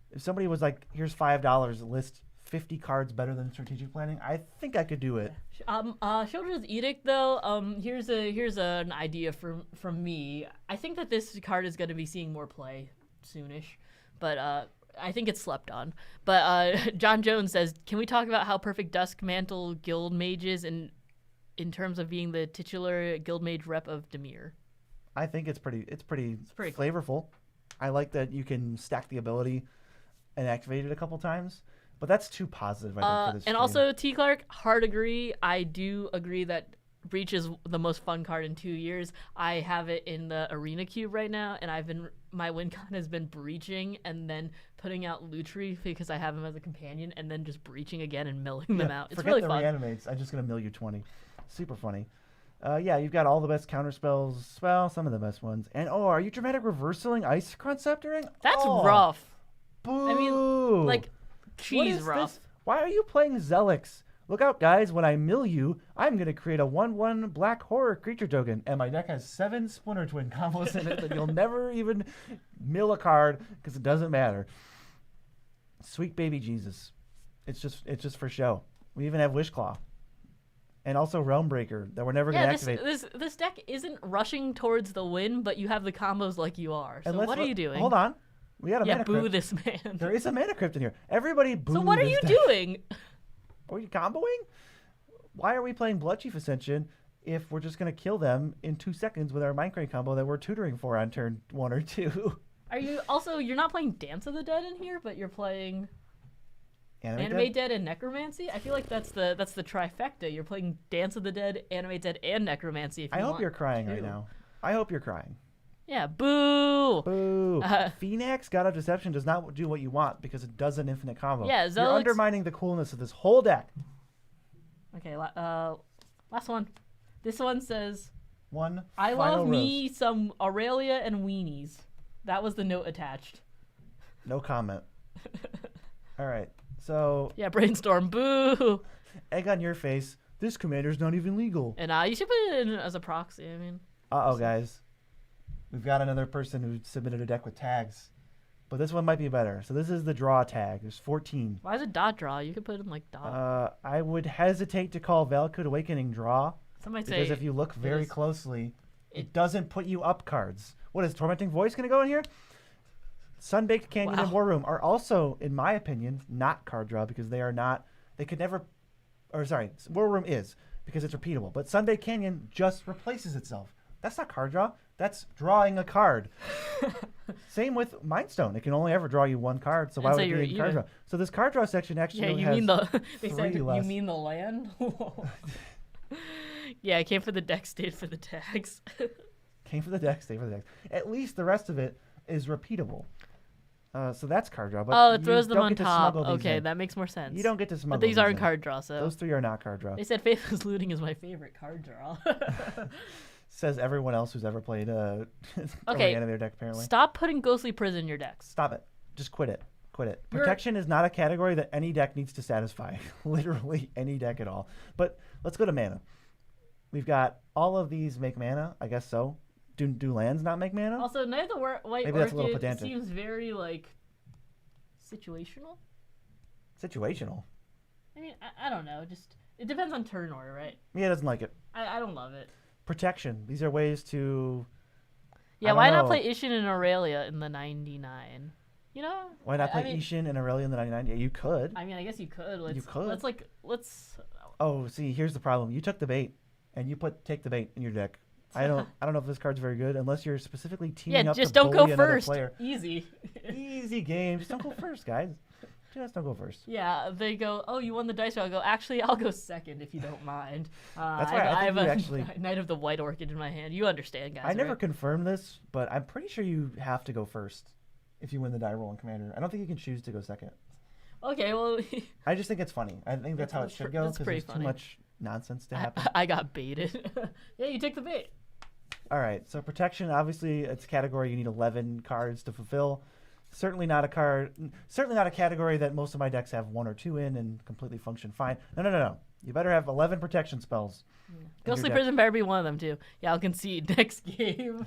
if somebody was like, here's $5, list 50 cards better than strategic planning, I think I could do it. Shoulder's Edict though. Here's an idea from me. I think that this card is going to be seeing more play soonish, but I think it's slept on. But John Jones says, can we talk about how perfect Dusk Mantle Guild Mage is in terms of being the titular Guild Mage rep of Dimir? I think it's pretty flavorful. Cool. I like that you can stack the ability and activate it a couple times, but that's too positive, I think, for this And stream. also, T. Clark, hard agree. I do agree that Breach is the most fun card in 2 years. I have it in the Arena Cube right now, and my win con has been breaching and then putting out Lutri because I have him as a companion, and then just breaching again and milling them out. It's really fun. Forget the reanimates. I'm just gonna mill you 20. Super funny. Yeah, you've got all the best counter spells. Well, some of the best ones. And are you dramatic reversaling Ice Conceptoring? That's rough. Boo. I mean, like, cheese rough. This? Why are you playing Zelix? Look out, guys. When I mill you, I'm going to create a 1/1 black horror creature token. And my deck has 7 Splinter Twin combos in it that you'll never even mill a card because it doesn't matter. Sweet baby Jesus. It's just for show. We even have Wishclaw. And also Realm Breaker that we're never going to activate. This deck isn't rushing towards the win, but you have the combos like you are. So what are you doing? Hold on. We got a mana boo crypt. this man. There is a mana crypt in here. Everybody boo. So what are you doing? Are you comboing? Why are we playing Blood Chief Ascension if we're just going to kill them in 2 seconds with our Mindcrate combo that we're tutoring for on turn 1 or 2? You're not playing Dance of the Dead in here, but you're playing Animate Dead and Necromancy? I feel like that's the trifecta. You're playing Dance of the Dead, Animate Dead, and Necromancy. I hope you're crying right now. I hope you're crying. Yeah, boo! Boo! Phoenix, God of Deception, does not do what you want because it does an infinite combo. Yeah, Zelix... You're undermining the coolness of this whole deck. Okay, last one. This one says... I love me some Aurelia and weenies. That was the note attached. No comment. All right, so... Yeah, brainstorm, boo! Egg on your face. This commander's not even legal. And you should put it in as a proxy, I mean... Uh-oh, guys. We've got another person who submitted a deck with tags. But this one might be better. So this is the draw tag. There's 14. Why is it dot draw? You could put in like dot. I would hesitate to call Valakut Awakening draw. Some might say... Because if you look very closely, it doesn't put you up cards. What is Tormenting Voice going to go in here? Sunbaked Canyon and War Room are also, in my opinion, not card draw because they are not... They could never... War Room is because it's repeatable. But Sunbaked Canyon just replaces itself. That's not card draw. That's drawing a card. Same with Mindstone. It can only ever draw you 1 card, so why would it be in card draw? So this card draw section actually has they said less. You mean the land? Yeah, it came for the deck, stayed for the tags. Came for the deck, stayed for the deck. At least the rest of it is repeatable. So that's card draw. But it throws them on top. Okay, that makes more sense. You don't get to smuggle But these aren't card draw, so... Those 3 are not card draw. They said Faithless Looting is my favorite card draw. Says everyone else who's ever played Animator deck, apparently. Stop putting Ghostly Prison in your decks. Stop it. Just quit it. Quit it. Protection is not a category that any deck needs to satisfy. Literally any deck at all. But let's go to mana. We've got all of these make mana. I guess so. Do lands not make mana? Also, Night of the White Orchid seems very, situational. Situational? I mean, I don't know. Just it depends on turn order, right? Mia doesn't like it. I don't love it. Protection. These are ways to... Yeah, why not play Ishin and Aurelia in the 99? You know? Why not play Ishin and Aurelia in the 99? Yeah, you could. I mean, I guess you could. Let's. Let's... Oh, see, here's the problem. You took the bait, and you take the bait in your deck. I don't know if this card's very good unless you're specifically teaming up to bully another player. Easy. Easy game. Just don't go first, guys. Just don't go first. Yeah, they go, oh, you won the dice roll. I'll go, actually, I'll go second if you don't mind. That's right. I have a Knight of the White Orchid in my hand. You understand, guys. I never confirmed this, but I'm pretty sure you have to go first if you win the die roll in Commander. I don't think you can choose to go second. Okay, well... I just think it's funny. I think that's how it should go because there's too much nonsense to happen. I got baited. Yeah, you took the bait. All right, so protection, obviously, it's a category you need 11 cards to fulfill. Certainly not a category that most of my decks have 1 or 2 in and completely function fine. No. You better have 11 protection spells. Yeah. Ghostly Prison better be one of them, too. Yeah, I'll concede. Next game.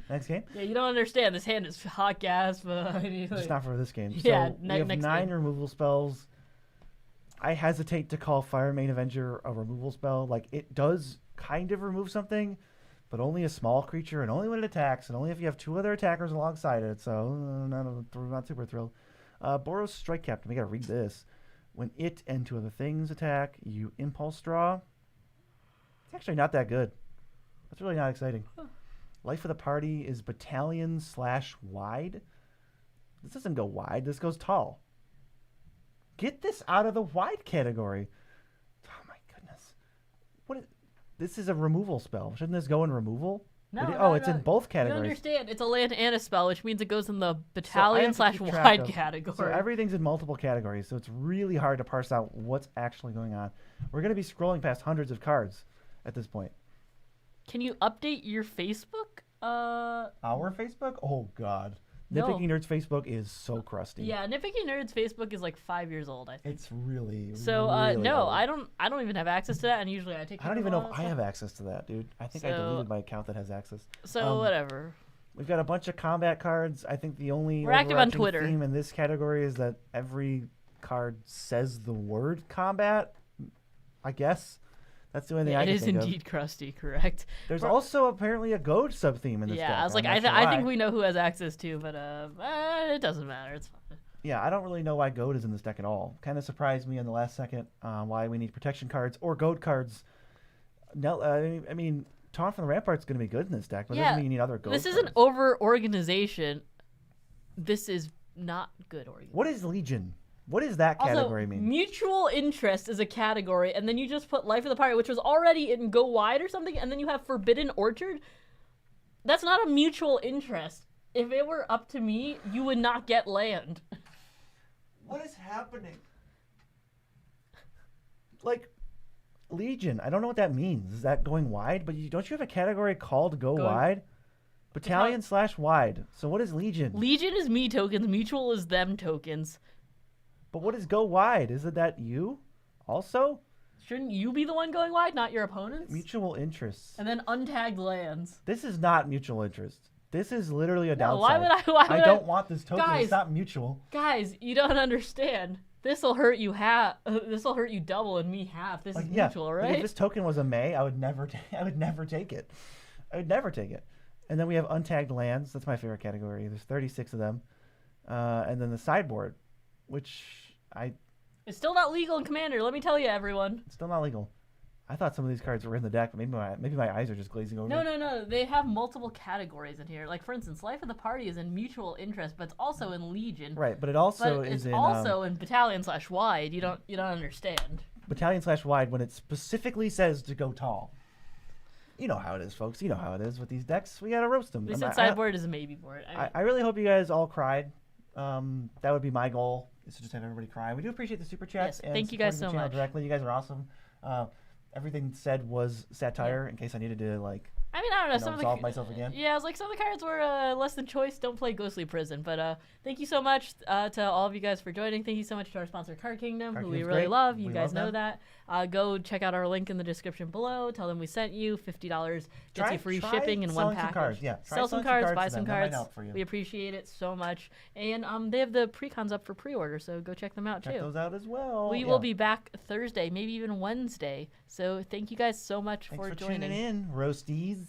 Next game? Yeah, you don't understand. This hand is hot gas, but... Just not for this game. Yeah, so we have 9 removal spells. I hesitate to call Fire Main Avenger a removal spell. Like, it does kind of remove something, but only a small creature and only when it attacks and only if you have 2 other attackers alongside it. So, not super thrilled. Boros Strike Captain. We got to read this. When it and 2 other things attack, you Impulse Draw. It's actually not that good. That's really not exciting. Huh. Life of the party is battalion/wide. This doesn't go wide. This goes tall. Get this out of the wide category. Oh my goodness. This is a removal spell. Shouldn't this go in removal? No, it's in both categories. You understand. It's a land and a spell, which means it goes in the battalion/wide category. So everything's in multiple categories, so it's really hard to parse out what's actually going on. We're going to be scrolling past hundreds of cards at this point. Can you update your Facebook? Our Facebook? Oh, God. No. Nitpicking Nerds Facebook is so crusty. Yeah, Nitpicking Nerds Facebook is like 5 years old, I think. It's really so. Really no, old. I don't even have access to that, and usually I take. I don't even know if I have access to that, dude. I think I deleted my account that has access. So whatever. We've got a bunch of combat cards. I think the only we're active on Twitter theme in this category is that every card says the word combat. I guess. That's the only thing I can think of. It is indeed crusty, correct. There's also apparently a goat sub-theme in this deck. Yeah, I was like, I think we know who has access to, but it doesn't matter. It's fine. Yeah, I don't really know why goat is in this deck at all. Kind of surprised me in the last second why we need protection cards or goat cards. No, I mean, Taunt from the Rampart's going to be good in this deck, but doesn't mean you need other goat cards. This isn't over-organization. This is not good organization. What is Legion? What does that category mean? Mutual interest is a category, and then you just put Life of the Party, which was already in Go Wide or something, and then you have Forbidden Orchard. That's not a mutual interest. If it were up to me, you would not get land. What is happening? Like, Legion, I don't know what that means. Is that going wide? But don't you have a category called Go Wide? Battalion/wide. So what is Legion? Legion is me tokens. Mutual is them tokens. But what is go wide? Isn't that you also? Shouldn't you be the one going wide, not your opponents? Mutual interests. And then untagged lands. This is not mutual interest. This is literally a downside. Why would I? I don't want this token. Guys, it's not mutual. Guys, you don't understand. This'll hurt you this'll hurt you double and me half. This is mutual, right? If this token was a May, I would never take it. I would never take it. And then we have untagged lands. That's my favorite category. There's 36 of them. And then the sideboard, which it's still not legal in Commander, let me tell you, everyone. It's still not legal. I thought some of these cards were in the deck, but maybe my eyes are just glazing over. No. They have multiple categories in here. Like, for instance, Life of the Party is in mutual interest, but it's also in Legion. Right, but it also is in Battalion/wide. You don't understand. Battalion/wide when it specifically says to go tall. You know how it is, folks. You know how it is with these decks. We gotta roast them. They said sideboard is a maybe board. I really hope you guys all cried. That would be my goal. Is to just have everybody cry. We do appreciate the super chats. Yes, thank you guys so much. Directly. You guys are awesome. Everything said was satire. In case I needed to I mean, I don't know. Absolve myself again. Yeah, I was like, some of the cards were less than choice. Don't play Ghostly Prison. But thank you so much to all of you guys for joining. Thank you so much to our sponsor, Card Kingdom, who we really love. You guys know that. Go check out our link in the description below. Tell them we sent you. $50 gets you free shipping in one package. Cards. Yeah, sell some cards, buy some cards. We appreciate it so much. And they have the pre-cons up for pre-order, so go check them out too. Check those out as well. We will be back Thursday, maybe even Wednesday. So thank you guys so much for joining. Thanks for tuning in, roasties.